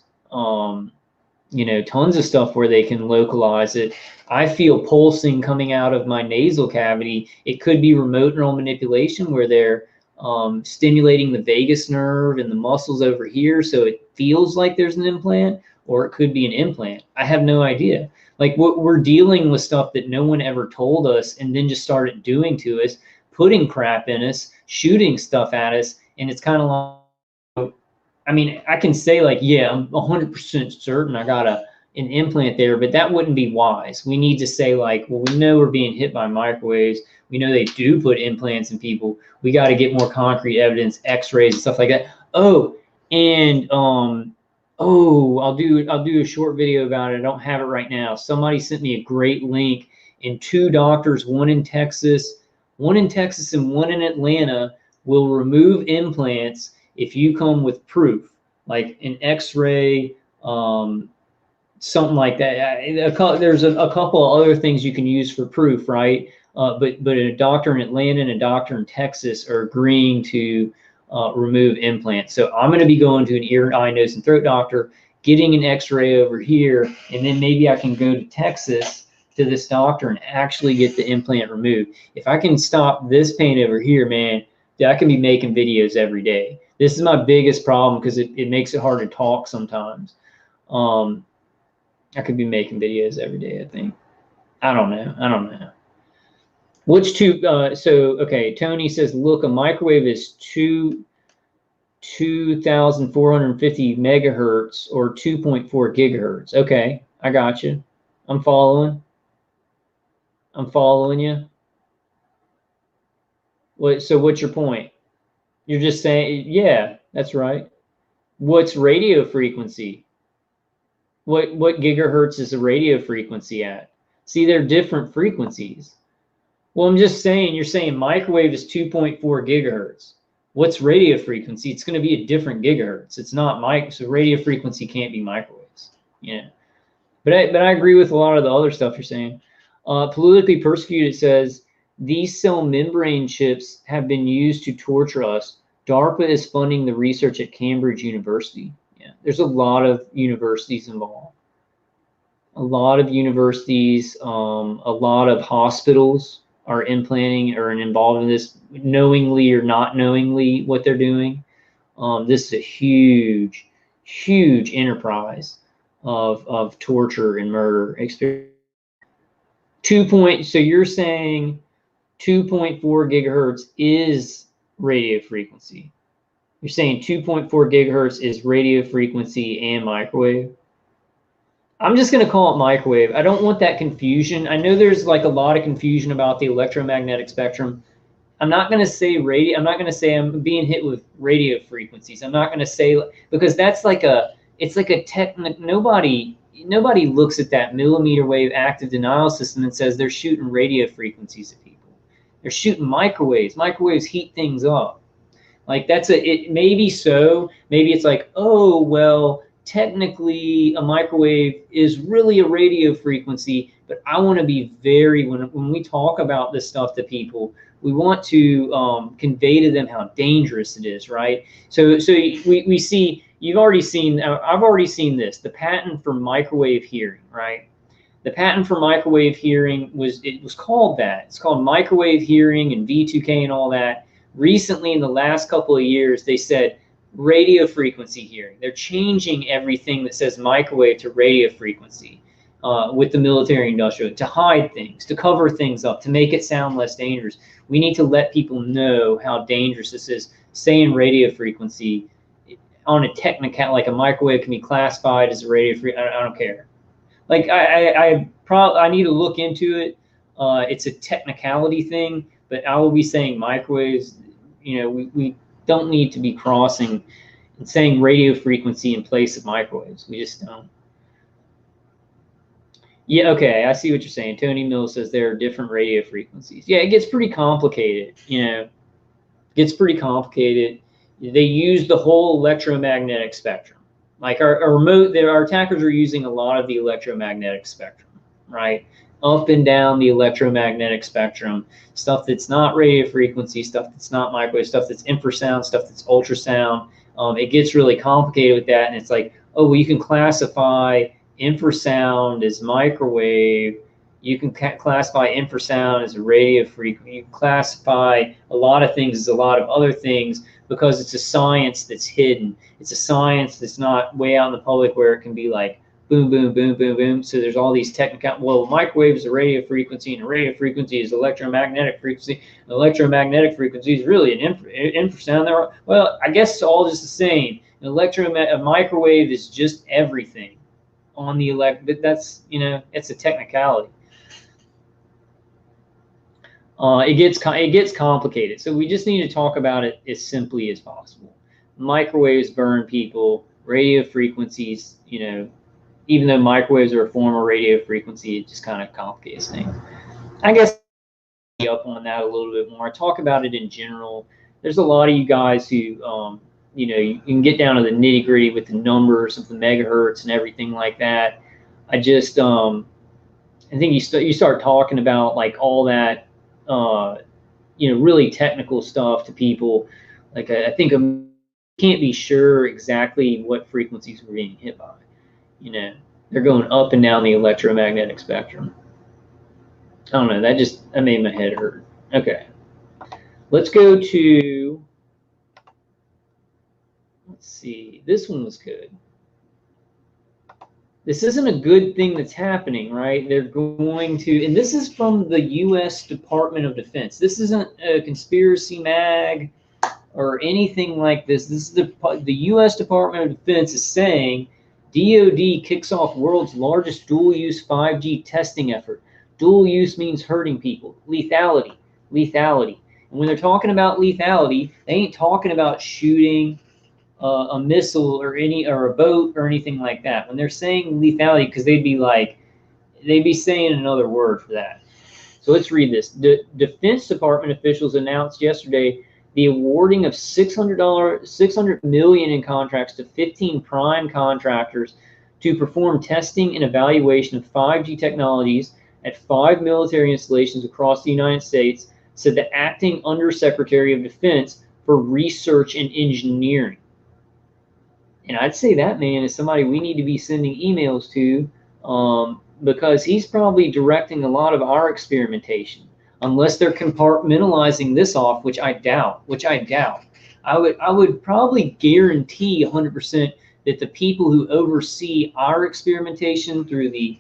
you know, tons of stuff where they can localize it. I feel pulsing coming out of my nasal cavity. It could be remote neural manipulation where they're stimulating the vagus nerve and the muscles over here, so it feels like there's an implant, or it could be an implant. I have no idea. Like, we're dealing with stuff that no one ever told us and then just started doing to us, putting crap in us, shooting stuff at us, and it's kind of like, I mean, I can say like, yeah, I'm 100% certain I got an implant there, but that wouldn't be wise. We need to say like, well, we know we're being hit by microwaves. We know they do put implants in people. We got to get more concrete evidence, X-rays and stuff like that. Oh, and I'll do a short video about it. I don't have it right now. Somebody sent me a great link, and 2 doctors, one in Texas and one in Atlanta, will remove implants if you come with proof, like an X-ray, something like that. There's a couple of other things you can use for proof, right? but a doctor in Atlanta and a doctor in Texas are agreeing to remove implants. So I'm going to be going to an ear, eye, nose, and throat doctor, getting an x-ray over here, and then maybe I can go to Texas to this doctor and actually get the implant removed. If I can stop this pain over here, man, I can be making videos every day. This is my biggest problem because it makes it hard to talk sometimes. I could be making videos every day, I think. I don't know. Which two? So, okay, Tony says, look, a microwave is 2,450 megahertz or 2.4 gigahertz. Okay, I got you. I'm following you. So what's your point? You're just saying, yeah, that's right. What's radio frequency? What gigahertz is the radio frequency at? See, they're different frequencies. Well, I'm just saying, you're saying microwave is 2.4 gigahertz. What's radio frequency? It's going to be a different gigahertz. It's not so radio frequency can't be microwaves. Yeah. But I agree with a lot of the other stuff you're saying. Politically persecuted says, these cell membrane chips have been used to torture us. DARPA is funding the research at Cambridge University. Yeah, there's a lot of universities involved. A lot of universities, a lot of hospitals are implanting or involved in this, knowingly or not knowingly what they're doing. This is a huge, huge enterprise of torture and murder experience. So you're saying 2.4 gigahertz is radio frequency. You're saying 2.4 gigahertz is radio frequency and microwave. I'm just going to call it microwave. I don't want that confusion. I know there's like a lot of confusion about the electromagnetic spectrum. I'm not going to say radio. I'm not going to say I'm being hit with radio frequencies. I'm not going to say, because that's like it's like a nobody looks at that millimeter wave active denial system and says they're shooting radio frequencies at people. They're shooting microwaves. Microwaves heat things up. Like it maybe so. Maybe it's like, oh, well, technically a microwave is really a radio frequency, but I want to be when we talk about this stuff to people, we want to convey to them how dangerous it is, right? So we see, I've already seen this, the patent for microwave hearing, right? The patent for microwave hearing was called that. It's called microwave hearing and V2K and all that. Recently, in the last couple of years, they said radio frequency hearing. They're changing everything that says microwave to radio frequency with the military industrial, to hide things, to cover things up, to make it sound less dangerous. We need to let people know how dangerous this is. Saying radio frequency on a technical, like a microwave can be classified as a radio frequency. I don't care. Like I need to look into it. It's a technicality thing, but I will be saying microwaves. You know, we don't need to be crossing and saying radio frequency in place of microwaves. We just don't. Yeah, okay, I see what you're saying. Tony Mills says there are different radio frequencies. Yeah, it gets pretty complicated. You know, it gets pretty complicated. They use the whole electromagnetic spectrum. Like our attackers are using a lot of the electromagnetic spectrum, right? Up and down the electromagnetic spectrum, stuff that's not radio frequency, stuff that's not microwave, stuff that's infrasound, stuff that's ultrasound. It gets really complicated with that, and it's like, oh, well, you can classify infrasound as microwave. You can classify infrasound as a radio frequency. You can classify a lot of things as a lot of other things because it's a science that's hidden. It's a science that's not way out in the public where it can be like boom, boom, boom, boom, boom. So there's all these technical, well, microwave is a radio frequency and a radio frequency is electromagnetic frequency. An electromagnetic frequency is really an infrasound. Well, I guess it's all just the same. A microwave is just everything on the but that's, you know, it's a technicality. It gets complicated, so we just need to talk about it as simply as possible. Microwaves burn people. Radio frequencies, you know, even though microwaves are a form of radio frequency, it just kind of complicates things. I guess I'll up on that a little bit more. I talk about it in general. There's a lot of you guys who, you know, you can get down to the nitty gritty with the numbers of the megahertz and everything like that. I just, I think you start talking about like all that you know, really technical stuff to people. Like I think can't be sure exactly what frequencies we're being hit by. You know, they're going up and down the electromagnetic spectrum. I don't know. That made my head hurt. Okay, let's go to. Let's see. This one was good. This isn't a good thing that's happening, right? They're going to, and this is from the U.S. Department of Defense. This isn't a conspiracy mag or anything like this. This is the U.S. Department of Defense is saying DoD kicks off world's largest dual-use 5G testing effort. Dual use means hurting people. Lethality, lethality. And when they're talking about lethality, they ain't talking about shooting a missile or a boat or anything like that. When they're saying lethality, because they'd be saying another word for that. So let's read this. The Defense Department officials announced yesterday the awarding of $600 million in contracts to 15 prime contractors to perform testing and evaluation of 5G technologies at 5 military installations across the United States, said the acting Undersecretary of Defense for Research and Engineering. And I'd say that man is somebody we need to be sending emails to, because he's probably directing a lot of our experimentation, unless they're compartmentalizing this off, which I doubt. I would probably guarantee 100% that the people who oversee our experimentation through the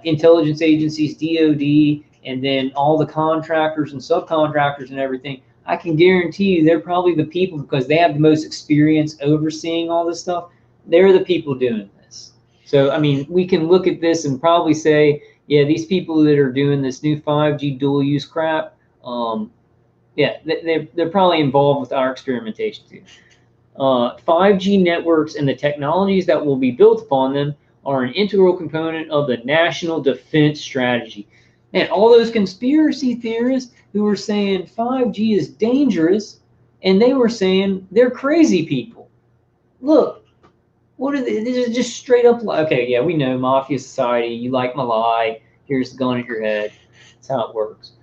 intelligence agencies, DoD, and then all the contractors and subcontractors and everything, I can guarantee you they're probably the people, because they have the most experience overseeing all this stuff. They're the people doing this. So, I mean, we can look at this and probably say, yeah, these people that are doing this new 5G dual use crap, yeah, they're probably involved with our experimentation too. 5G networks and the technologies that will be built upon them are an integral component of the national defense strategy. And all those conspiracy theorists who were saying 5G is dangerous, and they were saying they're crazy people. Look, what are they? This is just straight up lie. Okay, yeah, we know mafia society. You like my lie. Here's the gun at your head. That's how it works.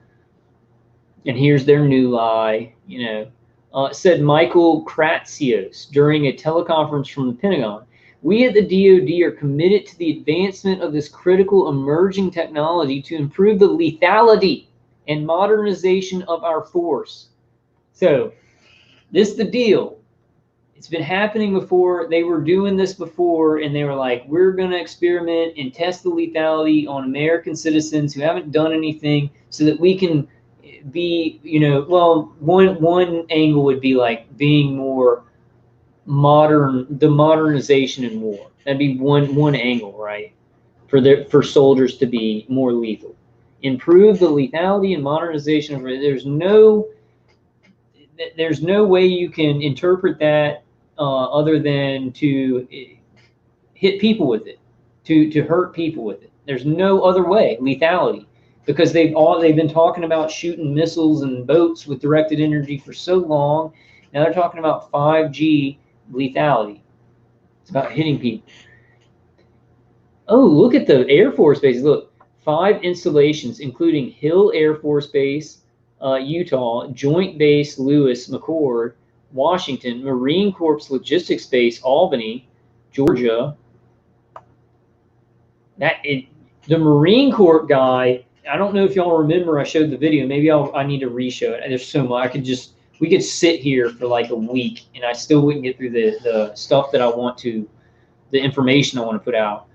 And here's their new lie. You know, said Michael Kratsios during a teleconference from the Pentagon. We at the DoD are committed to the advancement of this critical emerging technology to improve the lethality and modernization of our force. So this is the deal. It's been happening before. They were doing this before, and they were like, we're going to experiment and test the lethality on American citizens who haven't done anything, so that we can be, you know, well, one angle would be like being more modern, the modernization in war. That'd be one angle, right? For soldiers to be more lethal. Improve the lethality and modernization of it. There's no way you can interpret that other than to hit people with it, to hurt people with it. There's no other way. Lethality, because they've been talking about shooting missiles and boats with directed energy for so long. Now they're talking about 5G lethality. It's about hitting people. Oh, look at the Air Force bases. Look, 5 installations, including Hill Air Force Base, Utah, Joint Base Lewis McChord, Washington, Marine Corps Logistics Base, Albany, Georgia. The Marine Corps guy, I don't know if y'all remember, I showed the video. Maybe I need to re-show it. There's so much. We could sit here for like a week and I still wouldn't get through the stuff that I want to, the information I want to put out.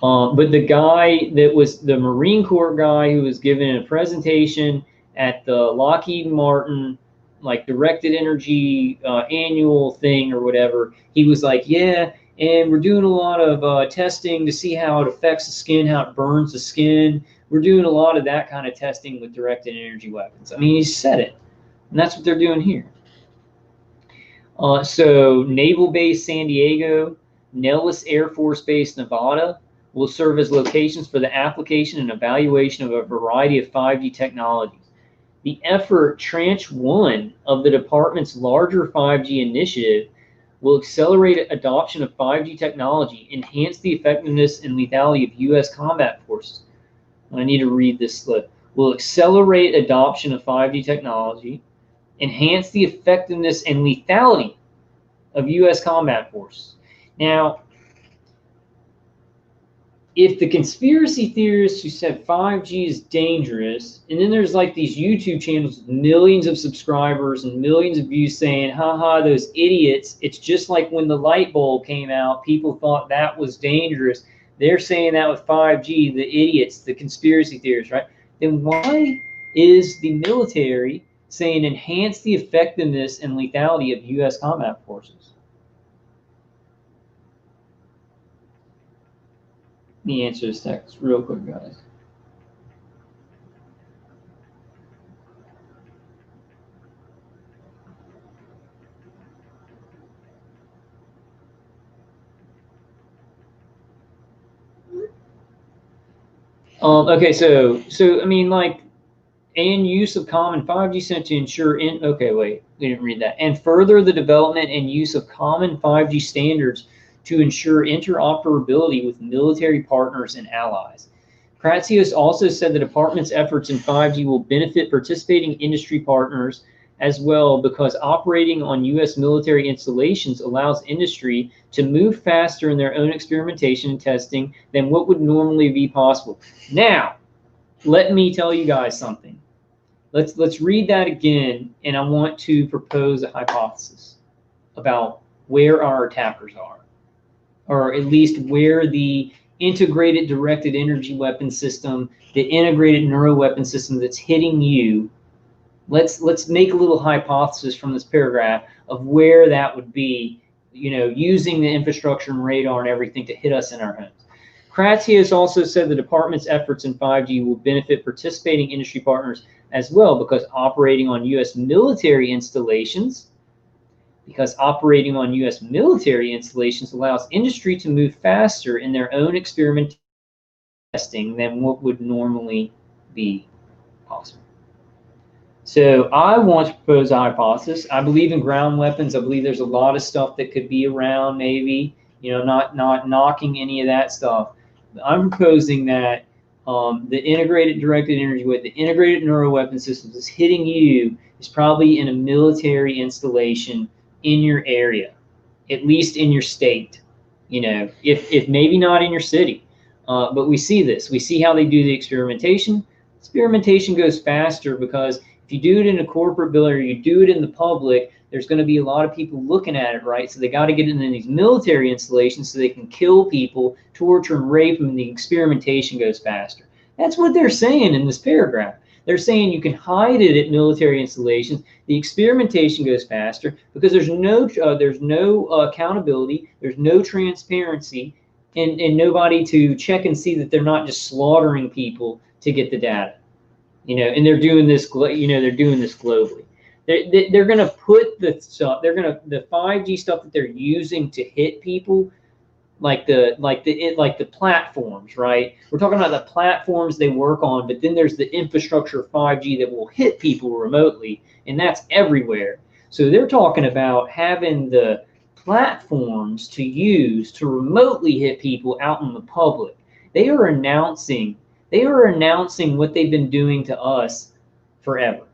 But the guy that was the Marine Corps guy who was giving a presentation at the Lockheed Martin, like directed energy annual thing or whatever, he was like, yeah, and we're doing a lot of testing to see how it affects the skin, how it burns the skin. We're doing a lot of that kind of testing with directed energy weapons. I mean, he said it. And that's what they're doing here. So Naval Base San Diego, Nellis Air Force Base Nevada will serve as locations for the application and evaluation of a variety of 5G technologies. The effort, Tranche 1 of the department's larger 5G initiative, will accelerate adoption of 5G technology, enhance the effectiveness and lethality of U.S. combat forces. I need to read this slip. will accelerate adoption of 5G technology, enhance the effectiveness and lethality of U.S. combat forces. Now, if the conspiracy theorists who said 5G is dangerous, and then there's like these YouTube channels with millions of subscribers and millions of views saying, haha, those idiots, it's just like when the light bulb came out, people thought that was dangerous. They're saying that with 5G, the idiots, the conspiracy theorists, right? Then why is the military saying enhance the effectiveness and lethality of U.S. combat forces? The answer is text, real quick, guys. Okay, so I mean, like, and use of common 5G sent to ensure okay, wait, we didn't read that. And further the development and use of common 5G standards to ensure interoperability with military partners and allies. Kratsios also said the department's efforts in 5G will benefit participating industry partners as well, because operating on U.S. military installations allows industry to move faster in their own experimentation and testing than what would normally be possible. Now, let me tell you guys something. Let's read that again, and I want to propose a hypothesis about where our attackers are, or at least where the integrated directed energy weapon system, the integrated neuro weapon system that's hitting you. Let's make a little hypothesis from this paragraph of where that would be, you know, using the infrastructure and radar and everything to hit us in our homes. Kratsios also said the department's efforts in 5G will benefit participating industry partners as well, because operating on U.S. military installations allows industry to move faster in their own experimentation testing than what would normally be possible. So I want to propose a hypothesis. I believe in ground weapons. I believe there's a lot of stuff that could be around, maybe, you know, not knocking any of that stuff. I'm proposing that the integrated directed energy with the integrated neuro weapon systems is hitting you is probably in a military installation in your area, at least in your state, you know, if maybe not in your city. But we see this. We see how they do the experimentation. Experimentation goes faster because if you do it in a corporate building or you do it in the public, there's going to be a lot of people looking at it, right? So they got to get into these military installations so they can kill people, torture and rape them, and the experimentation goes faster. That's what they're saying in this paragraph. They're saying you can hide it at military installations. The experimentation goes faster because there's no accountability, there's no transparency, and nobody to check and see that they're not just slaughtering people to get the data. You know, and they're doing this. You know, they're doing this globally. They're going to put the stuff. The 5G stuff that they're using to hit people, like the platforms, right? We're talking about the platforms they work on, but then there's the infrastructure of 5G that will hit people remotely, and that's everywhere. So they're talking about having the platforms to use to remotely hit people out in the public. They are announcing what they've been doing to us forever.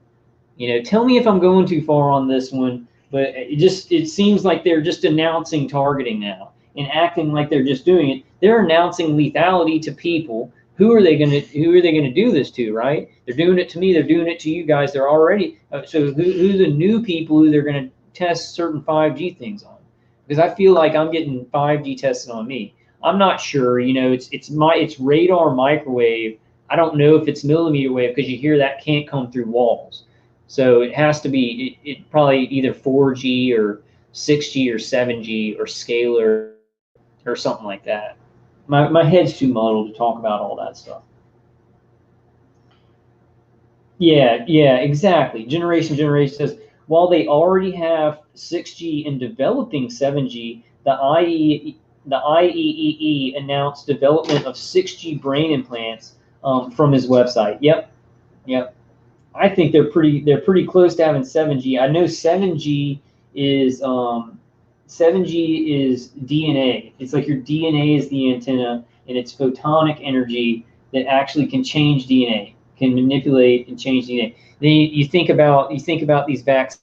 You know, tell me if I'm going too far on this one, but it seems like they're just announcing targeting now and acting like they're just doing it. They're announcing lethality to people. Who are they going to do this to, right? They're doing it to me. They're doing it to you guys. They're already so who the new people who they're going to test certain 5G things on? Because I feel like I'm getting 5G tested on me. I'm not sure. You know, it's radar microwave. I don't know if it's millimeter wave because you hear that can't come through walls. So it has to be it probably either 4G or 6G or 7G or scalar or something like that. My head's too muddled to talk about all that stuff. Yeah, exactly. Generation says, while they already have 6G and developing 7G, the IEEE announced development of 6G brain implants from his website. Yep. I think they're pretty close to having 7G. I know 7G is DNA. It's like your DNA is the antenna, and it's photonic energy that actually can change DNA. can manipulate and change DNA. Then you think about these vaccines,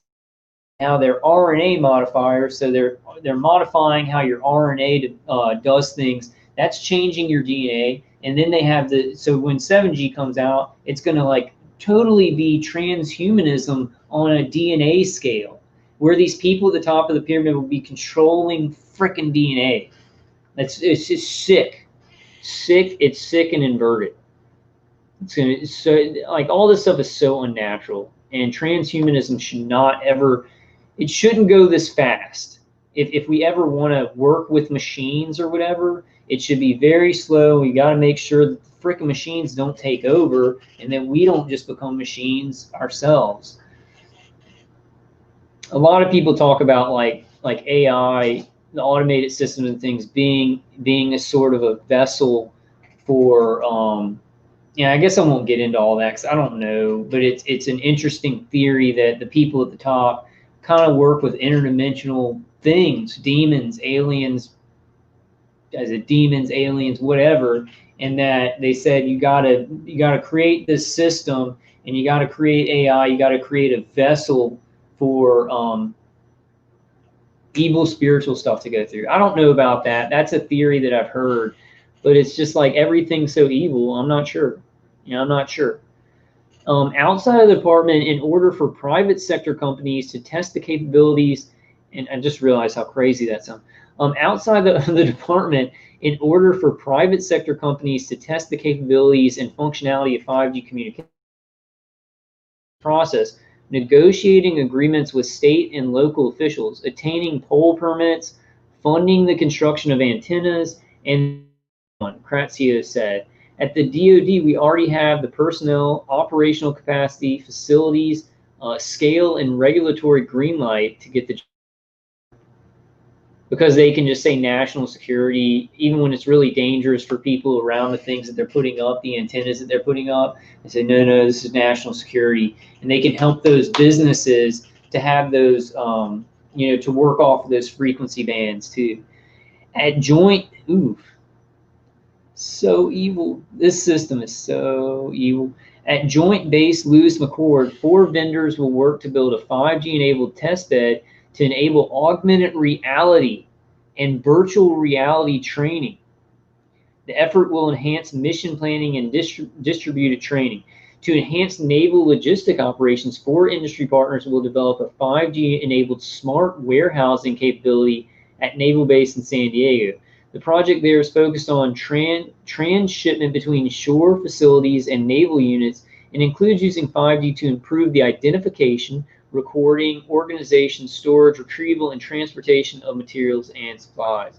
how they're RNA modifiers, so they're modifying how your RNA does things. That's changing your DNA. And then they have so when 7G comes out, it's going to like totally be transhumanism on a DNA scale, where these people at the top of the pyramid will be controlling frickin' DNA. It's just sick. It's sick and inverted. So like all this stuff is so unnatural, and transhumanism should not ever, it shouldn't go this fast. If we ever want to work with machines or whatever, it should be very slow. We got to make sure that the frickin' machines don't take over, and that we don't just become machines ourselves. A lot of people talk about like AI, the automated systems and things being a sort of a vessel for yeah, I guess I won't get into all that because I don't know, but it's an interesting theory that the people at the top kind of work with interdimensional things, demons, aliens, whatever, and that they said you gotta create this system, and you gotta create AI, you gotta create a vessel for evil spiritual stuff to go through. I don't know about that. That's a theory that I've heard, but it's just like everything's so evil. I'm not sure. I'm not sure. Outside of the department, in order for private sector companies to test the capabilities, and I just realized how crazy that sounds. Outside the department, in order for private sector companies to test the capabilities and functionality of 5G communication process, negotiating agreements with state and local officials, attaining pole permits, funding the construction of antennas, and Kratio said. At the DoD, we already have the personnel, operational capacity, facilities, scale, and regulatory green light to get the, because they can just say national security, even when it's really dangerous for people around the things that they're putting up, the antennas that they're putting up, and say, no, this is national security. And they can help those businesses to have those, to work off of those frequency bands too. At joint, so evil. This system is so evil. At Joint Base Lewis-McChord, 4 vendors will work to build a 5G-enabled testbed to enable augmented reality and virtual reality training. The effort will enhance mission planning and distributed training. To enhance naval logistic operations, 4 industry partners will develop a 5G-enabled smart warehousing capability at Naval Base in San Diego. The project there is focused on transshipment between shore facilities and naval units, and includes using 5G to improve the identification, recording, organization, storage, retrieval, and transportation of materials and supplies.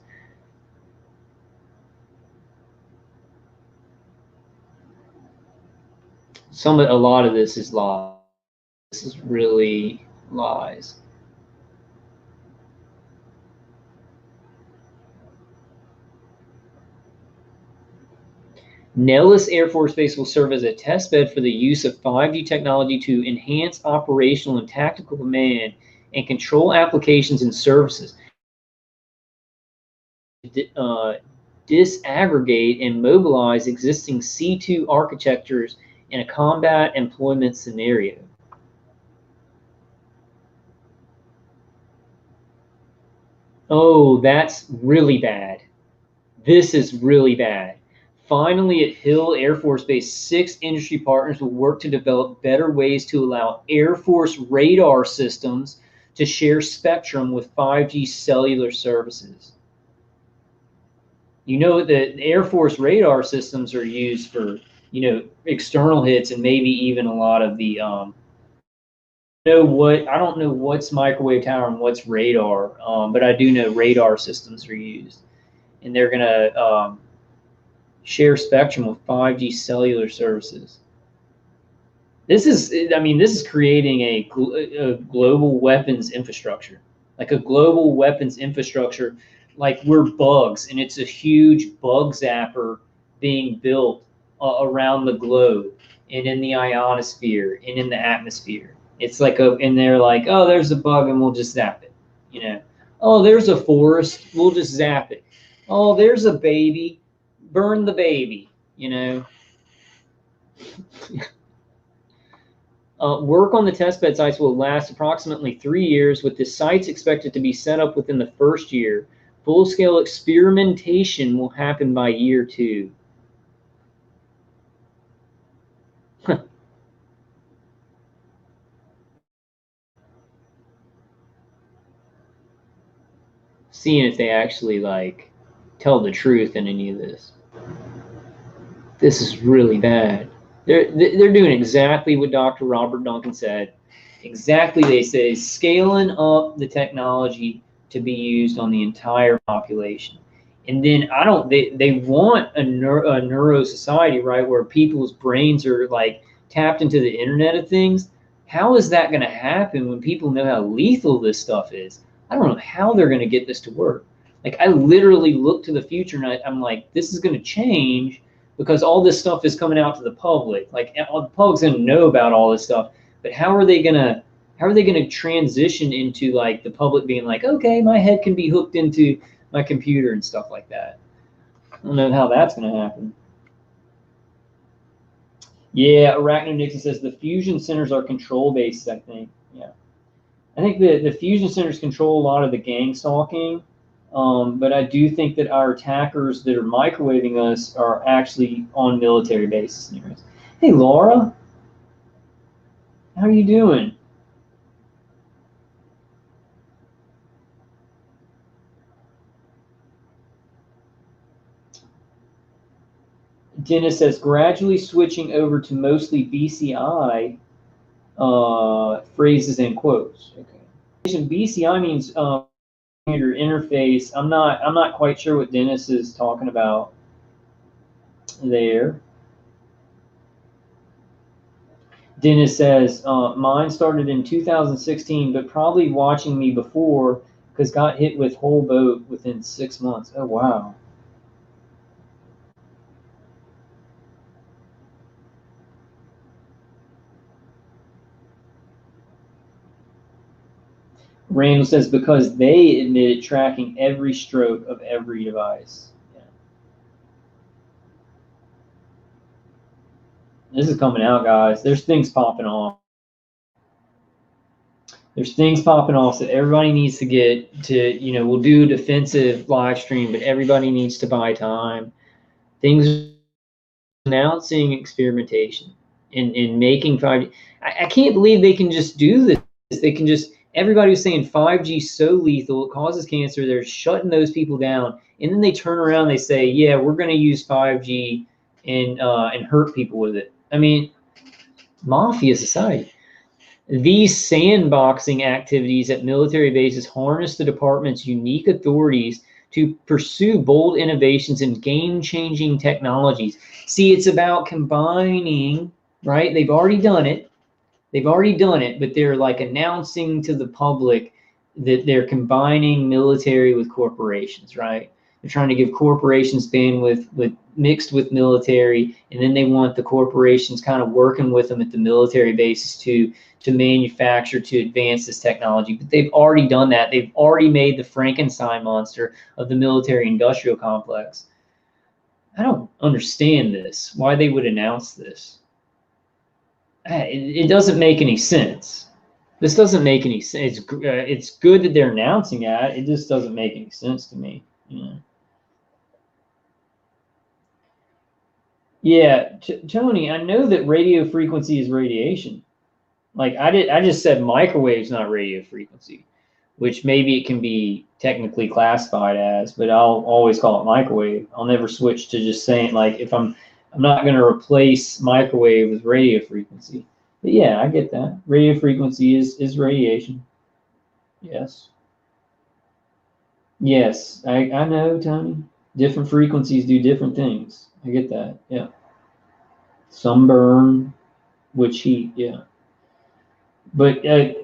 A lot of this is lies. This is really lies. Nellis Air Force Base will serve as a testbed for the use of 5G technology to enhance operational and tactical command and control applications and services. Disaggregate and mobilize existing C2 architectures in a combat employment scenario. Oh, that's really bad. This is really bad. Finally, at Hill Air Force Base, 6 industry partners will work to develop better ways to allow Air Force radar systems to share spectrum with 5G cellular services. You know, the Air Force radar systems are used for, external hits, and maybe even a lot of the, I don't know what's microwave tower and what's radar, but I do know radar systems are used, and they're going to share spectrum with 5G cellular services. This is creating a global weapons infrastructure, like a global weapons infrastructure, like we're bugs, and it's a huge bug zapper being built around the globe and in the ionosphere and in the atmosphere. It's like and they're like, oh, there's a bug and we'll just zap it, Oh, there's a forest, we'll just zap it. Oh, there's a baby, burn the baby, Work on the testbed sites will last approximately 3 years, with the sites expected to be set up within the first year. Full-scale experimentation will happen by year 2. Seeing if they actually like tell the truth in any of this. This is really bad. They're doing exactly what Dr. Robert Duncan said. Exactly, they say scaling up the technology to be used on the entire population. And then they want a neuro society, right, where people's brains are like tapped into the Internet of Things. How is that going to happen when people know how lethal this stuff is? I don't know how they're going to get this to work. Like, I literally look to the future and I'm like, this is going to change because all this stuff is coming out to the public. Like, the public's going to know about all this stuff, but how are they gonna transition into like the public being like, okay, my head can be hooked into my computer and stuff like that? I don't know how that's gonna happen. Yeah, Arachno Nixon says the fusion centers are control bases, I think. Yeah. I think the fusion centers control a lot of the gang stalking, but I do think that our attackers that are microwaving us are actually on military bases near us. Hey, Laura. How are you doing? Dennis says gradually switching over to mostly BCI phrases and quotes. Okay. BCI means computer interface. I'm not quite sure what Dennis is talking about there. Dennis says mine started in 2016, but probably watching me before because got hit with whole boat within 6 months. Oh wow. Randall says because they admitted tracking every stroke of every device. Yeah. This is coming out, guys. There's things popping off. There's things popping off that everybody needs to get to, you know, we'll do a defensive live stream, but everybody needs to buy time. Things announcing experimentation and making 5G. I can't believe they can just do this. They can just, everybody was saying 5G is so lethal, it causes cancer. They're shutting those people down. And then they turn around, they say, yeah, we're going to use 5G and hurt people with it. I mean, mafia society. These sandboxing activities at military bases harness the department's unique authorities to pursue bold innovations and game-changing technologies. See, it's about combining, right? They've already done it. They've already done it, but they're like announcing to the public that they're combining military with corporations, right? They're trying to give corporations bandwidth mixed with military, and then they want the corporations kind of working with them at the military bases to manufacture, to advance this technology. But they've already done that. They've already made the Frankenstein monster of the military-industrial complex. I don't understand this, why they would announce this. It doesn't make any sense. This doesn't make any sense. It's good that they're announcing it. It just doesn't make any sense to me. You know? Yeah, Tony, I know that radio frequency is radiation. Like I just said microwave's not radio frequency, which maybe it can be technically classified as, but I'll always call it microwave. I'll never switch to just saying, like, if I'm not going to replace microwave with radio frequency. But yeah, I get that. Radio frequency is radiation. Yes. Yes, I know, Tony. Different frequencies do different things. I get that. Yeah. Sunburn, witch heat. Yeah. But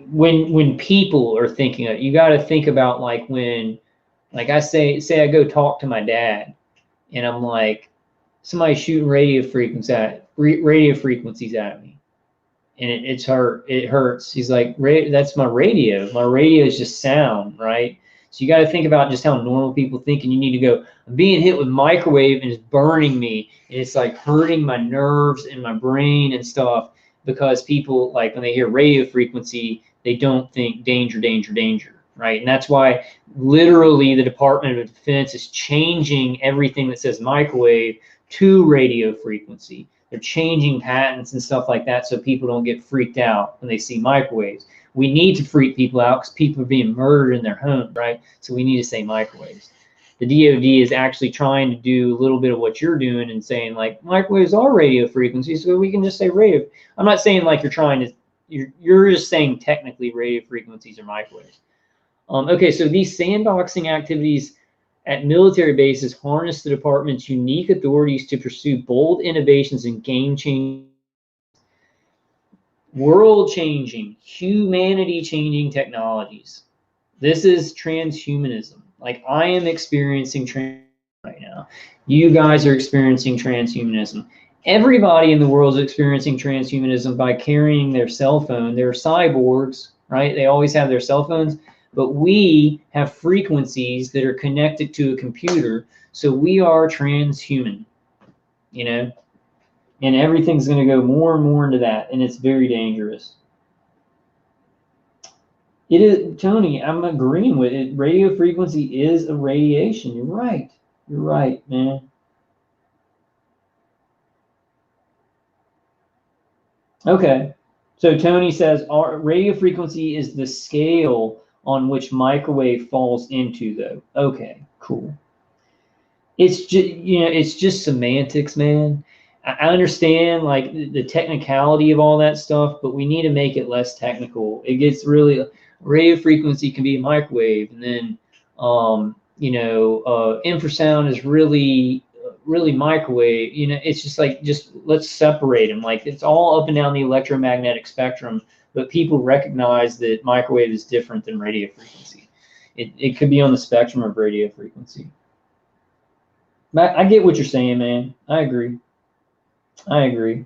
when people are thinking of, you got to think about like when, like I say I go talk to my dad, and I'm like, somebody's shooting radio frequencies at me, and it hurts. He's like, that's my radio. My radio is just sound, right? So you got to think about just how normal people think, and you need to go, I'm being hit with microwave and it's burning me, and it's like hurting my nerves and my brain and stuff. because people, like, when they hear radio frequency, they don't think danger, danger, danger, right? And that's why literally the Department of Defense is changing everything that says microwave to radio frequency. They're changing patents and stuff like that so people don't get freaked out when they see microwaves. We need to freak people out because people are being murdered in their homes, right? So we need to say microwaves. The DoD is actually trying to do a little bit of what you're doing and saying, like, microwaves are radio frequencies, so we can just say radio. I'm not saying like you're trying to, you're just saying technically radio frequencies are microwaves. Okay, so these sandboxing activities at military bases harness the department's unique authorities to pursue bold innovations and game-changing, world-changing, humanity-changing technologies. This is transhumanism. Like, I am experiencing transhumanism right now. You guys are experiencing transhumanism. Everybody in the world is experiencing transhumanism by carrying their cell phone. They're cyborgs, right? They always have their cell phones. But we have frequencies that are connected to a computer, so we are transhuman, you know? And everything's going to go more and more into that, and it's very dangerous. It is, Tony, I'm agreeing with it. Radio frequency is a radiation. You're right. You're right, man. Okay. So Tony says our radio frequency is the scale on which microwave falls into, though. Okay, cool. It's just, you know, it's just semantics, man. I understand like the technicality of all that stuff, but we need to make it less technical. It gets really, radio frequency can be a microwave, and then you know, infrasound is really microwave. You know, it's just like, just let's separate them. Like, it's all up and down the electromagnetic spectrum, but people recognize that microwave is different than radio frequency. It could be on the spectrum of radio frequency. I get what you're saying, man. I agree. I agree.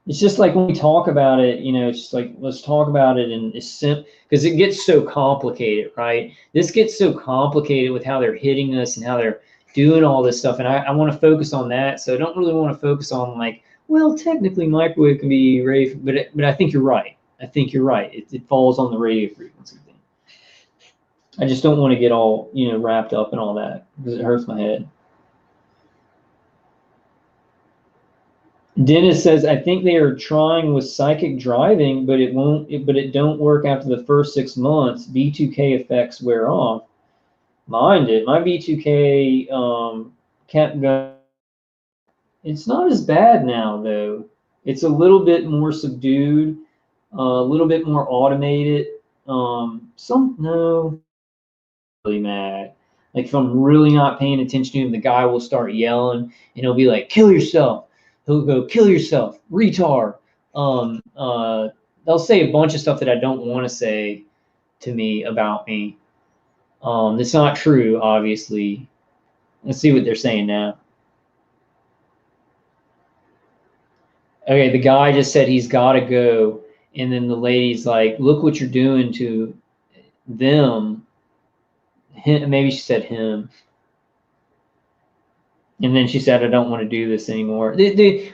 It's just like when we talk about it, you know, it's just like, let's talk about it, and it's simple because it gets so complicated, right? This gets so complicated with how they're hitting us and how they're doing all this stuff, and I want to focus on that. So I don't really want to focus on like, well, technically microwave can be radio, but I think you're right. I think you're right. It falls on the radio frequency thing. I just don't want to get all, you know, wrapped up in all that because it hurts my head. Dennis says, I think they are trying with psychic driving, but it won't. But it don't work after the first 6 months. B2K effects wear off. Mine did. My B2K kept going. It's not as bad now, though. It's a little bit more subdued, a little bit more automated. No, really mad. Like, if I'm really not paying attention to him, the guy will start yelling, and he'll be like, "Kill yourself." He'll go, "Kill yourself, retard." They'll say a bunch of stuff that I don't want to say to me about me. It's not true, obviously. Let's see what they're saying now. Okay, the guy just said he's got to go. And then the lady's like, look what you're doing to them. Him, maybe she said him. And then she said, I don't want to do this anymore.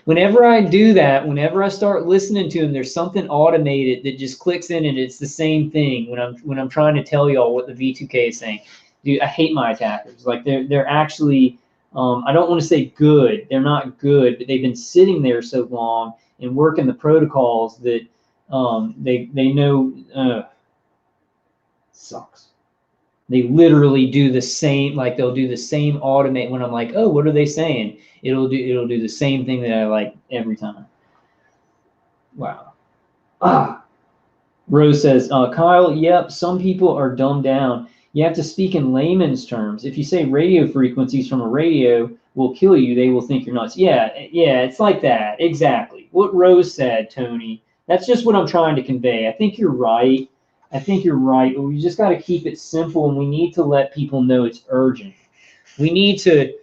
Whenever I do that, whenever I start listening to them, there's something automated that just clicks in, and it's the same thing when I'm trying to tell y'all what the V2K is saying. Dude, I hate my attackers. Like, they're actually, I don't want to say good. They're not good, but they've been sitting there so long and working the protocols that they know sucks. They literally do the same, like they'll do the same automate when I'm like, oh, what are they saying? It'll do the same thing that I like every time. Wow. Rose says, Kyle, yep, some people are dumbed down. You have to speak in layman's terms. If you say radio frequencies from a radio will kill you, they will think you're nuts. Yeah, it's like that. Exactly. What Rose said, Tony, that's just what I'm trying to convey. I think you're right. But we just got to keep it simple, and we need to let people know it's urgent. We need to,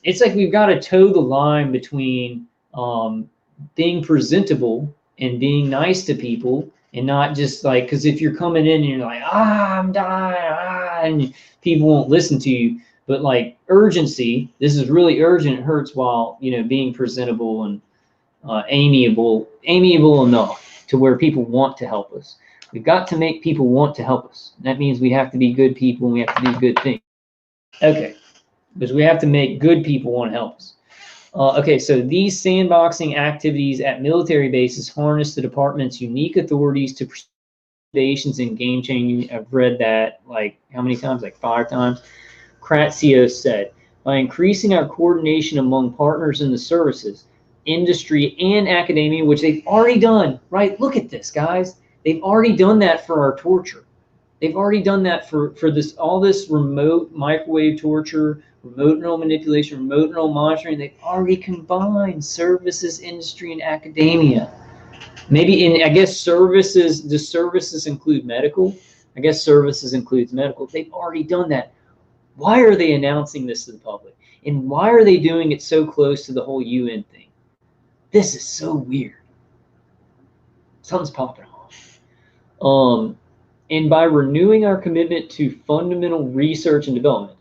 it's like we've got to toe the line between being presentable and being nice to people, and not just like, because if you're coming in and you're like, I'm dying, and people won't listen to you. But like urgency, this is really urgent. It hurts, while, you know, being presentable and amiable enough. to where people want to help us. We've got to make people want to help us. That means we have to be good people and we have to do good things. Okay, because we have to make good people want to help us. Okay, so these sandboxing activities at military bases harness the department's unique authorities to pursue innovations in game changing. I've read that like how many times? Like 5 times. Kratzios said, by increasing our coordination among partners in the services, industry, and academia, which they've already done, right? Look at this, guys. They've already done that for our torture. They've already done that for this, all this remote microwave torture, remote neural manipulation, remote neural monitoring. They've already combined services, industry, and academia. Maybe in, I guess, services, do services include medical? I guess services includes medical. They've already done that. Why are they announcing this to the public? And why are they doing it so close to the whole UN thing? This is so weird. Something's popping off. And by renewing our commitment to fundamental research and development,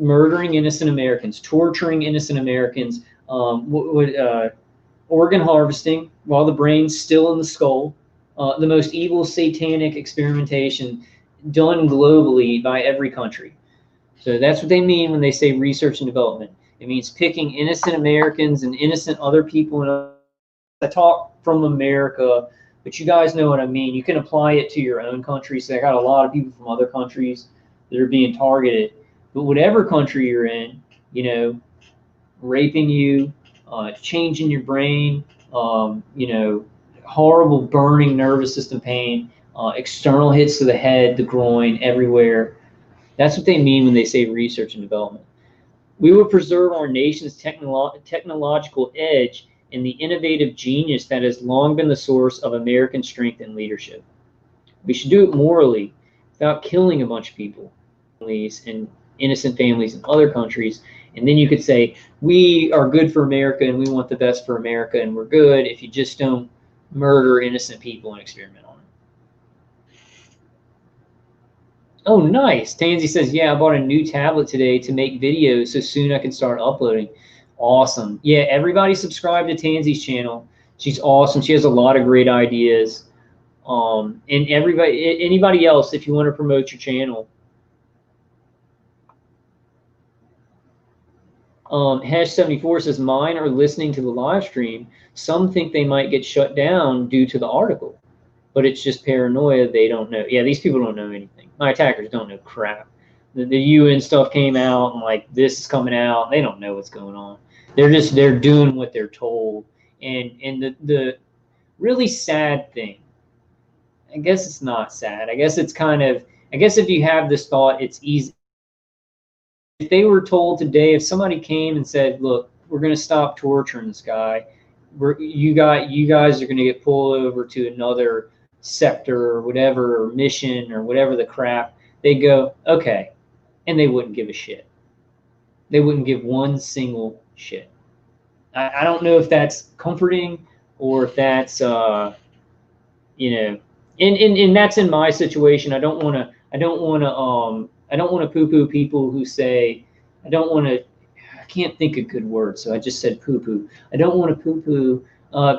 murdering innocent Americans, torturing innocent Americans, organ harvesting while the brain's still in the skull, the most evil satanic experimentation done globally by every country. So that's what they mean when they say research and development. It means picking innocent Americans and innocent other people. And I talk from America, but you guys know what I mean. You can apply it to your own country. So I got a lot of people from other countries that are being targeted. But whatever country you're in, you know, raping you, changing your brain, you know, horrible burning nervous system pain, external hits to the head, the groin, everywhere. That's what they mean when they say research and development. We will preserve our nation's technological edge and the innovative genius that has long been the source of American strength and leadership. We should do it morally, without killing a bunch of people and innocent families in other countries. And then you could say, we are good for America and we want the best for America and we're good if you just don't murder innocent people and experiment on them. Oh, nice. Tansy says, yeah, I bought a new tablet today to make videos so soon I can start uploading. Awesome. Yeah, everybody subscribe to Tansy's channel. She's awesome. She has a lot of great ideas. And anybody else, if you want to promote your channel. Hesh74 says, mine are listening to the live stream. Some think they might get shut down due to the article, but it's just paranoia. They don't know. Yeah, these people don't know anything. My attackers don't know crap. The UN stuff came out and like this is coming out. They don't know what's going on. They're doing what they're told. And the really sad thing, I guess it's not sad. I guess it's kind of, I guess if you have this thought, it's easy. If they were told today, if somebody came and said, look, we're going to stop torturing this guy, you guys are going to get pulled over to another sector or whatever, or mission or whatever the crap, they go, okay. And they wouldn't give a shit. They wouldn't give one single shit. I don't know if that's comforting or if that's, you know, and that's in my situation. I don't want to poo-poo people who say, I can't think of good words, so I just said poo-poo. I don't want to poo-poo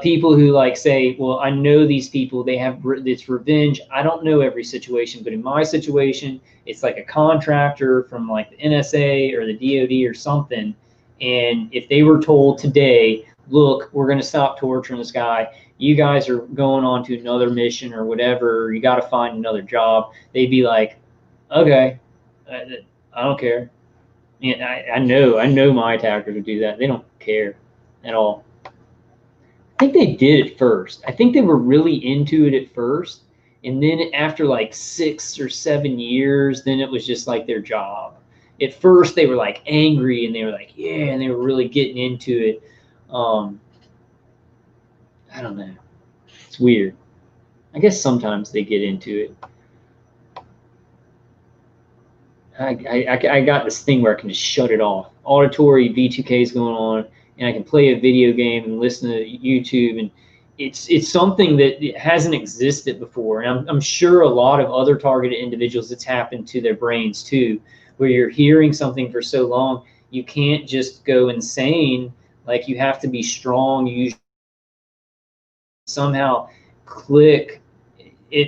people who like say, well, I know these people, they have this revenge. I don't know every situation, but in my situation, it's like a contractor from like the NSA or the DOD or something. And if they were told today, look, we're going to stop torturing this guy, you guys are going on to another mission or whatever, or you got to find another job, they'd be like, okay, I don't care. And I know my attackers would do that. They don't care at all. I think they did at first. I think they were really into it at first. And then after like 6 or 7 years, then it was just like their job. At first they were like angry and they were like, yeah, and they were really getting into it. I don't know. It's weird. I guess sometimes they get into it. I got this thing where I can just shut it off. Auditory V2K is going on, and I can play a video game and listen to YouTube, and it's something that hasn't existed before. And I'm sure a lot of other targeted individuals, it's happened to their brains too, where you're hearing something for so long, you can't just go insane. Like you have to be strong. You somehow click.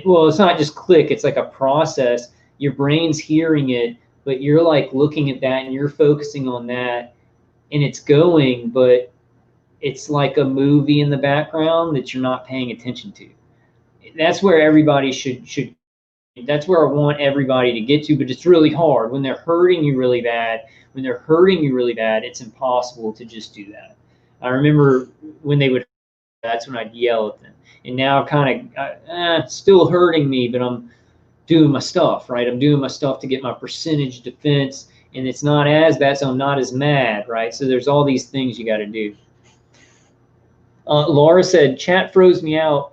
Well, it's not just click. It's like a process. Your brain's hearing it, but you're like looking at that and you're focusing on that, and it's going, but it's like a movie in the background that you're not paying attention to. That's where everybody should. That's where I want everybody to get to, but it's really hard when they're hurting you really bad. When they're hurting you really bad, it's impossible to just do that. I remember when they would. That's when I'd yell at them. And now kind of it's still hurting me, but I'm doing my stuff, right? I'm doing my stuff to get my percentage defense, and it's not as bad, so I'm not as mad, right? So there's all these things you got to do. Laura said, chat froze me out.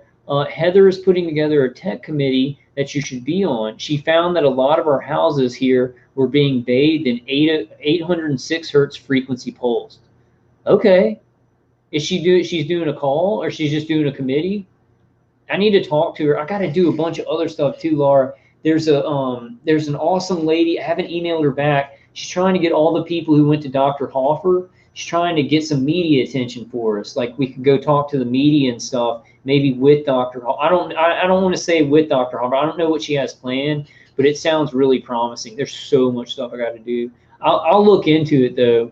Heather is putting together a tech committee that you should be on. She found that a lot of our houses here were being bathed in 806 hertz frequency pulse. Okay. She's doing a call, or she's just doing a committee? I need to talk to her. I got to do a bunch of other stuff too, Laura. There's an awesome lady. I haven't emailed her back. She's trying to get all the people who went to Dr. Hoffer. She's trying to get some media attention for us. Like we could go talk to the media and stuff, maybe with Dr. Hoffer. I don't want to say with Dr. Hoffer. I don't know what she has planned, but it sounds really promising. There's so much stuff I got to do. I'll look into it though.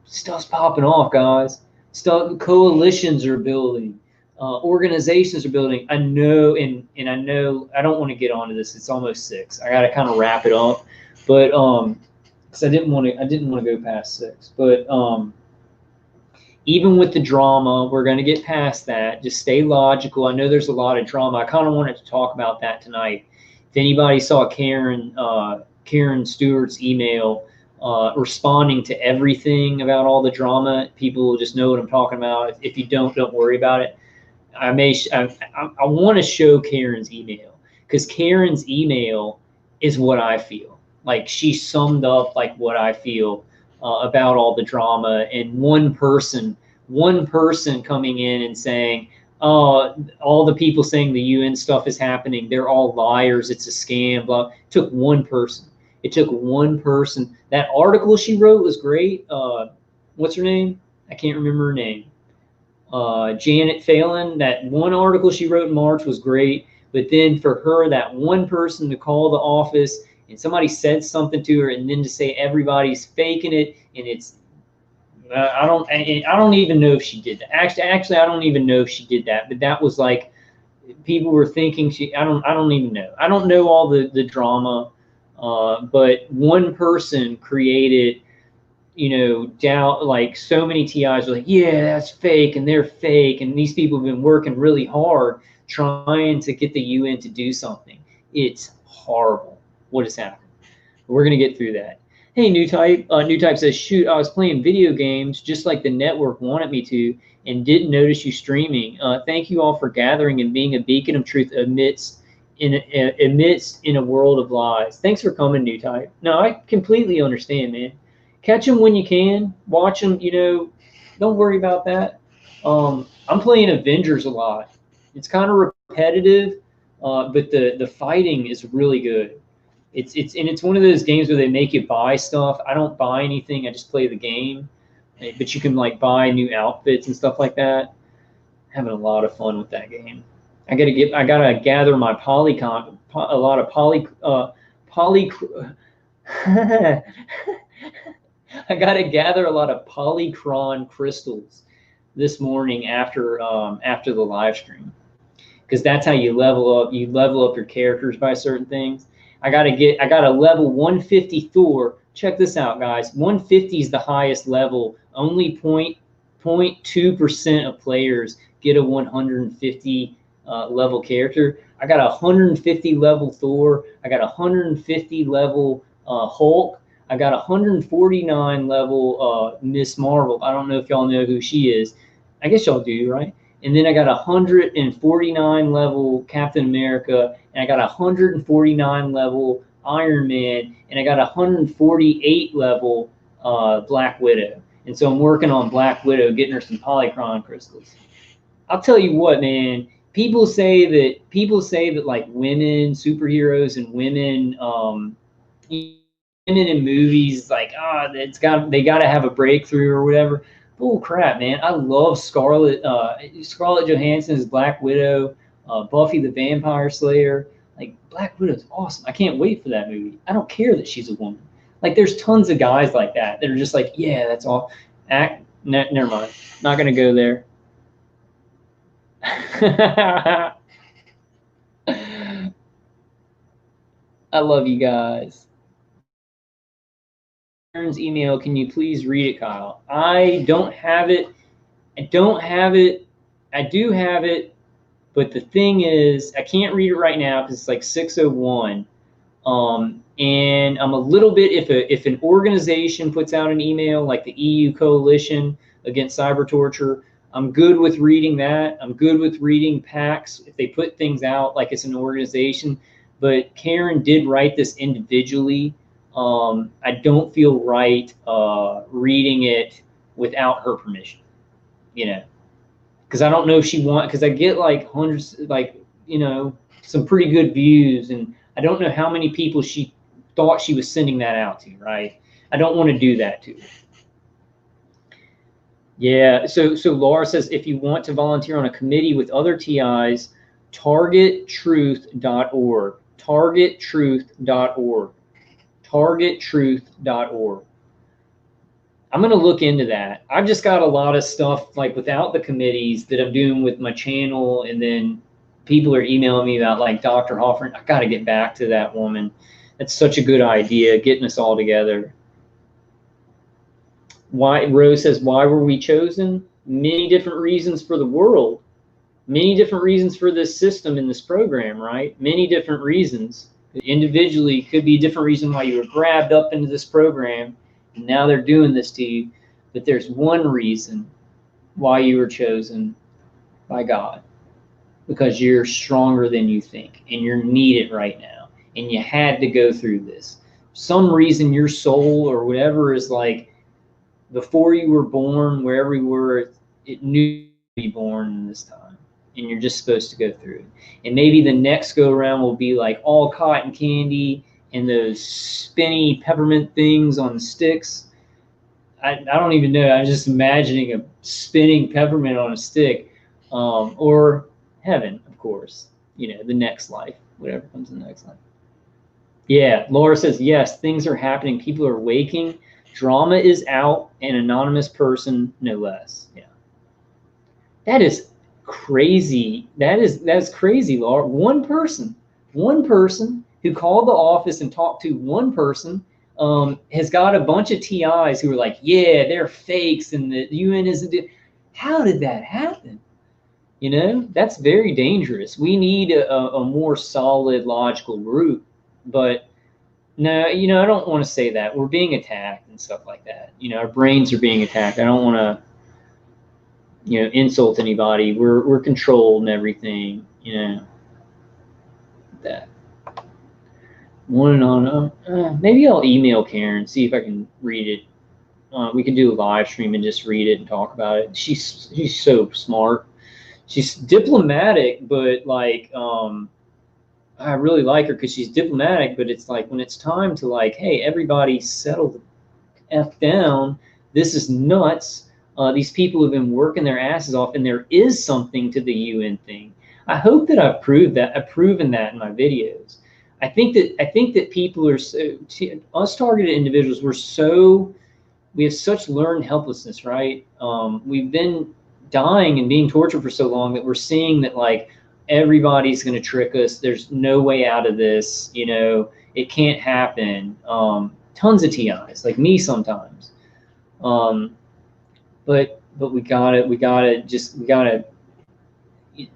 Stuff's popping off, guys. Coalitions are building. Organizations are building. I know, and I know I don't want to get onto this. It's almost 6. I got to kind of wrap it up, but because I didn't want to go past 6. But even with the drama, we're going to get past that. Just stay logical. I know there's a lot of drama. I kind of wanted to talk about that tonight. If anybody saw Karen Stewart's email responding to everything about all the drama, people will just know what I'm talking about. If you don't worry about it. I want to show Karen's email, because Karen's email is what I feel. Like she summed up like what I feel about all the drama, and one person coming in and saying, all the people saying the UN stuff is happening, they're all liars, it's a scam, blah. It took one person. It took one person. That article she wrote was great. What's her name? I can't remember her name. Janet Phelan, that one article she wrote in March was great, but then for her, that one person to call the office and somebody said something to her, and then to say everybody's faking it, and it's I don't even know if she did that. Actually, I don't even know if she did that, but that was like people were thinking she. I don't even know. I don't know all the drama, but one person created, doubt. Like so many TIs were like, yeah, that's fake, and they're fake, and these people have been working really hard trying to get the UN to do something. It's horrible what has happened. We're gonna get through that. Hey, New Type. New Type says, shoot, I was playing video games just like the network wanted me to, and didn't notice you streaming. Thank you all for gathering and being a beacon of truth amidst in a world of lies. Thanks for coming, New Type. No, I completely understand, man. Catch them when you can. Watch them, don't worry about that. I'm playing Avengers a lot. It's kind of repetitive, but the fighting is really good. It's one of those games where they make you buy stuff. I don't buy anything. I just play the game. But you can like buy new outfits and stuff like that. Having a lot of fun with that game. I gotta gather my polycon, a lot of I gotta gather a lot of polychron crystals this morning after the live stream, because that's how you level up. You level up your characters by certain things. I got a level 150 Thor. Check this out, guys. 150 is the highest level. Only 0.2% of players get a 150 level character. I got a 150 level Thor. I got a 150 level Hulk. I got a 149 level Miss Marvel. I don't know if y'all know who she is. I guess y'all do, right? And then I got a 149 level Captain America, and I got a 149 level Iron Man, and I got a 148 level Black Widow. And so I'm working on Black Widow, getting her some polychron crystals. I'll tell you what, man. People say that like women superheroes and women in movies, like they got to have a breakthrough or whatever. bull crap, man. I love Scarlett Johansson as Black Widow, Buffy the Vampire Slayer. Like, Black Widow's awesome. I can't wait for that movie. I don't care that she's a woman. Like, there's tons of guys like that that are just like, yeah, that's all. Never mind. Not gonna go there. I love you guys. Email, can you please read it, Kyle? I don't have it. I don't have it. I do have it, but the thing is, I can't read it right now because it's like 6:01. And I'm a little bit, if an organization puts out an email like the EU Coalition Against Cyber Torture, I'm good with reading that. I'm good with reading PACs if they put things out like it's an organization. But Karen did write this individually. I don't feel right reading it without her permission, you know, because I don't know if she because I get like hundreds, like, you know, some pretty good views, and I don't know how many people she thought she was sending that out to, right? I don't want to do that to her. Yeah, so Laura says, if you want to volunteer on a committee with other TIs, targettruth.org, targettruth.org, targettruth.org. I'm going to look into that. I've just got a lot of stuff like without the committees that I'm doing with my channel, and then people are emailing me about like Dr. Hoffman. I got to get back to that woman. That's such a good idea, getting us all together. Why, Rose says, why were we chosen? Many different reasons for the world. Many different reasons for this system in this program, right? Many different reasons. Individually, could be a different reason why you were grabbed up into this program, and now they're doing this to you. But there's one reason why you were chosen by God, because you're stronger than you think, and you're needed right now, and you had to go through this. Some reason your soul or whatever is like, before you were born, wherever you were, it knew to be born in this time, and you're just supposed to go through it. And maybe the next go around will be like all cotton candy and those spinny peppermint things on the sticks. I don't even know. I'm just imagining a spinning peppermint on a stick, or heaven, of course. You know, the next life, whatever comes in the next life. Yeah, Laura says, yes, things are happening. People are waking. Drama is out, an anonymous person, no less. Yeah, that is crazy. That's crazy, Laura. One person who called the office and talked to one person has got a bunch of TIs who are like, yeah, they're fakes, and the UN isn't. How did that happen? You know, that's very dangerous. We need a more solid, logical group, but. No, you know, I don't want to say that. We're being attacked and stuff like that. You know, our brains are being attacked. I don't want to, you know, insult anybody. We're controlled and everything, you know. That. One on, maybe I'll email Karen, see if I can read it. We can do a live stream and just read it and talk about it. She's so smart. She's diplomatic, but like, I really like her because she's diplomatic, but it's like when it's time to like, hey, everybody settle the F down. This is nuts. These people have been working their asses off, and there is something to the UN thing. I hope that I've proven that in my videos. I think that people are us targeted individuals. We have such learned helplessness, right? We've been dying and being tortured for so long that we're seeing that like. Everybody's going to trick us. There's no way out of this. You know, it can't happen. Tons of TIs, like me sometimes. But we gotta,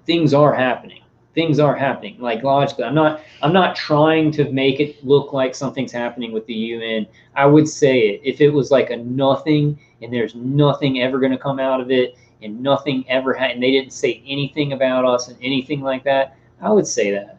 things are happening. Things are happening. Like logically, I'm not trying to make it look like something's happening with the UN. I would say it. If it was like a nothing and there's nothing ever going to come out of it, and nothing ever and they didn't say anything about us and anything like that, I would say that.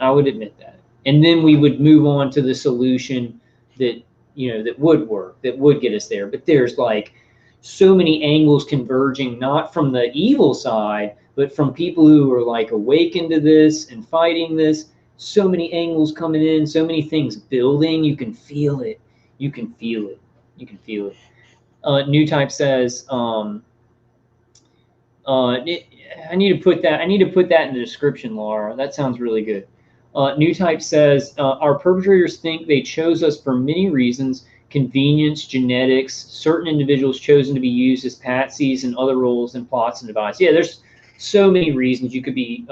I would admit that. And then we would move on to the solution that, you know, that would work, that would get us there. But there's like so many angles converging, not from the evil side, but from people who are like awakened to this and fighting this. So many angles coming in, so many things building. You can feel it. You can feel it. You can feel it. New Type says, I need to put that in the description, Laura. That sounds really good. New Type says, our perpetrators think they chose us for many reasons: convenience, genetics, certain individuals chosen to be used as patsies and other roles in plots and devices. Yeah, there's so many reasons you could be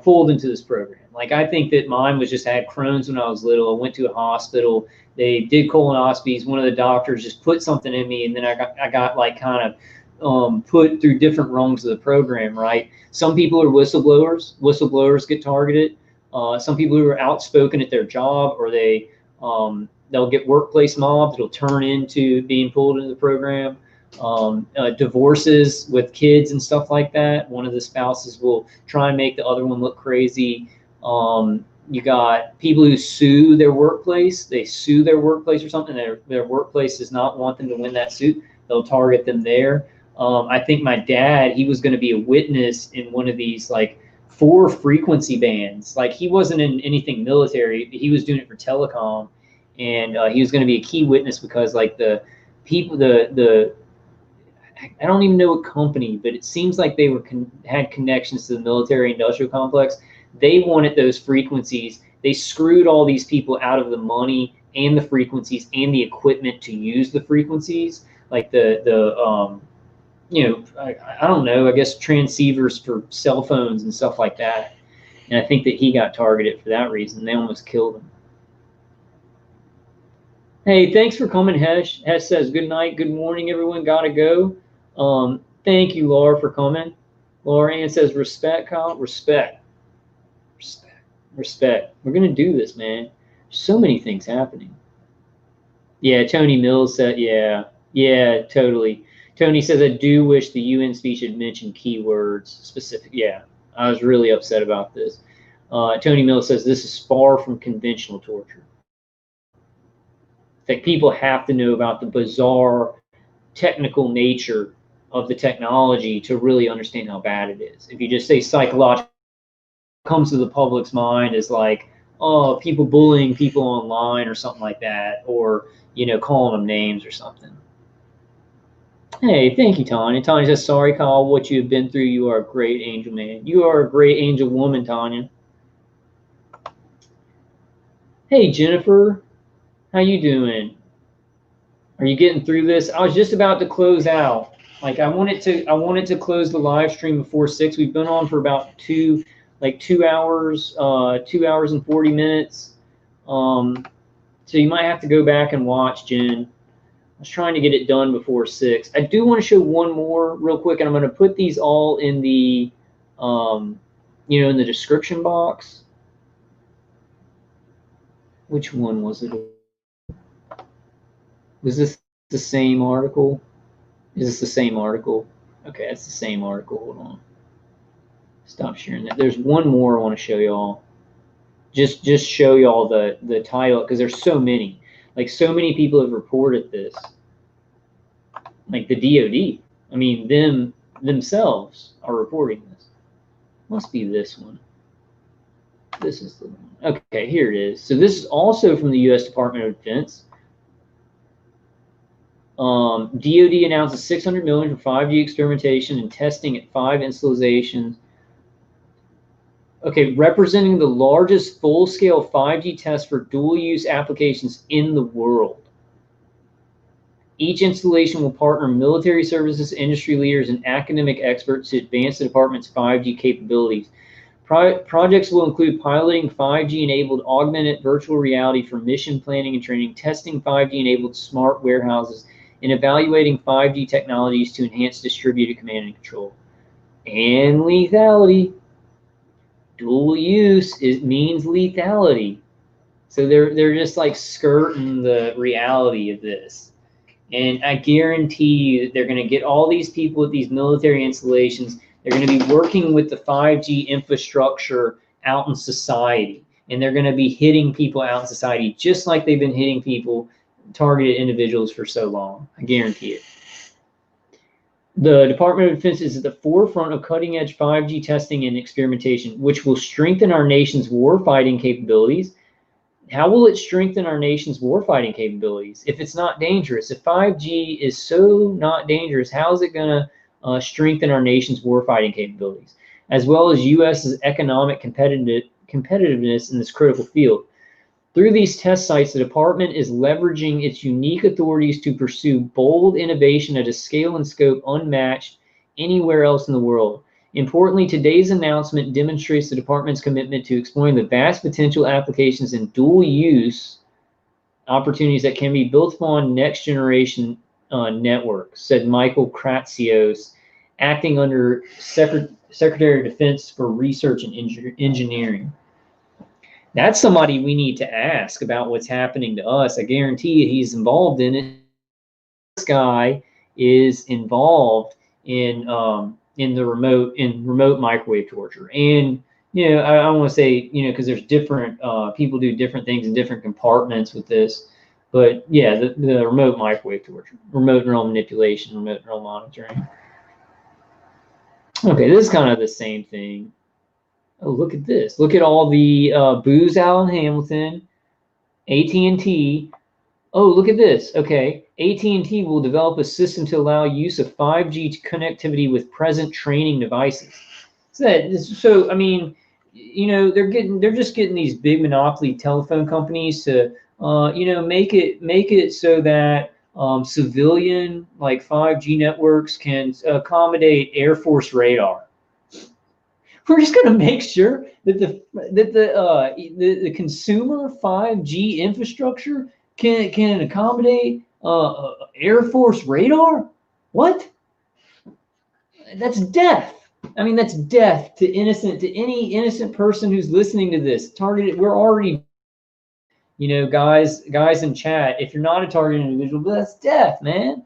pulled into this program. Like, I think that mine was just, I had Crohn's when I was little. I went to a hospital. They did colonoscopies. One of the doctors just put something in me, and then I got like kind of put through different rungs of the program, right? Some people are whistleblowers. Whistleblowers get targeted. Some people who are outspoken at their job, or they'll get workplace mobbed. It'll turn into being pulled into the program. Divorces with kids and stuff like that. One of the spouses will try and make the other one look crazy. You got people who sue their workplace. They sue their workplace or something. Their workplace does not want them to win that suit. They'll target them there. I think my dad, he was going to be a witness in one of these like 4 frequency bands. Like, he wasn't in anything military. He was doing it for telecom, and he was going to be a key witness because like the people, I don't even know what company, but it seems like they had connections to the military industrial complex. They wanted those frequencies. They screwed all these people out of the money and the frequencies and the equipment to use the frequencies, like you know, I don't know, I guess transceivers for cell phones and stuff like that. And I think that he got targeted for that reason. They almost killed him. Hey, thanks for coming, Hesh. Hesh says, good night, good morning, everyone. Gotta go. Thank you, Laura, for coming. Laura Ann says, respect, Kyle. Respect. We're going to do this, man. So many things happening. Yeah, Tony Mills said, yeah, totally. Tony says, I do wish the UN speech had mentioned keywords specific. Yeah, I was really upset about this. Tony Mills says, this is far from conventional torture. That people have to know about the bizarre technical nature of the technology to really understand how bad it is. If you just say psychological, comes to the public's mind as like, oh, people bullying people online or something like that, or, you know, calling them names or something. Hey, thank you, Tanya. Tanya says, sorry, Kyle, what you have been through. You are a great angel man. You are a great angel woman, Tanya. Hey, Jennifer, how you doing? Are you getting through this? I was just about to close out. Like, I wanted to close the live stream before 6. We've been on for about 2 hours, 2 hours and 40 minutes. So you might have to go back and watch, Jen. I was trying to get it done before 6. I do want to show one more real quick, and I'm going to put these all in the, you know, in the description box. Which one was it? Was this the same article? Is this the same article? Okay, that's the same article. Hold on. Stop sharing that. There's one more I want to show y'all. Just show y'all the title, because there's so many. Like, so many people have reported this. Like the DOD. I mean, themselves are reporting this. Must be this one. This is the one. Okay, here it is. So this is also from the U.S. Department of Defense. DOD announces $600 million for 5G experimentation and testing at 5 installations. Okay, representing the largest full-scale 5G test for dual-use applications in the world. Each installation will partner military services, industry leaders, and academic experts to advance the department's 5G capabilities. Projects will include piloting 5G-enabled augmented virtual reality for mission planning and training, testing 5G-enabled smart warehouses, and evaluating 5G technologies to enhance distributed command and control. And lethality. Dual use means lethality. So they're just like skirting the reality of this. And I guarantee you that they're going to get all these people at these military installations. They're going to be working with the 5G infrastructure out in society. And they're going to be hitting people out in society just like they've been hitting people, targeted individuals, for so long. I guarantee it. The Department of Defense is at the forefront of cutting-edge 5G testing and experimentation, which will strengthen our nation's war-fighting capabilities, How will it strengthen our nation's warfighting capabilities if it's not dangerous? If 5G is so not dangerous, how is it going to strengthen our nation's warfighting capabilities, as well as U.S.'s economic competitiveness in this critical field? Through these test sites, the department is leveraging its unique authorities to pursue bold innovation at a scale and scope unmatched anywhere else in the world. Importantly, today's announcement demonstrates the department's commitment to exploring the vast potential applications and dual use opportunities that can be built upon next generation networks, said Michael Kratsios, acting under Secretary of Defense for Research and Engineering. That's somebody we need to ask about what's happening to us. I guarantee you he's involved in it. This guy is involved in the remote microwave torture. And, you know, I don't want to say, you know, because there's different people do different things in different compartments with this. But yeah, the remote microwave torture, remote neural manipulation, remote neural monitoring. Okay, this is kind of the same thing. Oh, look at this. Look at all the Booz Allen Hamilton, AT&T. Oh, look at this. Okay, AT&T will develop a system to allow use of 5G connectivity with present training devices. So I mean, you know, they're just getting these big monopoly telephone companies to you know, make it so that civilian like 5G networks can accommodate Air Force radar. We're just going to make sure that the consumer 5G infrastructure can accommodate Air Force radar. What? That's death. I mean, that's death to any innocent person who's listening to this. Targeted. We're already, you know, guys in chat. If you're not a targeted individual, but that's death, man.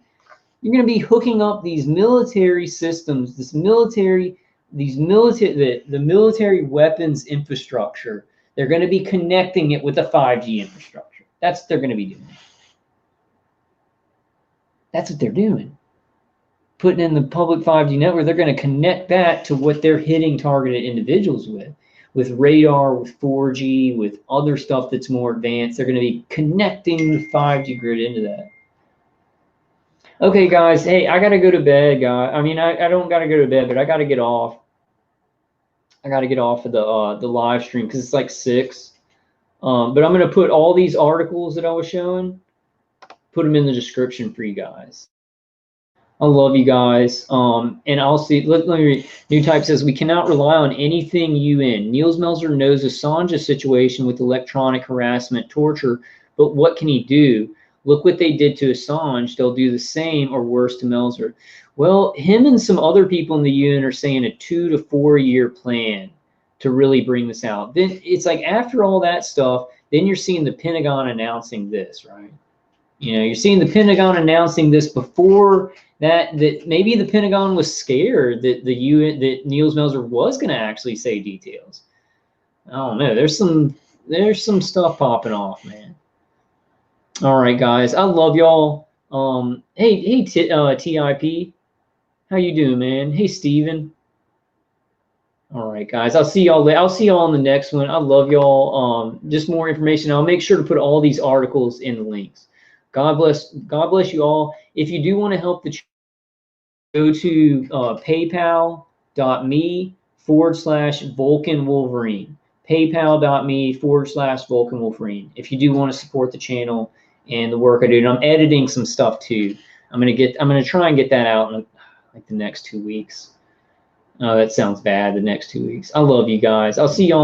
You're going to be hooking up these military systems, the military weapons infrastructure. They're going to be connecting it with the 5G infrastructure. That's what they're going to be doing. That's what they're doing. Putting in the public 5G network, they're going to connect that to what they're hitting targeted individuals with radar, with 4G, with other stuff that's more advanced. They're going to be connecting the 5G grid into that. Okay, guys. Hey, I got to go to bed, guys. I mean, I don't got to go to bed, but I got to get off. I got to get off of the live stream because it's like 6. But I'm going to put all these articles that I was showing, put them in the description for you guys. I love you guys. And I'll see. Let me read. New Type says, we cannot rely on anything UN. Niels Melzer knows Assange's situation with electronic harassment, torture, but what can he do? Look what they did to Assange. They'll do the same or worse to Melzer. Well, him and some other people in the UN are saying a 2 to 4 year plan to really bring this out. Then it's like after all that stuff, then you're seeing the Pentagon announcing this, right? You know, you're seeing the Pentagon announcing this before that maybe the Pentagon was scared that the UN, that Niels Melzer was going to actually say details. I don't know. There's some stuff popping off, man. All right, guys. I love y'all. Hey, TIP. How you doing, man? Hey, Steven. All right, guys. I'll see y'all later. I'll see y'all on the next one. I love y'all. Just more information. I'll make sure to put all these articles in the links. God bless you all. If you do want to help the channel, go to paypal.me/Vulcan Wolverine. paypal.me/Vulcan Wolverine. If you do want to support the channel and the work I do, and I'm editing some stuff too. I'm gonna try and get that out in like the next 2 weeks. Oh, that sounds bad. The next 2 weeks. I love you guys. I'll see you on.